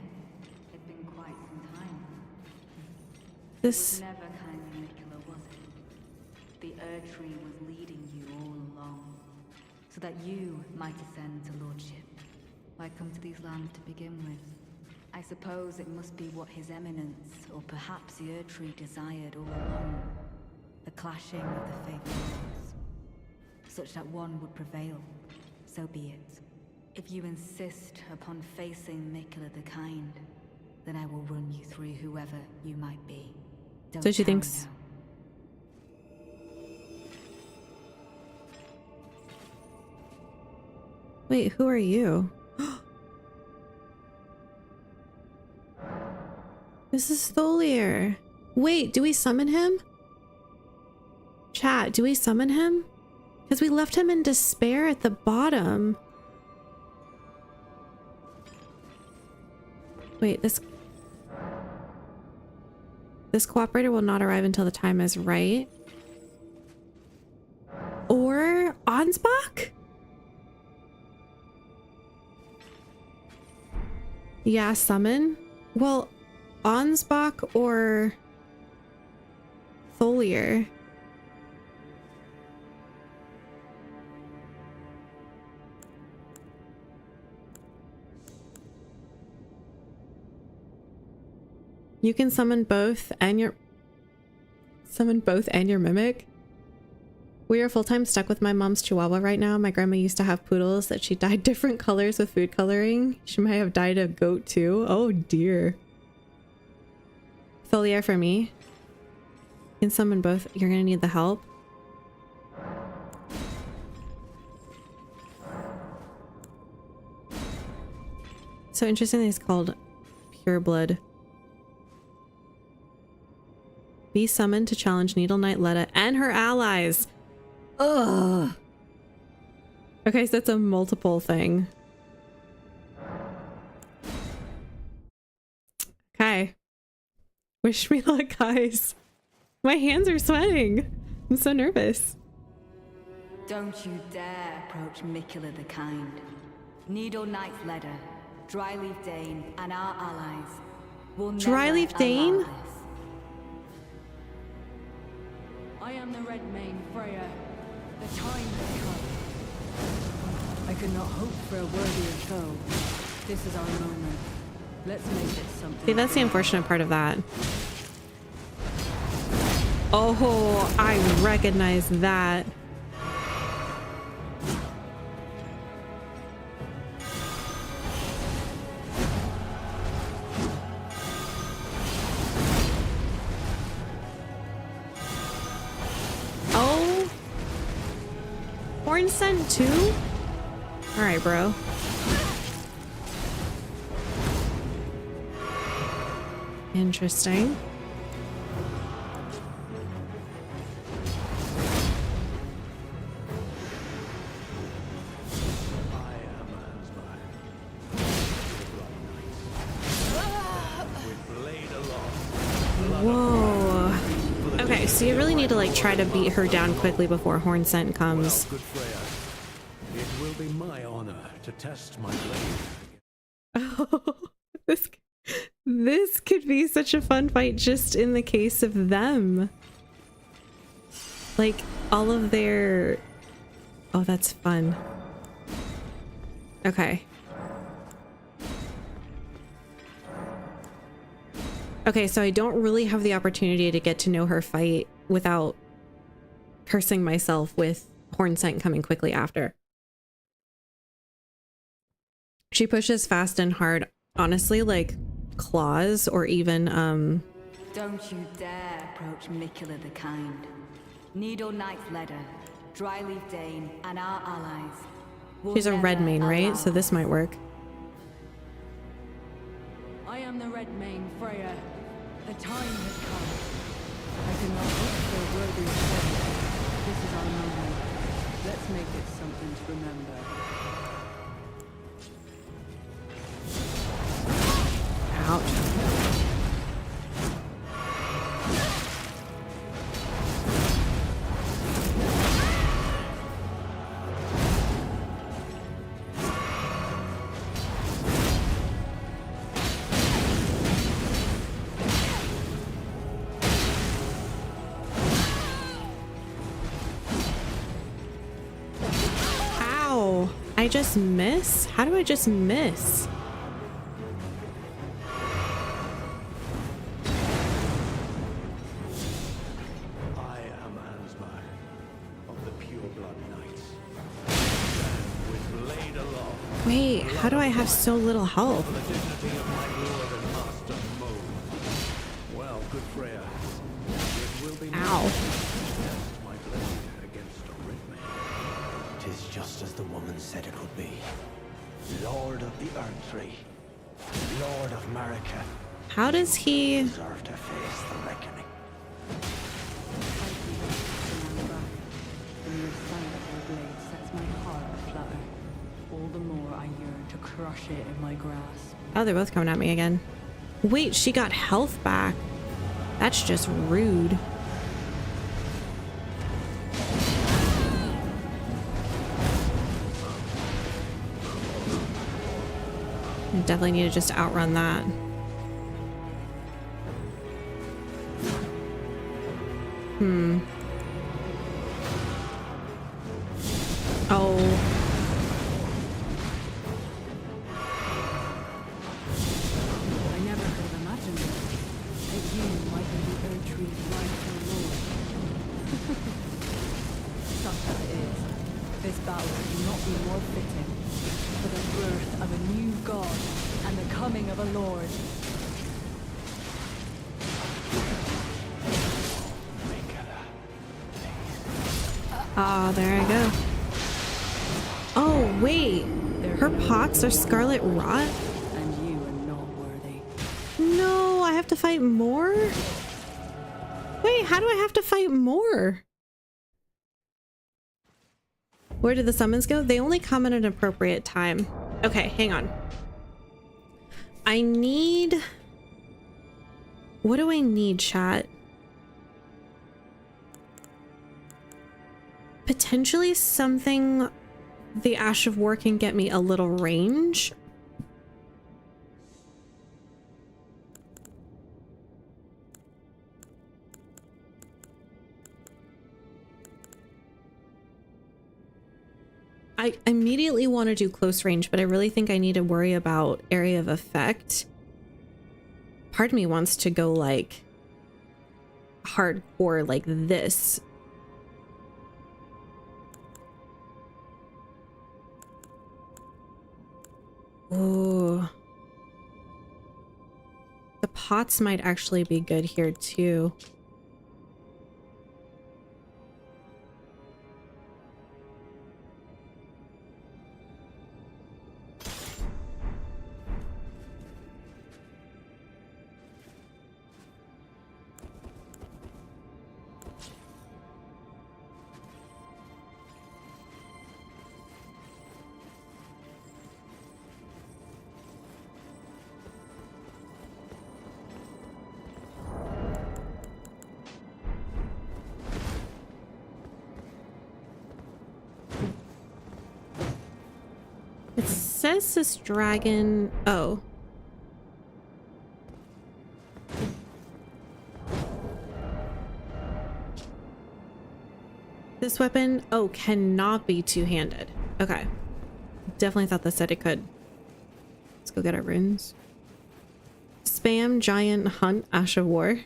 It's been quite some time. This... It was never kind of Nicola, was it? The Erdtree was leading you all along, so that you might ascend to lordship. Why come to these lands to begin with? I suppose it must be what His Eminence, or perhaps the Erdtree, desired all along. The clashing of the faithful ones, such that one would prevail. So be it. If you insist upon facing Nicola the Kind, then I will run you through whoever you might be. Don't So she tarry thinks... now. Wait, who are you? This is Tholier. Wait, do we summon him? Chat, do we summon him? Because we left him in despair at the bottom. Wait, this cooperator will not arrive until the time is right. Or Ansbach? Yeah, summon. Well, Ansbach or Tholier. You can summon both and your mimic. We are full-time stuck with my mom's chihuahua right now. My grandma used to have poodles that she dyed different colors with food coloring. She might have dyed a goat too. Oh dear. Tholier for me. You can summon both. You're gonna need the help. So interestingly, it's called Pure Blood. Be summoned to challenge Needle Knight Letta and her allies. Ugh. Okay, so it's a multiple thing. Okay. Wish me luck, guys. My hands are sweating. I'm so nervous. Don't you dare approach Nicola the Kind. Needle Knight's Ledder, Dryleaf Dane, and our allies will never Dryleaf Dane? allow this. I am the Red Mane, Freya. The time has come. I could not hope for a worthier foe. This is our moment. Let's make it something. See, that's the unfortunate part of that. Oh, I recognize that. Oh. Horn Scent too? Alright, bro. Interesting. Okay, so you really need to like try to beat her down quickly before Horn Scent comes. Well, good Freya. It will be my honor to test my blade. Oh, this could be such a fun fight just in the case of them. Like all of their... Oh, that's fun. Okay. Okay, so I don't really have the opportunity to get to know her fight without cursing myself with Horn Scent coming quickly after. She pushes fast and hard. Honestly, like claws or even Don't you dare approach Mikula the Kind. Needle Knight's Ledder, Dryleaf Dane, and our allies. will she's a red never main, right? allow So this might work. I am the red main Freya. The time has come. I cannot hope for a worthy foe. This is our moment. Let's make it something to remember. Ouch. Ow! I just miss? How do I just miss? I am Ansmar of the Pure Blood Knights. Stand with blade aloft Wait, how do I have so little health? for the dignity of my lord and master Mo. Well, good Freya, it will be Ow. my test my blade against a red man. 'Tis just as the woman said it would be. Lord of the Earth Tree, Lord of Marika, How does he... deserve to face the reckoning. When your sight of your blade sets my heart aflutter, all the more I yearn to crush it in my grasp. Oh, they're both coming at me again. Wait, she got health back. That's just rude. I definitely need to just outrun that. Oh. I never could have imagined it. That you might be the Earth Tree's rightful lord. Such as it is, this battle could not be more fitting for the birth of a new god and the coming of a lord. Ah, there I go. Oh, wait. Her pots are scarlet rot? And you are not worthy. No, I have to fight more? Wait, how do I have to fight more? Where did the summons go? They only come at an appropriate time. Okay, hang on. I need... What do I need, chat? Potentially something the Ash of War can get me a little range. I immediately want to do close range, but I really think I need to worry about area of effect. Part of me wants to go like hardcore like this. Ooh. The pots might actually be good here too. says this dragon... Oh. This weapon, oh, cannot be two-handed. Okay. Definitely thought this said it could. Let's go get our runes. Spam, giant, hunt, ash of war.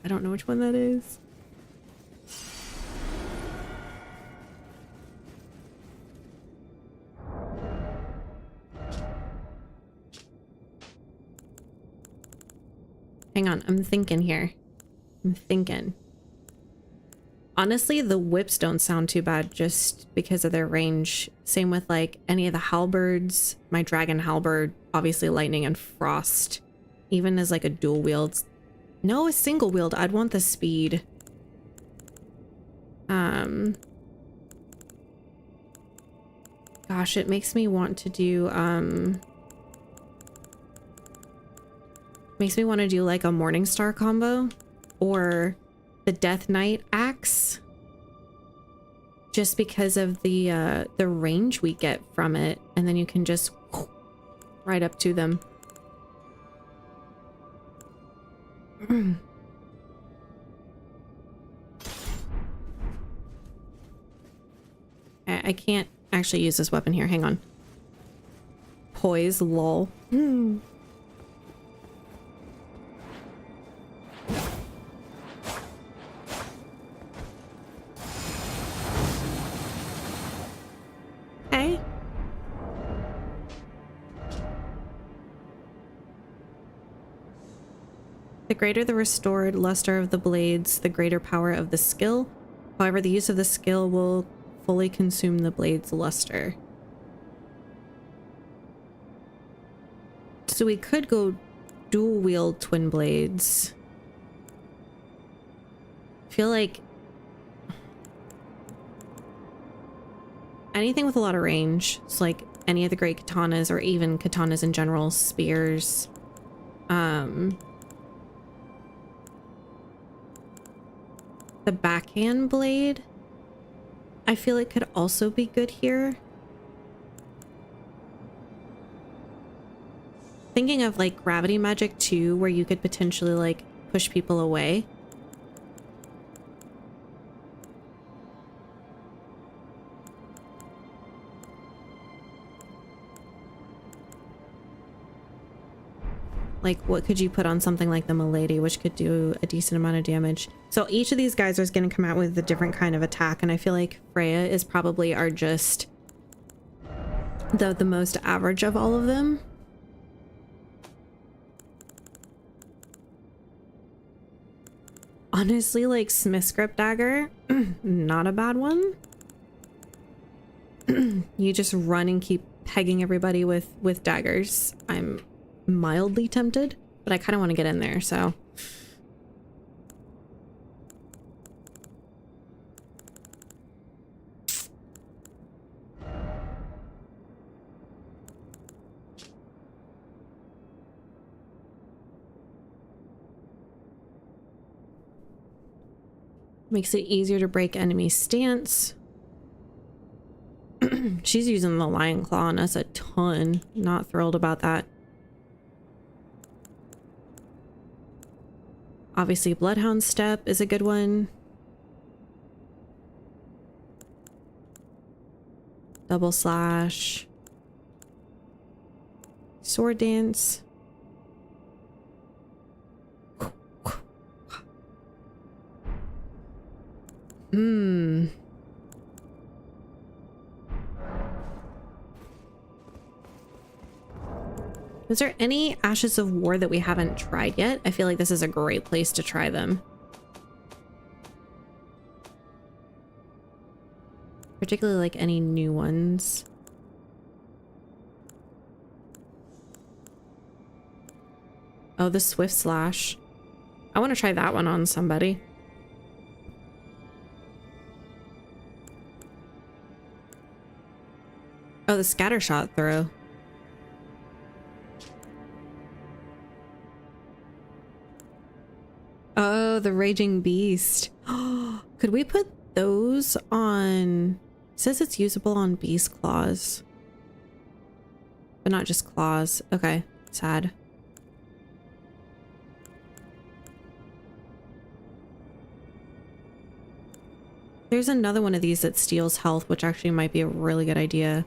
I don't know which one that is. Hang on, I'm thinking here. I'm thinking. Honestly, the whips don't sound too bad just because of their range. Same with like any of the halberds. My dragon halberd, obviously lightning and frost. Even as like a dual wield. No, a single wield. I'd want the speed. Gosh, it makes me want to do makes me want to do like a Morningstar combo or the Death Knight axe, just because of the range we get from it, and then you can just right up to them. I can't actually use this weapon here. Hang on. Poise, lol. Hey. The greater the restored luster of the blades, the greater power of the skill. However, the use of the skill will fully consume the blade's luster. So we could go dual wield twin blades. I feel like anything with a lot of range. It's like any of the great katanas, or even katanas in general, spears. The backhand blade, I feel it could also be good here. Thinking of like gravity magic too, where you could potentially like push people away. Like, what could you put on something like the Milady, which could do a decent amount of damage? So each of these guys is going to come out with a different kind of attack, and I feel like Freya is probably our just the most average of all of them. Honestly, like Smith's Grip Dagger, not a bad one. You just run and keep pegging everybody with daggers. I'm mildly tempted, but I kind of want to get in there, so. Makes it easier to break enemy stance. She's using the Lion Claw on us a ton. Not thrilled about that. Obviously, Bloodhound Step is a good one. Double Slash. Sword Dance. Is there any Ashes of War that we haven't tried yet? I feel like this is a great place to try them. Particularly like any new ones. Oh, the Swift Slash. I want to try that one on somebody. Oh, the Scattershot throw. Oh, the Raging Beast. Could we put those on... It says it's usable on Beast Claws. but not just claws. Okay, sad. There's another one of these that steals health, which actually might be a really good idea.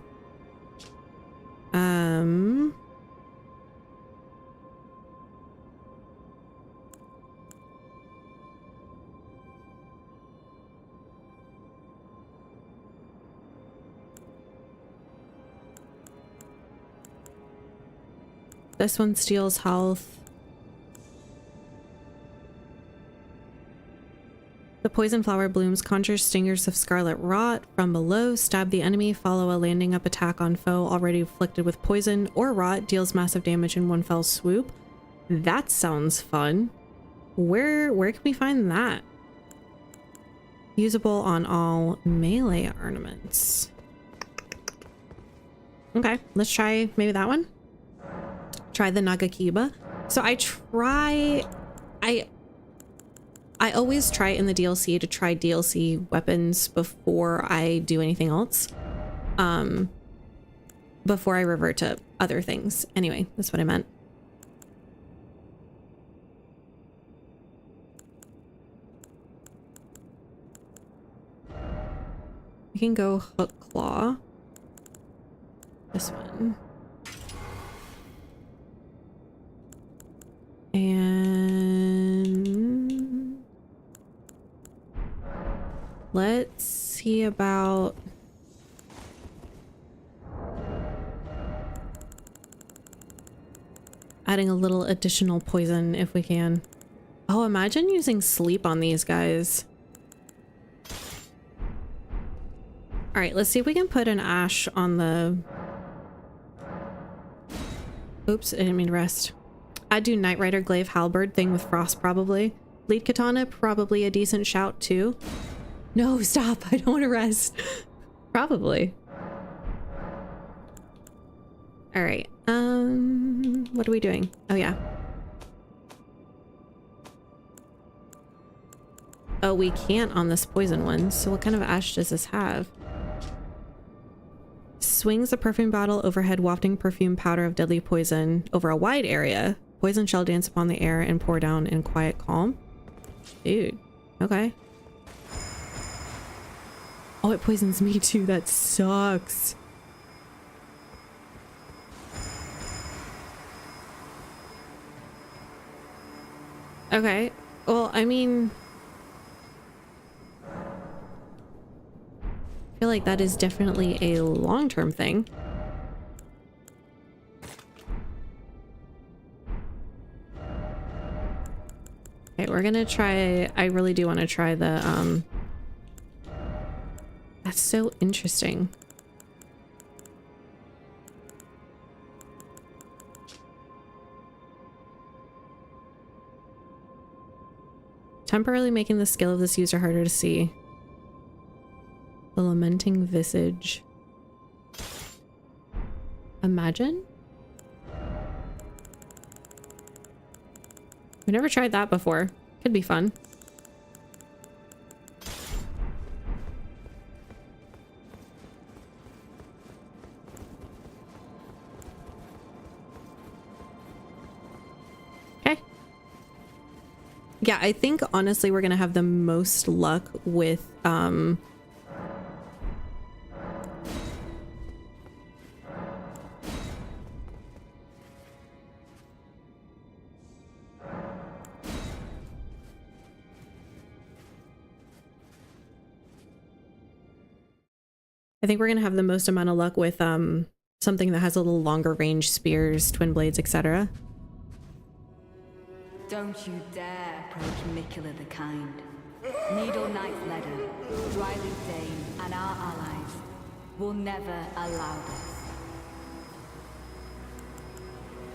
This one steals health. The poison flower blooms conjures stingers of scarlet rot from below. Stab the enemy. Follow a landing up attack on foe already afflicted with poison or rot. Deals massive damage in one fell swoop. That sounds fun. Where can we find that? Usable on all melee ornaments. Okay, let's try maybe that one. Try the Nagakiba. So I always try in the DLC to try DLC weapons before I do anything else. Before I revert to other things. Anyway, that's what I meant. We can go Hook Claw. This one. And let's see about adding a little additional poison if we can. Oh, imagine using sleep on these guys. All right, let's see if we can put an ash on the... Oops, I didn't mean to rest. I'd do Knight Rider Glaive Halberd thing with Frost probably. Lead Katana, probably a decent shout too. No, stop, I don't want to rest. Probably. All right, what are we doing? Oh yeah. Oh, we can't on this poison one. So what kind of ash does this have? Swings a perfume bottle overhead, wafting perfume powder of deadly poison over a wide area. Poison shall dance upon the air and pour down in quiet calm. Dude, okay. Oh, it poisons me too. That sucks. Okay, well, I mean... I feel like that is definitely a long-term thing. Okay, we're gonna try... I really do want to try the, That's so interesting. Temporarily making the skill of this user harder to see. The Lamenting Visage. Imagine? We never tried that before. Could be fun. Okay. Yeah, I think honestly we're gonna have the most luck with I think we're gonna have the most amount of luck with something that has a little longer range, spears, twin blades, etc. Don't you dare approach Mikula the Kind. Needle Knight's Ledder, Dryleaf Dane, and our allies will never allow this.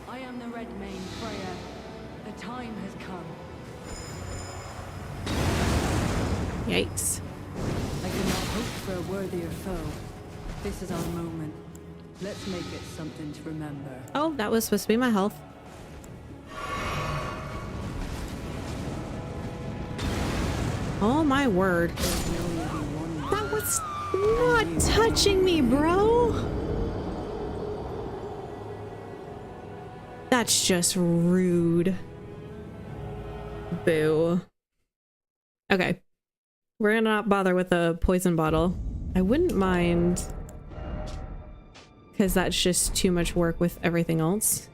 I am the Red Mane Freya. The time has come. Yikes. I cannot hope for a worthier foe. This is our moment. Let's make it something to remember. Oh, that was supposed to be my health. Oh my word. That was not touching me, bro. That's just rude. Boo. Okay. We're gonna not bother with a poison bottle. I wouldn't mind, because that's just too much work with everything else.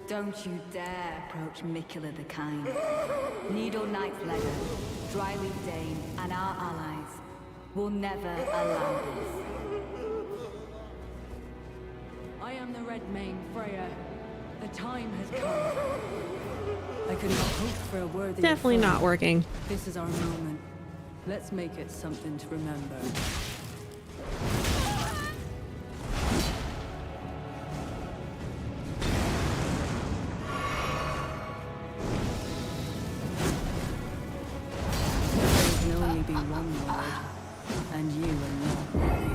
Don't you dare approach Mikula the Kind. Needle Knight's Ledger, Dryleaf Dane, and our allies will never allow this. I am the Red Mane, Freya. The time has come. I could not hope for a worthy. Definitely foe. not working. This is our moment. Let's make it something to remember. There can only be one Lord, and you are not worthy.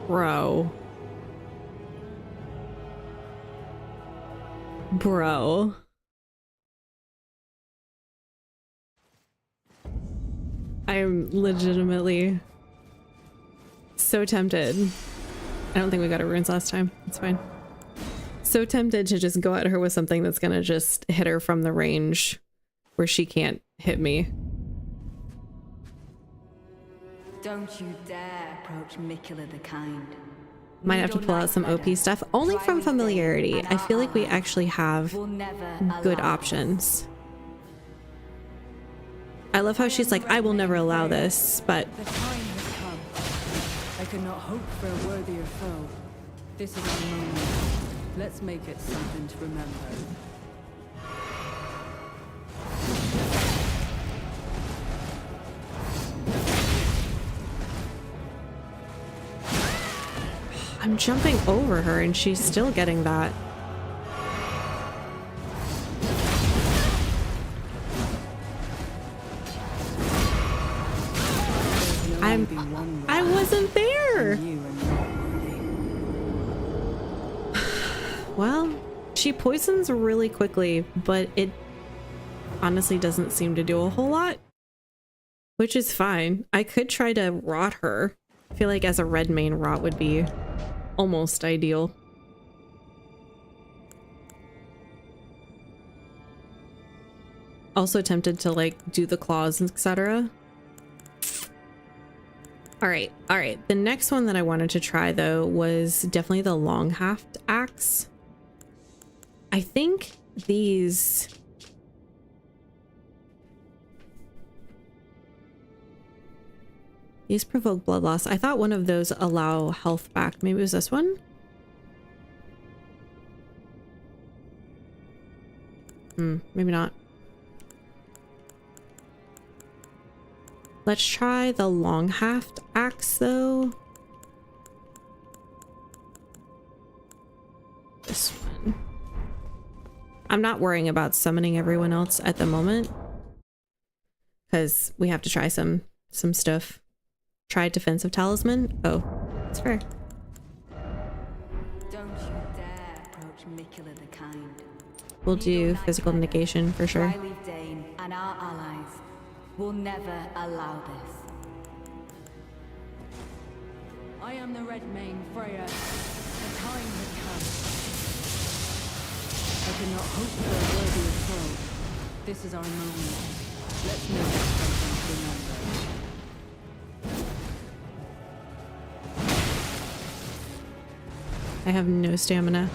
Bro. Bro. I'm legitimately so tempted. I don't think we got our runes last time. It's fine. So tempted to just go at her with something that's gonna just hit her from the range where she can't hit me. Don't you dare approach Mikula the Kind. Might have to pull out some OP stuff, only from familiarity. I feel like we actually have good options. I love how she's like, I will never allow this, but The time has come. I could not hope for a worthier foe. This is our moment. Let's make it something to remember. I'm jumping over her and she's still getting that. I wasn't there. Well, she poisons really quickly, but it honestly doesn't seem to do a whole lot, which is fine. I could try to rot her. I feel like as a red mane, rot would be almost ideal. Also tempted to like do the claws, etc. All right. The next one that I wanted to try though was definitely the long haft axe. I think these provoke blood loss. I thought one of those allow health back. Maybe it was this one? Maybe not. Let's try the long haft axe though. This one. I'm not worrying about summoning everyone else at the moment, because we have to try some stuff. Try defensive talisman. Oh, it's fair. Don't you dare approach Mikula the Kind. We'll do physical negation for sure. Dryleaf Dane and our allies will never allow this. I am the Red Mane, Freya. The time has come. I cannot hope for a worthier foe. This is our moment. Let's make it something to remember. I have no stamina.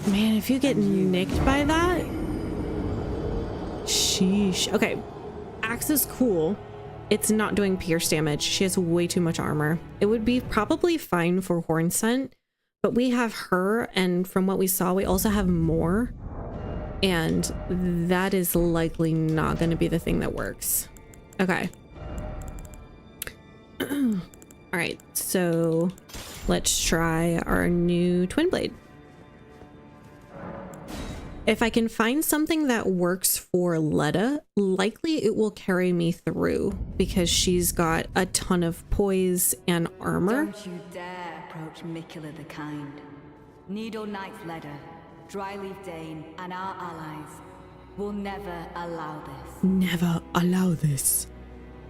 Man, if you get nicked by that, sheesh. Okay, axe is cool. It's not doing pierce damage. She has way too much armor. It would be probably fine for horn scent, but we have her, and from what we saw, we also have more, and that is likely not going to be the thing that works. Okay. All right, so let's try our new twin blade. If I can find something that works for Letta, likely it will carry me through because she's got a ton of poise and armor. Don't you dare approach Mikula the Kind. Needle Knight's Ledder, Dryleaf Dane, and our allies will never allow this. Never allow this.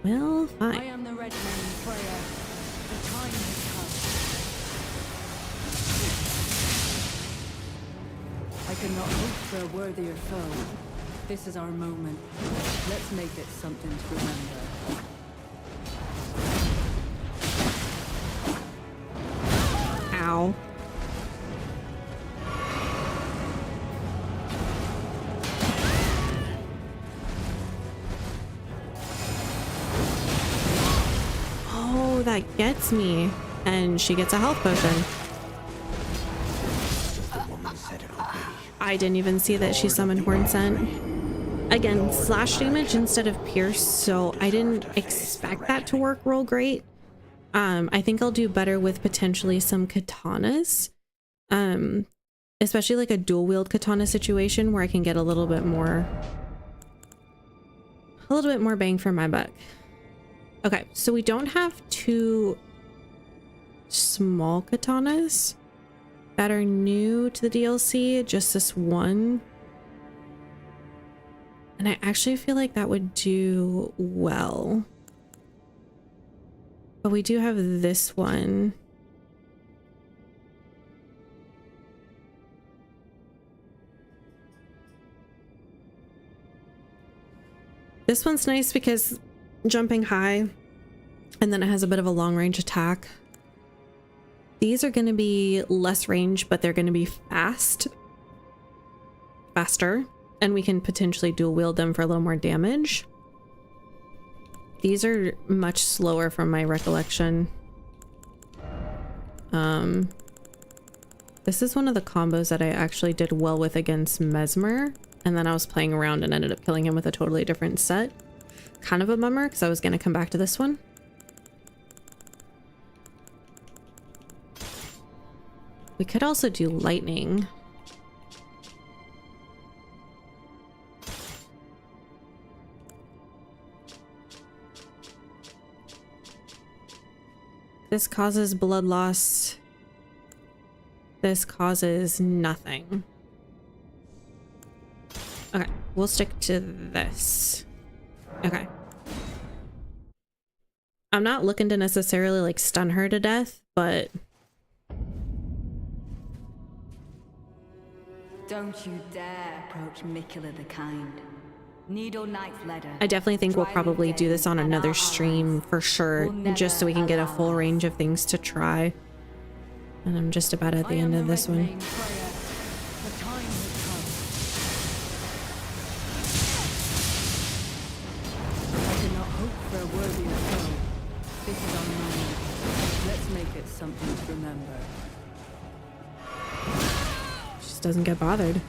Well, I fine. am the Red Mane Freya. The time has come. I could not hope for a worthier foe. This is our moment. Let's make it something to remember. Ow. Oh, that gets me. And she gets a health potion. I didn't even see that she summoned Horn Scent. Again, slash damage instead of pierce, so I didn't expect that to work real great. I think I'll do better with potentially some katanas. Especially like a dual wield katana situation where I can get a little bit more bang for my buck. Okay, so we don't have two small katanas that are new to the DLC, just this one. And I actually feel like that would do well. But we do have this one. This one's nice because jumping high, and then it has a bit of a long range attack. These are going to be less range, but they're going to be faster, and we can potentially dual wield them for a little more damage. These are much slower from my recollection. This is one of the combos that I actually did well with against Mesmer, and then I was playing around and ended up killing him with a totally different set. Kind of a bummer because I was going to come back to this one. We could also do lightning. This causes blood loss. This causes nothing. Okay, we'll stick to this. Okay. I'm not looking to necessarily like stun her to death, but Don't you dare approach Mikula the Kind. Needle Knight's Ledder. I definitely think we'll probably do this on another stream for sure, just so we can get a full range of things to try. And I'm just about at the end of this one. The time has come. I could not hope for a worthier foe. This is our moment. Let's make it something to remember. She just doesn't get bothered.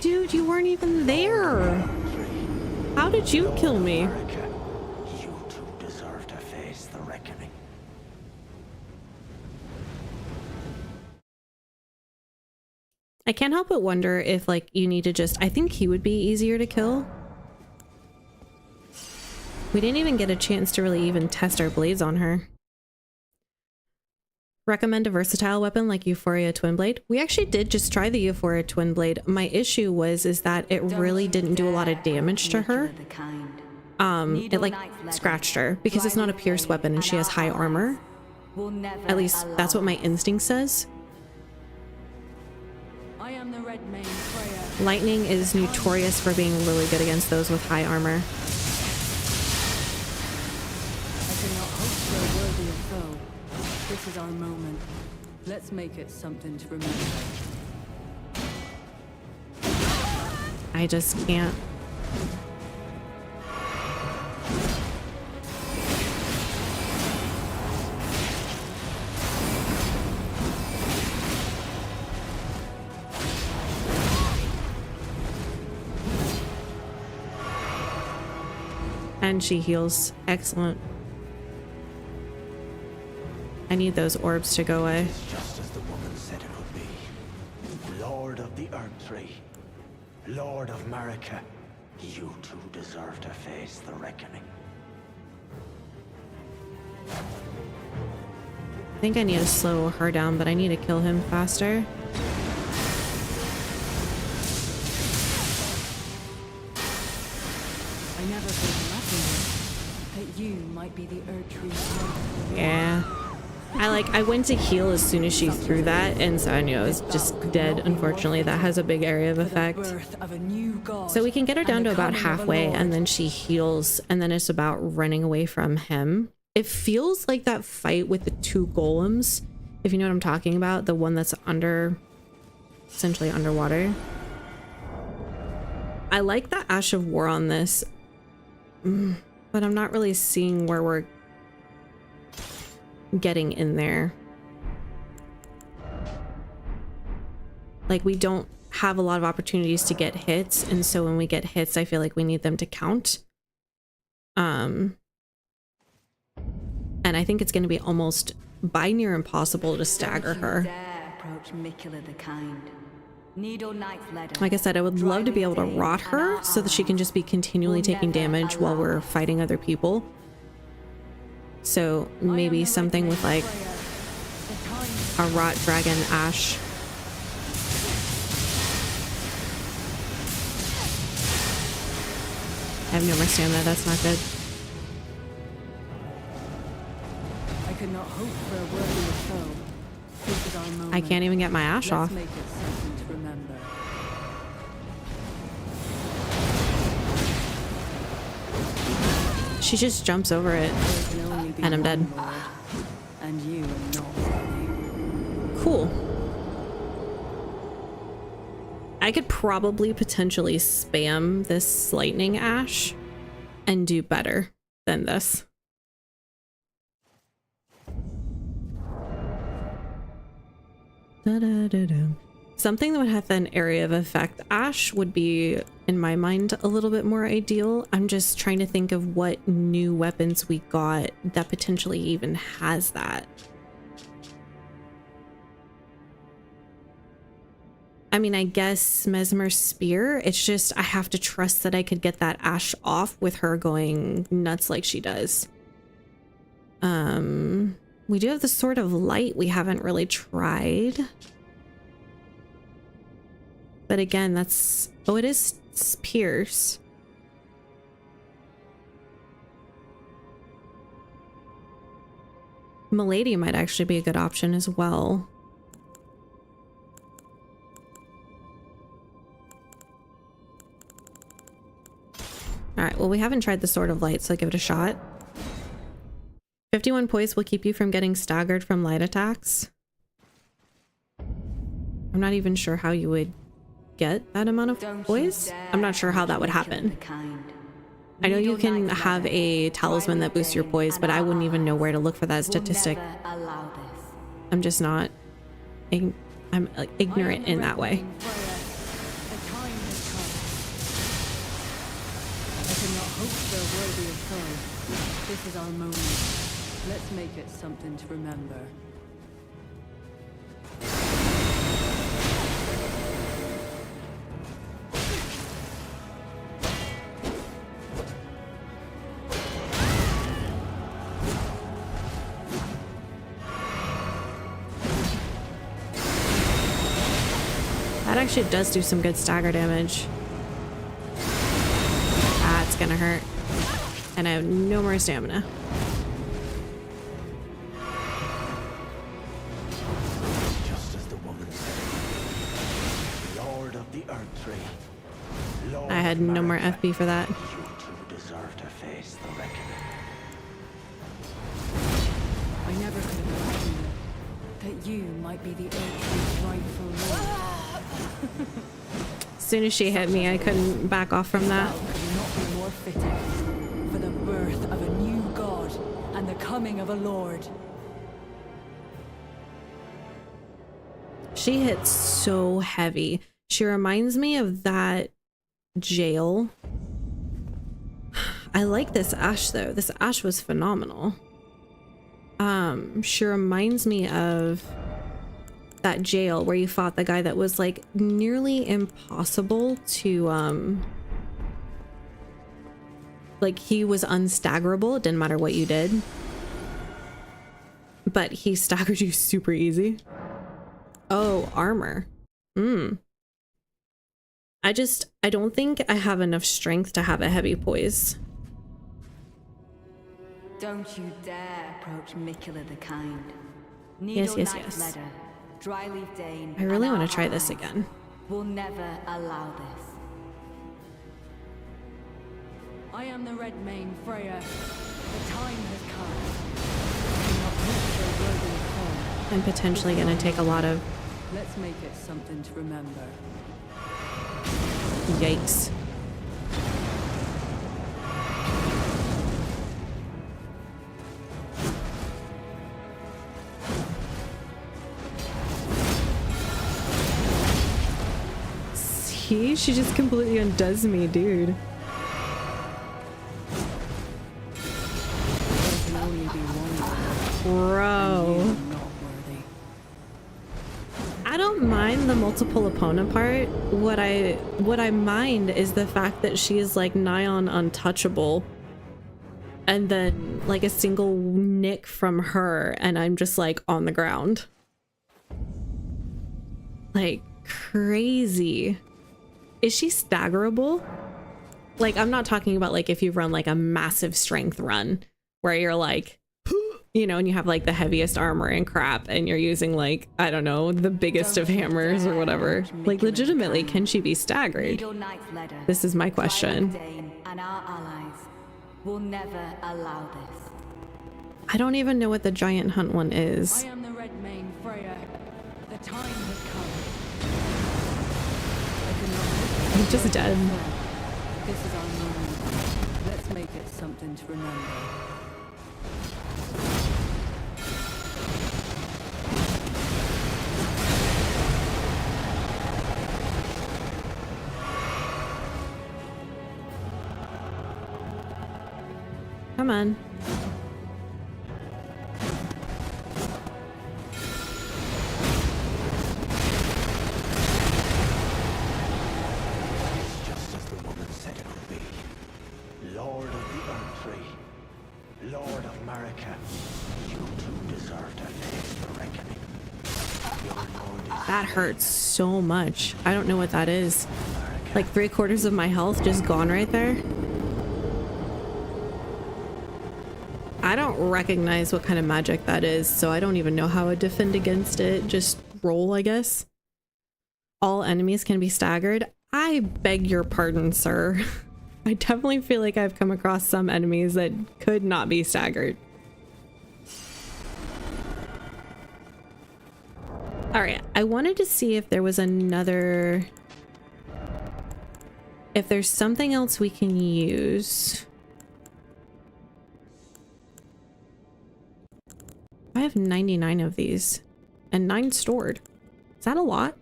Dude, you weren't even there. How did you kill me? You two deserve to face the reckoning. I can't help but wonder if like you need to just, I think he would be easier to kill. We didn't even get a chance to really even test our blades on her. Recommend a versatile weapon like Euphoria Twin Blade. We actually did just try the Euphoria Twin Blade. My issue was that it really didn't do a lot of damage to her. It like scratched her because it's not a pierce weapon and she has high armor. At least that's what my instinct says. I am the Red Mane Freya. Lightning is notorious for being really good against those with high armor. I cannot hope for a worthier foe. This is our moment. Let's make it something to remember. I just can't. And she heals. Excellent. I need those orbs to go away. It's just as the woman said it would be. Lord of the Earth Tree, Lord of Marika, you two deserve to face the reckoning. I think I need to slow her down, but I need to kill him faster. I never could have imagined that you might be the Erdtree. Yeah. I went to heal as soon as she threw that, and so I knew I was just dead. Unfortunately, that has a big area of effect. So we can get her down to about halfway, and then she heals, and then it's about running away from him. It feels like that fight with the two golems, if you know what I'm talking about, the one that's essentially underwater. I like the Ash of War on this, but I'm not really seeing where we're getting in there. Like, we don't have a lot of opportunities to get hits, and so when we get hits, I feel like we need them to count. And I think it's going to be almost by near impossible to stagger her. Like I said, I would love to be able to rot her so that she can just be continually taking damage while we're fighting other people. So maybe something with like a rot dragon Ash. I have no more stamina, that's not good. I could not hope for a worthier foe. This is our moment. I can't even get my Ash Let's off. make it something to remember. She just jumps over it, There can only be and I'm dead. one Lord, and you are not worthy. Cool. I could probably potentially spam this lightning Ash and do better than this. Something that would have an area of effect Ash would be, in my mind, a little bit more ideal. I'm just trying to think of what new weapons we got that potentially even has that. I mean, I guess Mesmer Spear. It's just I have to trust that I could get that Ash off with her going nuts like she does. We do have the Sword of Light we haven't really tried. But again, that's... Oh, it is Pierce. Milady might actually be a good option as well. Alright, well, we haven't tried the Sword of Light, so I'll give it a shot. 51 poise will keep you from getting staggered from light attacks. I'm not even sure how you would get that amount of poise. I'm not sure how that would happen. I know you can have a talisman that boosts your poise, but I wouldn't even know where to look for that statistic. I'm just not... I'm like, ignorant in that way. I cannot hope for a worthier foe. This is our moment. Let's make it something to remember. That actually does do some good stagger damage. Ah, it's gonna hurt. And I have no more stamina. Just as the woman said, Lord of the Earth Tree, Lord I had of no more Marika, FP for that. you two deserve to face the reckoning. I never could have imagined that you might be the Erdtree's rightful lord. As soon as she hit me, I couldn't back off from that. Could not be more fitting for the birth of a new god and the coming of a lord. She hits so heavy. She reminds me of that jail. I like this ash though. This ash was phenomenal. She reminds me of that jail where you fought the guy that was like nearly impossible to like he was unstaggerable. It didn't matter what you did, but he staggered you super easy. Oh, armor. I don't think I have enough strength to have a heavy poise. Don't you dare approach Mikula the Kind. Yes, yes, Needle yes. Knight Ledder, Dryleaf Dane, I really and want our to try this allies again. will never allow this. I am the Red Mane, Freya. The time has come. I cannot hope for a worthy foe. I'm potentially going to take a lot of Let's make it something to remember. yikes. See, she just completely undoes me, dude. There can only be one. Bro. You are not worthy. I don't mind the multiple opponent part. What I mind is the fact that she is like nigh on untouchable. And then like a single nick from her and I'm just like on the ground. Like crazy. Is she staggerable? Like I'm not talking about like if you run like a massive strength run where you're like, you know, and you have like the heaviest armor and crap and you're using like, I don't know, the biggest of hammers or whatever. Like legitimately, can she be staggered? Needle Knight Ledder, This is my Dryleaf question. Dane, and our allies will never allow this. I don't even know what the giant hunt one I is. am the Red Mane, Freya. The time has come. I cannot hope for I'm just a worthy dead. foe. This is our moment. Let's make it something to remember. Come on. It's just as the woman said it would be. Lord of the Earth Tree, Lord of Marika, you two deserve to face the reckoning. Your lord is That hurts so much. I don't know what that is. Marika. Like 3/4 of my health just gone right there. I don't recognize what kind of magic that is, so I don't even know how I defend against it. Just roll, I guess. All enemies can be staggered. I beg your pardon, sir. I definitely feel like I've come across some enemies that could not be staggered. Alright, I wanted to see if there was another... if there's something else we can use. I have 99 of these and 9 stored. Is that a lot?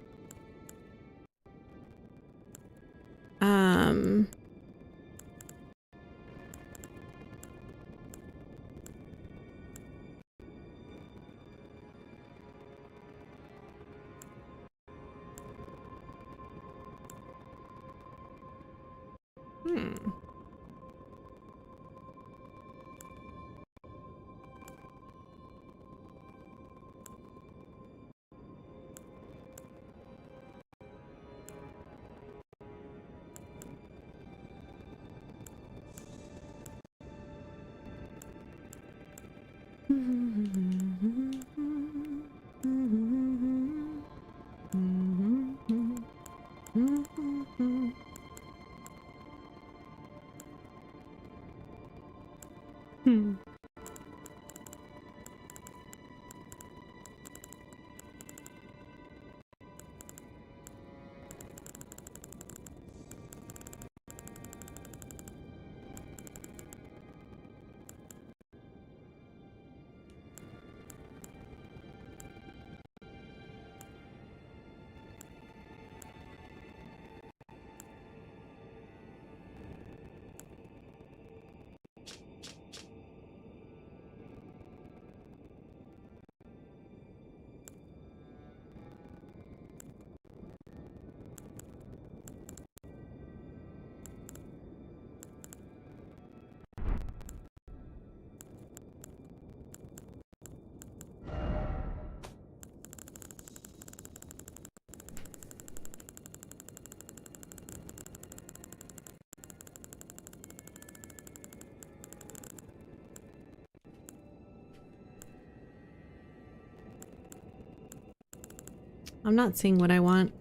I'm not seeing what I want,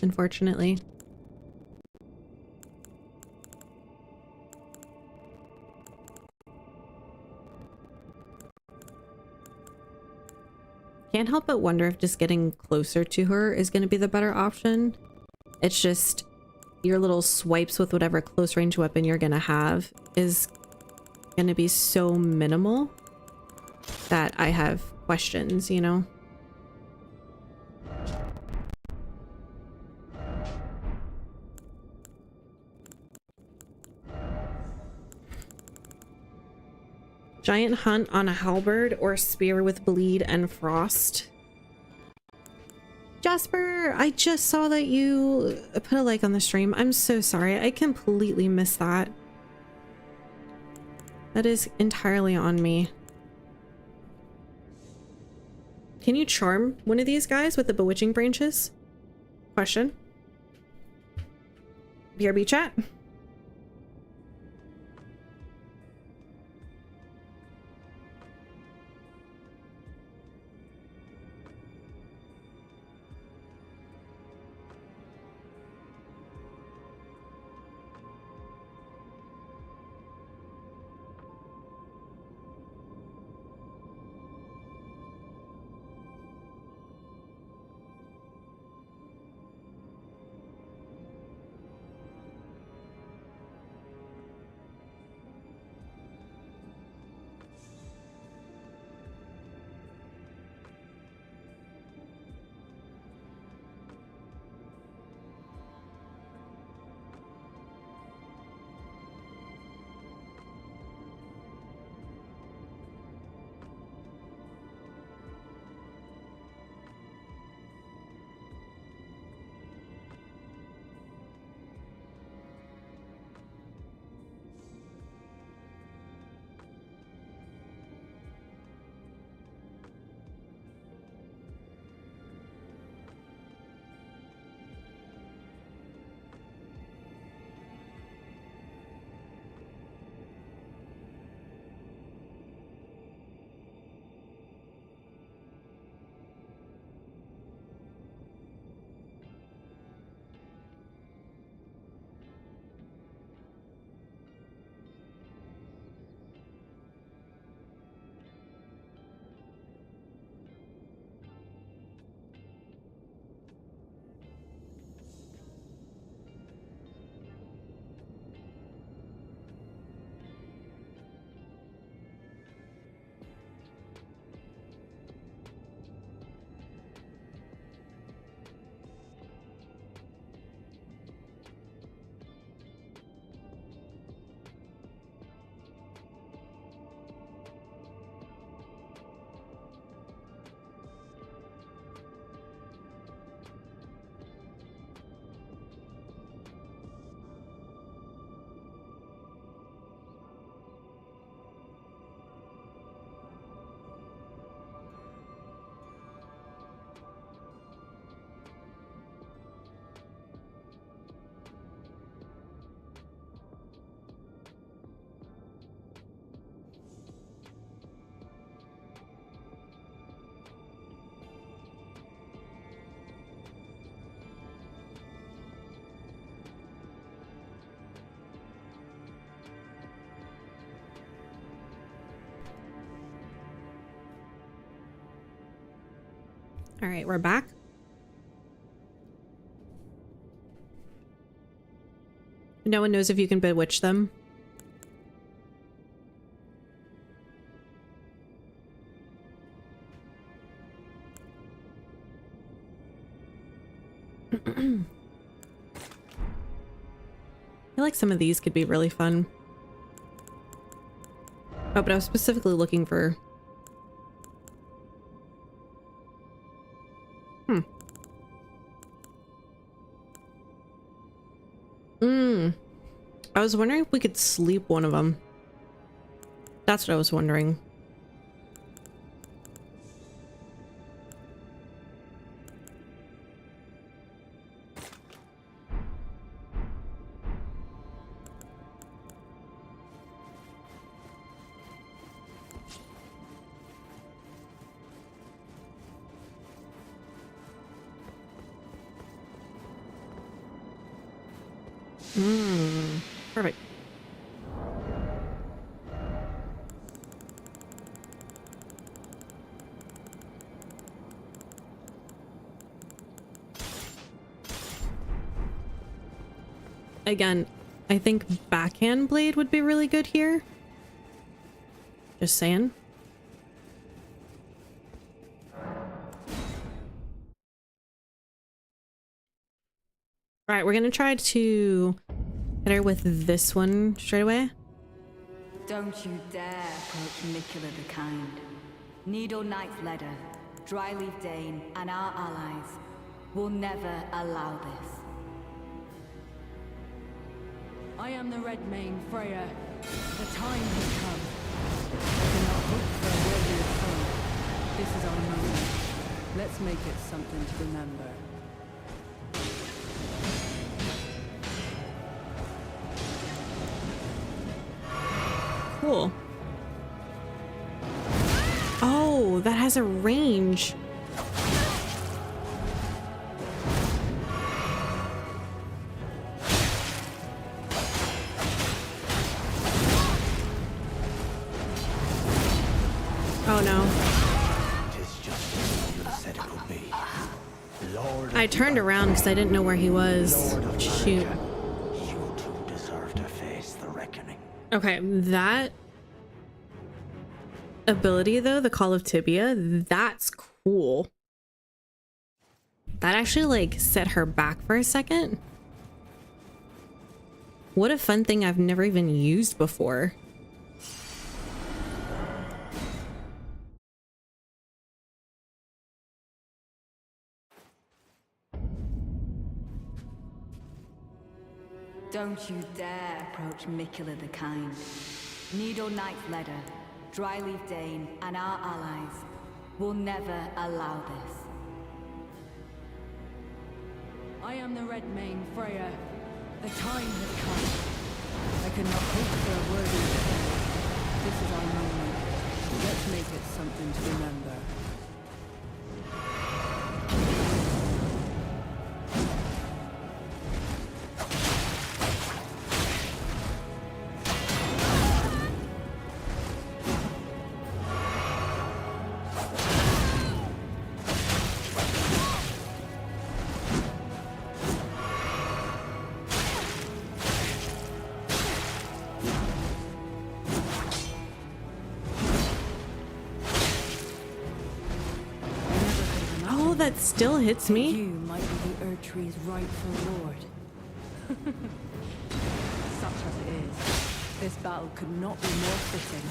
unfortunately. Can't help but wonder if just getting closer to her is going to be the better option. It's just your little swipes with whatever close range weapon you're going to have is going to be so minimal that I have questions, you know? Giant hunt on a halberd or spear with bleed and frost. Jasper, I just saw that you put a like on the stream. I'm so sorry. I completely missed that. That is entirely on me. Can you charm one of these guys with the bewitching branches? Question. BRB chat. All right, we're back. No one knows if you can bewitch them. I feel like some of these could be really fun. Oh, but I was specifically looking for... I was wondering if we could sleep one of them. That's what I was wondering. Perfect. Again, I think backhand blade would be really good here. Just saying. All right, we're gonna try to hit her with this one straight away. Don't you dare approach Mikula the Kind. Needle Knight's Ledder, Dryleaf Dane, and our allies will never allow this. I am the Red Mane, Freya. The time has come. I cannot hope for a worthier foe. This is our moment. Let's make it something to remember. Cool. Oh, that has a range. Oh no. I turned around because I didn't know where he was. Shoot. You two deserve to face the reckoning. Okay, that ability though, the Call of Tibia, that's cool. That actually like set her back for a second. What a fun thing I've never even used before. Don't you dare approach Mikula the Kind. Needle Knight's Ledder, Dryleaf Dane, and our allies will never allow this. I am the Red Mane, Freya. The time has come. I cannot hope for a worthier foe. This is our moment. Let's make it something to remember. That still hits me. You might be the Erdtree's rightful lord. Such as it is, this battle could not be more fitting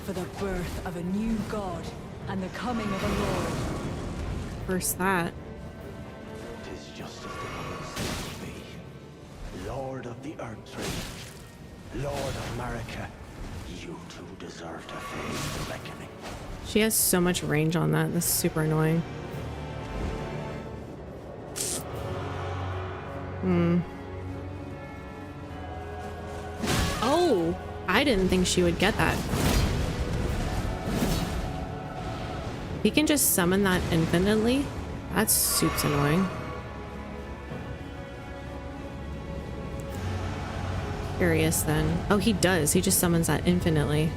for the birth of a new god and the coming of a lord. First that. Tis just as the woman said to be. Lord of the Erdtree, Lord of Marika, you two deserve to face the reckoning. She has so much range on that. That's super annoying. Oh, I didn't think she would get that. He can just summon that infinitely. That's super annoying. Curious then. Oh, he does. He just summons that infinitely.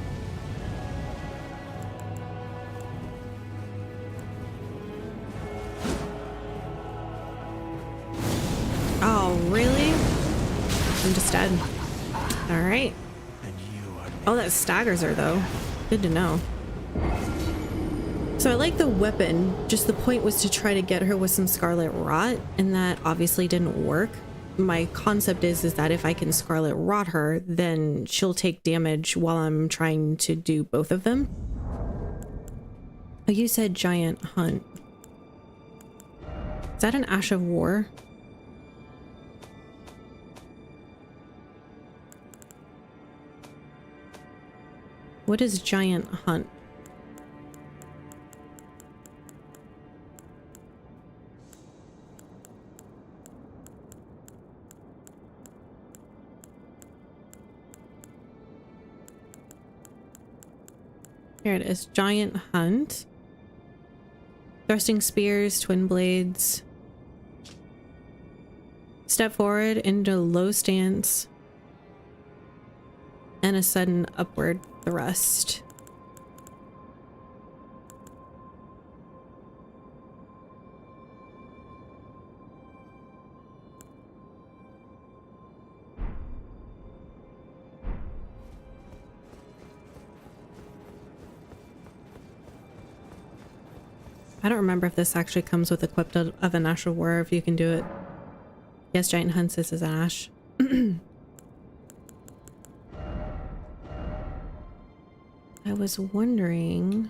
Oh, really? I'm just dead. All right. Oh, that staggers her though. Good to know. So I like the weapon. Just the point was to try to get her with some Scarlet Rot, and that obviously didn't work. My concept is that if I can Scarlet Rot her, then she'll take damage while I'm trying to do both of them. Oh, you said Giant Hunt. Is that an Ash of War? What is Giant Hunt? Here it is. Giant Hunt. Thrusting spears, twin blades. step forward into low stance and a sudden upward thrust. I don't remember if this actually comes with equipped of an Ash of War, if you can do it. Yes, Giant Hunts is an Ash. I was wondering...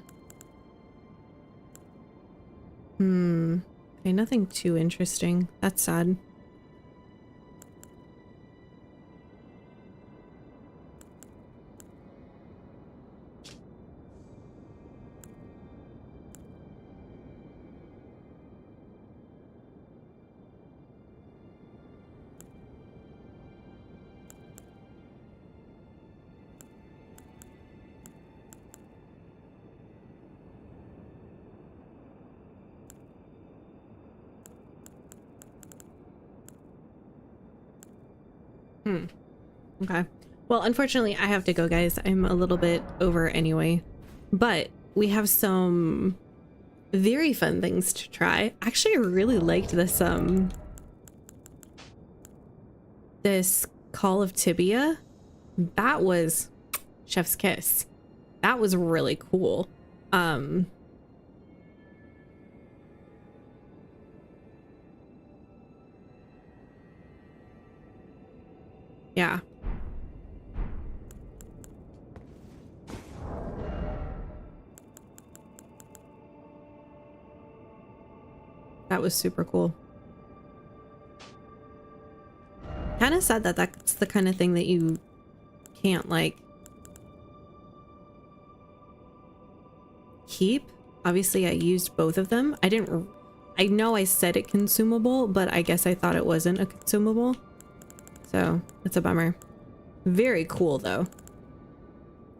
Okay, nothing too interesting. That's sad. Okay. Well, unfortunately, I have to go, guys. I'm a little bit over anyway. But we have some very fun things to try. Actually, I really liked this Call of Tibia. That was chef's kiss. That was really cool. Yeah. That was super cool. Kind of sad that that's the kind of thing that you can't like keep. Obviously, I used both of them. I know I said it consumable, but I guess I thought it wasn't a consumable. So that's a bummer. Very cool though.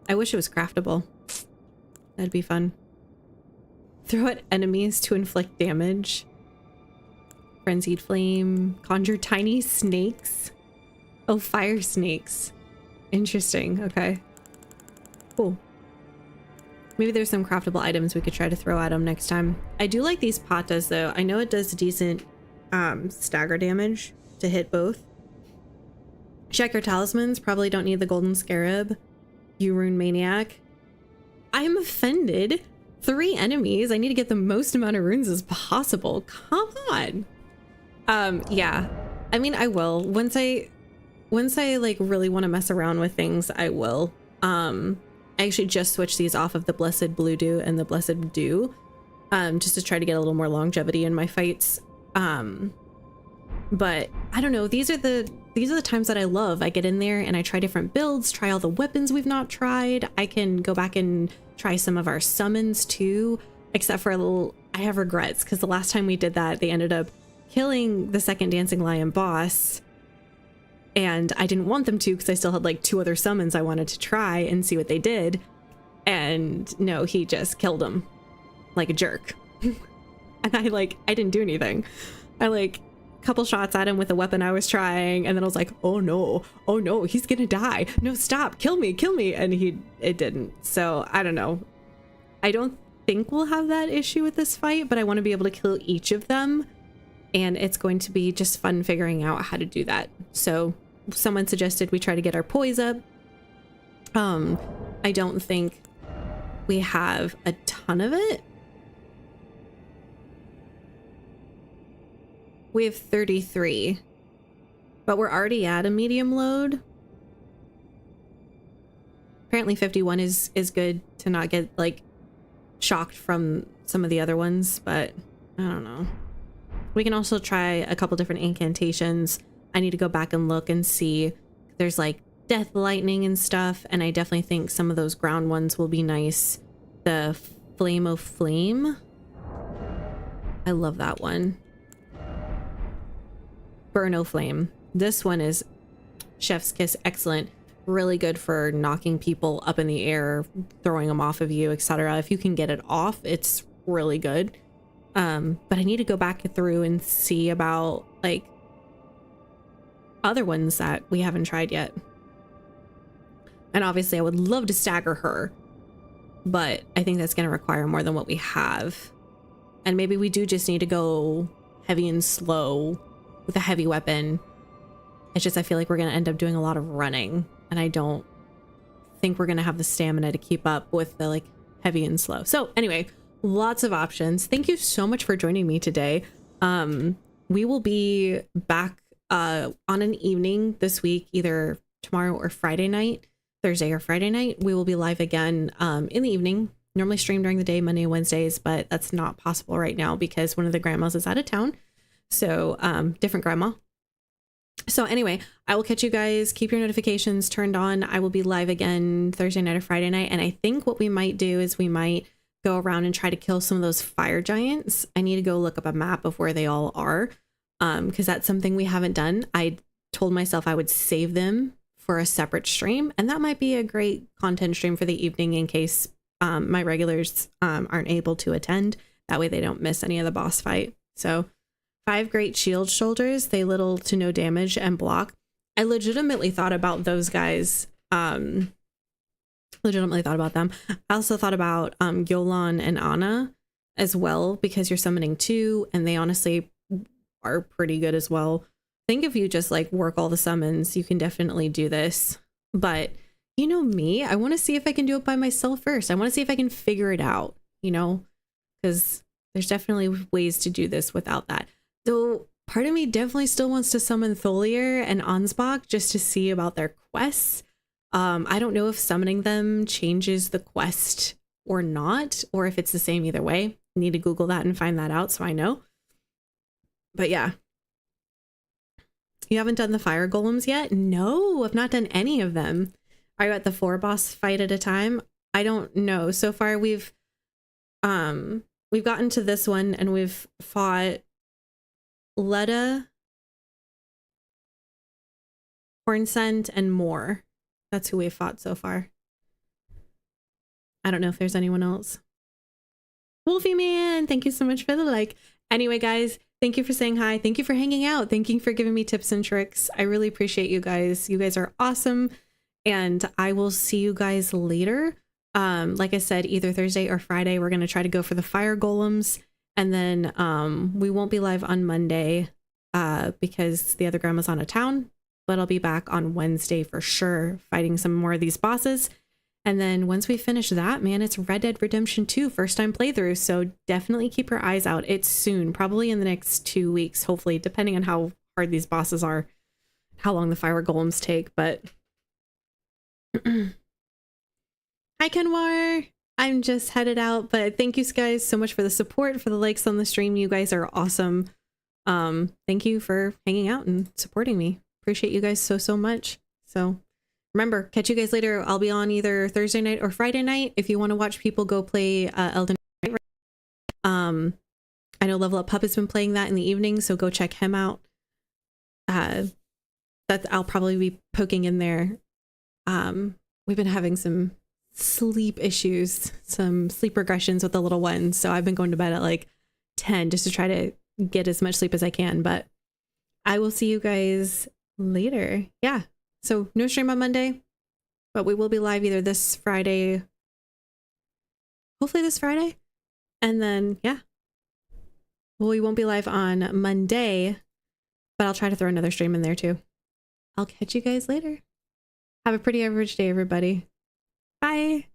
I wish it was craftable. That'd be fun. Throw at enemies to inflict damage. Frenzied flame. Conjure tiny snakes. Oh, fire snakes. Interesting. Okay. Cool. Maybe there's some craftable items we could try to throw at them next time. I do like these patas though. I know it does decent stagger damage to hit both. Check your talismans. Probably don't need the golden scarab. You rune maniac. I'm offended. 3 enemies. I need to get the most amount of runes as possible. Come on. Yeah. I mean, I will. Once I like really want to mess around with things, I will. I actually just switched these off of the Blessed Blue Dew and the Blessed Dew, just to try to get a little more longevity in my fights. But I don't know. These are the times that I love. I get in there and I try different builds, try all the weapons we've not tried. I can go back and try some of our summons too, except for I have regrets because the last time we did that, they ended up killing the second Dancing Lion boss. And I didn't want them to because I still had like 2 other summons I wanted to try and see what they did. And no, he just killed him like a jerk. And I didn't do anything. I couple shots at him with a weapon I was trying, and then I was like, oh no, he's gonna die. No, stop, kill me. And it didn't. So I don't know. I don't think we'll have that issue with this fight, but I want to be able to kill each of them. And it's going to be just fun figuring out how to do that. So someone suggested we try to get our poise up. I don't think we have a ton of it. We have 33, but we're already at a medium load. Apparently 51 is good to not get like shocked from some of the other ones, but I don't know. We can also try a couple different incantations. I need to go back and look and see. There's like death lightning and stuff, and I definitely think some of those ground ones will be nice. The Flame of Flame. I love that one. Burn O Flame. This one is chef's kiss, excellent. Really good for knocking people up in the air, throwing them off of you, etc. If you can get it off, it's really good. But I need to go back through and see about like other ones that we haven't tried yet. And obviously I would love to stagger her, but I think that's going to require more than what we have. And maybe we do just need to go heavy and slow with a heavy weapon. It's just I feel like we're going to end up doing a lot of running, and I don't think we're going to have the stamina to keep up with the like heavy and slow. So anyway, lots of options. Thank you so much for joining me today. We will be back on an evening this week, either tomorrow or Friday night, Thursday or Friday night. We will be live again in the evening. Normally stream during the day, Monday and Wednesdays, but that's not possible right now because one of the grandmas is out of town. So different grandma. So anyway, I will catch you guys. Keep your notifications turned on. I will be live again Thursday night or Friday night. And I think what we might do is we might go around and try to kill some of those fire giants. I need to go look up a map of where they all are, because that's something we haven't done. I told myself I would save them for a separate stream, and that might be a great content stream for the evening in case my regulars aren't able to attend. That way they don't miss any of the boss fight. So 5 great shield shoulders, they little to no damage and block. I legitimately thought about those guys. Legitimately thought about them. I also thought about Yolan and Anna as well, because you're summoning 2 and they honestly are pretty good as well. I think if you just like work all the summons, you can definitely do this. But you know me, I want to see if I can do it by myself first. I want to see if I can figure it out, you know, because there's definitely ways to do this without that. Though part of me definitely still wants to summon Tholier and Ansbach just to see about their quests. I don't know if summoning them changes the quest or not, or if it's the same either way. I need to Google that and find that out so I know. But yeah. You haven't done the fire golems yet? No, I've not done any of them. Are you at the 4 boss fight at a time? I don't know. So far we've gotten to this one and we've fought Letta, Hornsent, and more. That's who we've fought so far. I don't know if there's anyone else. Wolfie Man, thank you so much for the like. Anyway, guys, thank you for saying hi. Thank you for hanging out. Thank you for giving me tips and tricks. I really appreciate you guys. You guys are awesome. And I will see you guys later. Like I said, either Thursday or Friday, we're going to try to go for the fire golems. And then we won't be live on Monday because the other grandma's out of town. But I'll be back on Wednesday for sure, fighting some more of these bosses. And then once we finish that, man, it's Red Dead Redemption 2 first time playthrough. So definitely keep your eyes out. It's soon, probably in the next 2 weeks, hopefully, depending on how hard these bosses are, how long the fire golems take. But hi, Kenwar. I'm just headed out, but thank you guys so much for the support, for the likes on the stream. You guys are awesome. Thank you for hanging out and supporting me. Appreciate you guys so much. So remember, catch you guys later. I'll be on either Thursday night or Friday night if you want to watch people go play Elden Ring. I know Level Up Pup has been playing that in the evening, so go check him out. I'll probably be poking in there. We've been having some sleep issues, some sleep regressions with the little ones, so I've been going to bed at like 10 just to try to get as much sleep as I can. But I will see you guys later. Yeah, so no stream on Monday, but we will be live either this Friday, hopefully this Friday, and then yeah, well, we won't be live on Monday, but I'll try to throw another stream in there too. I'll catch you guys later. Have a pretty average day, everybody. Bye.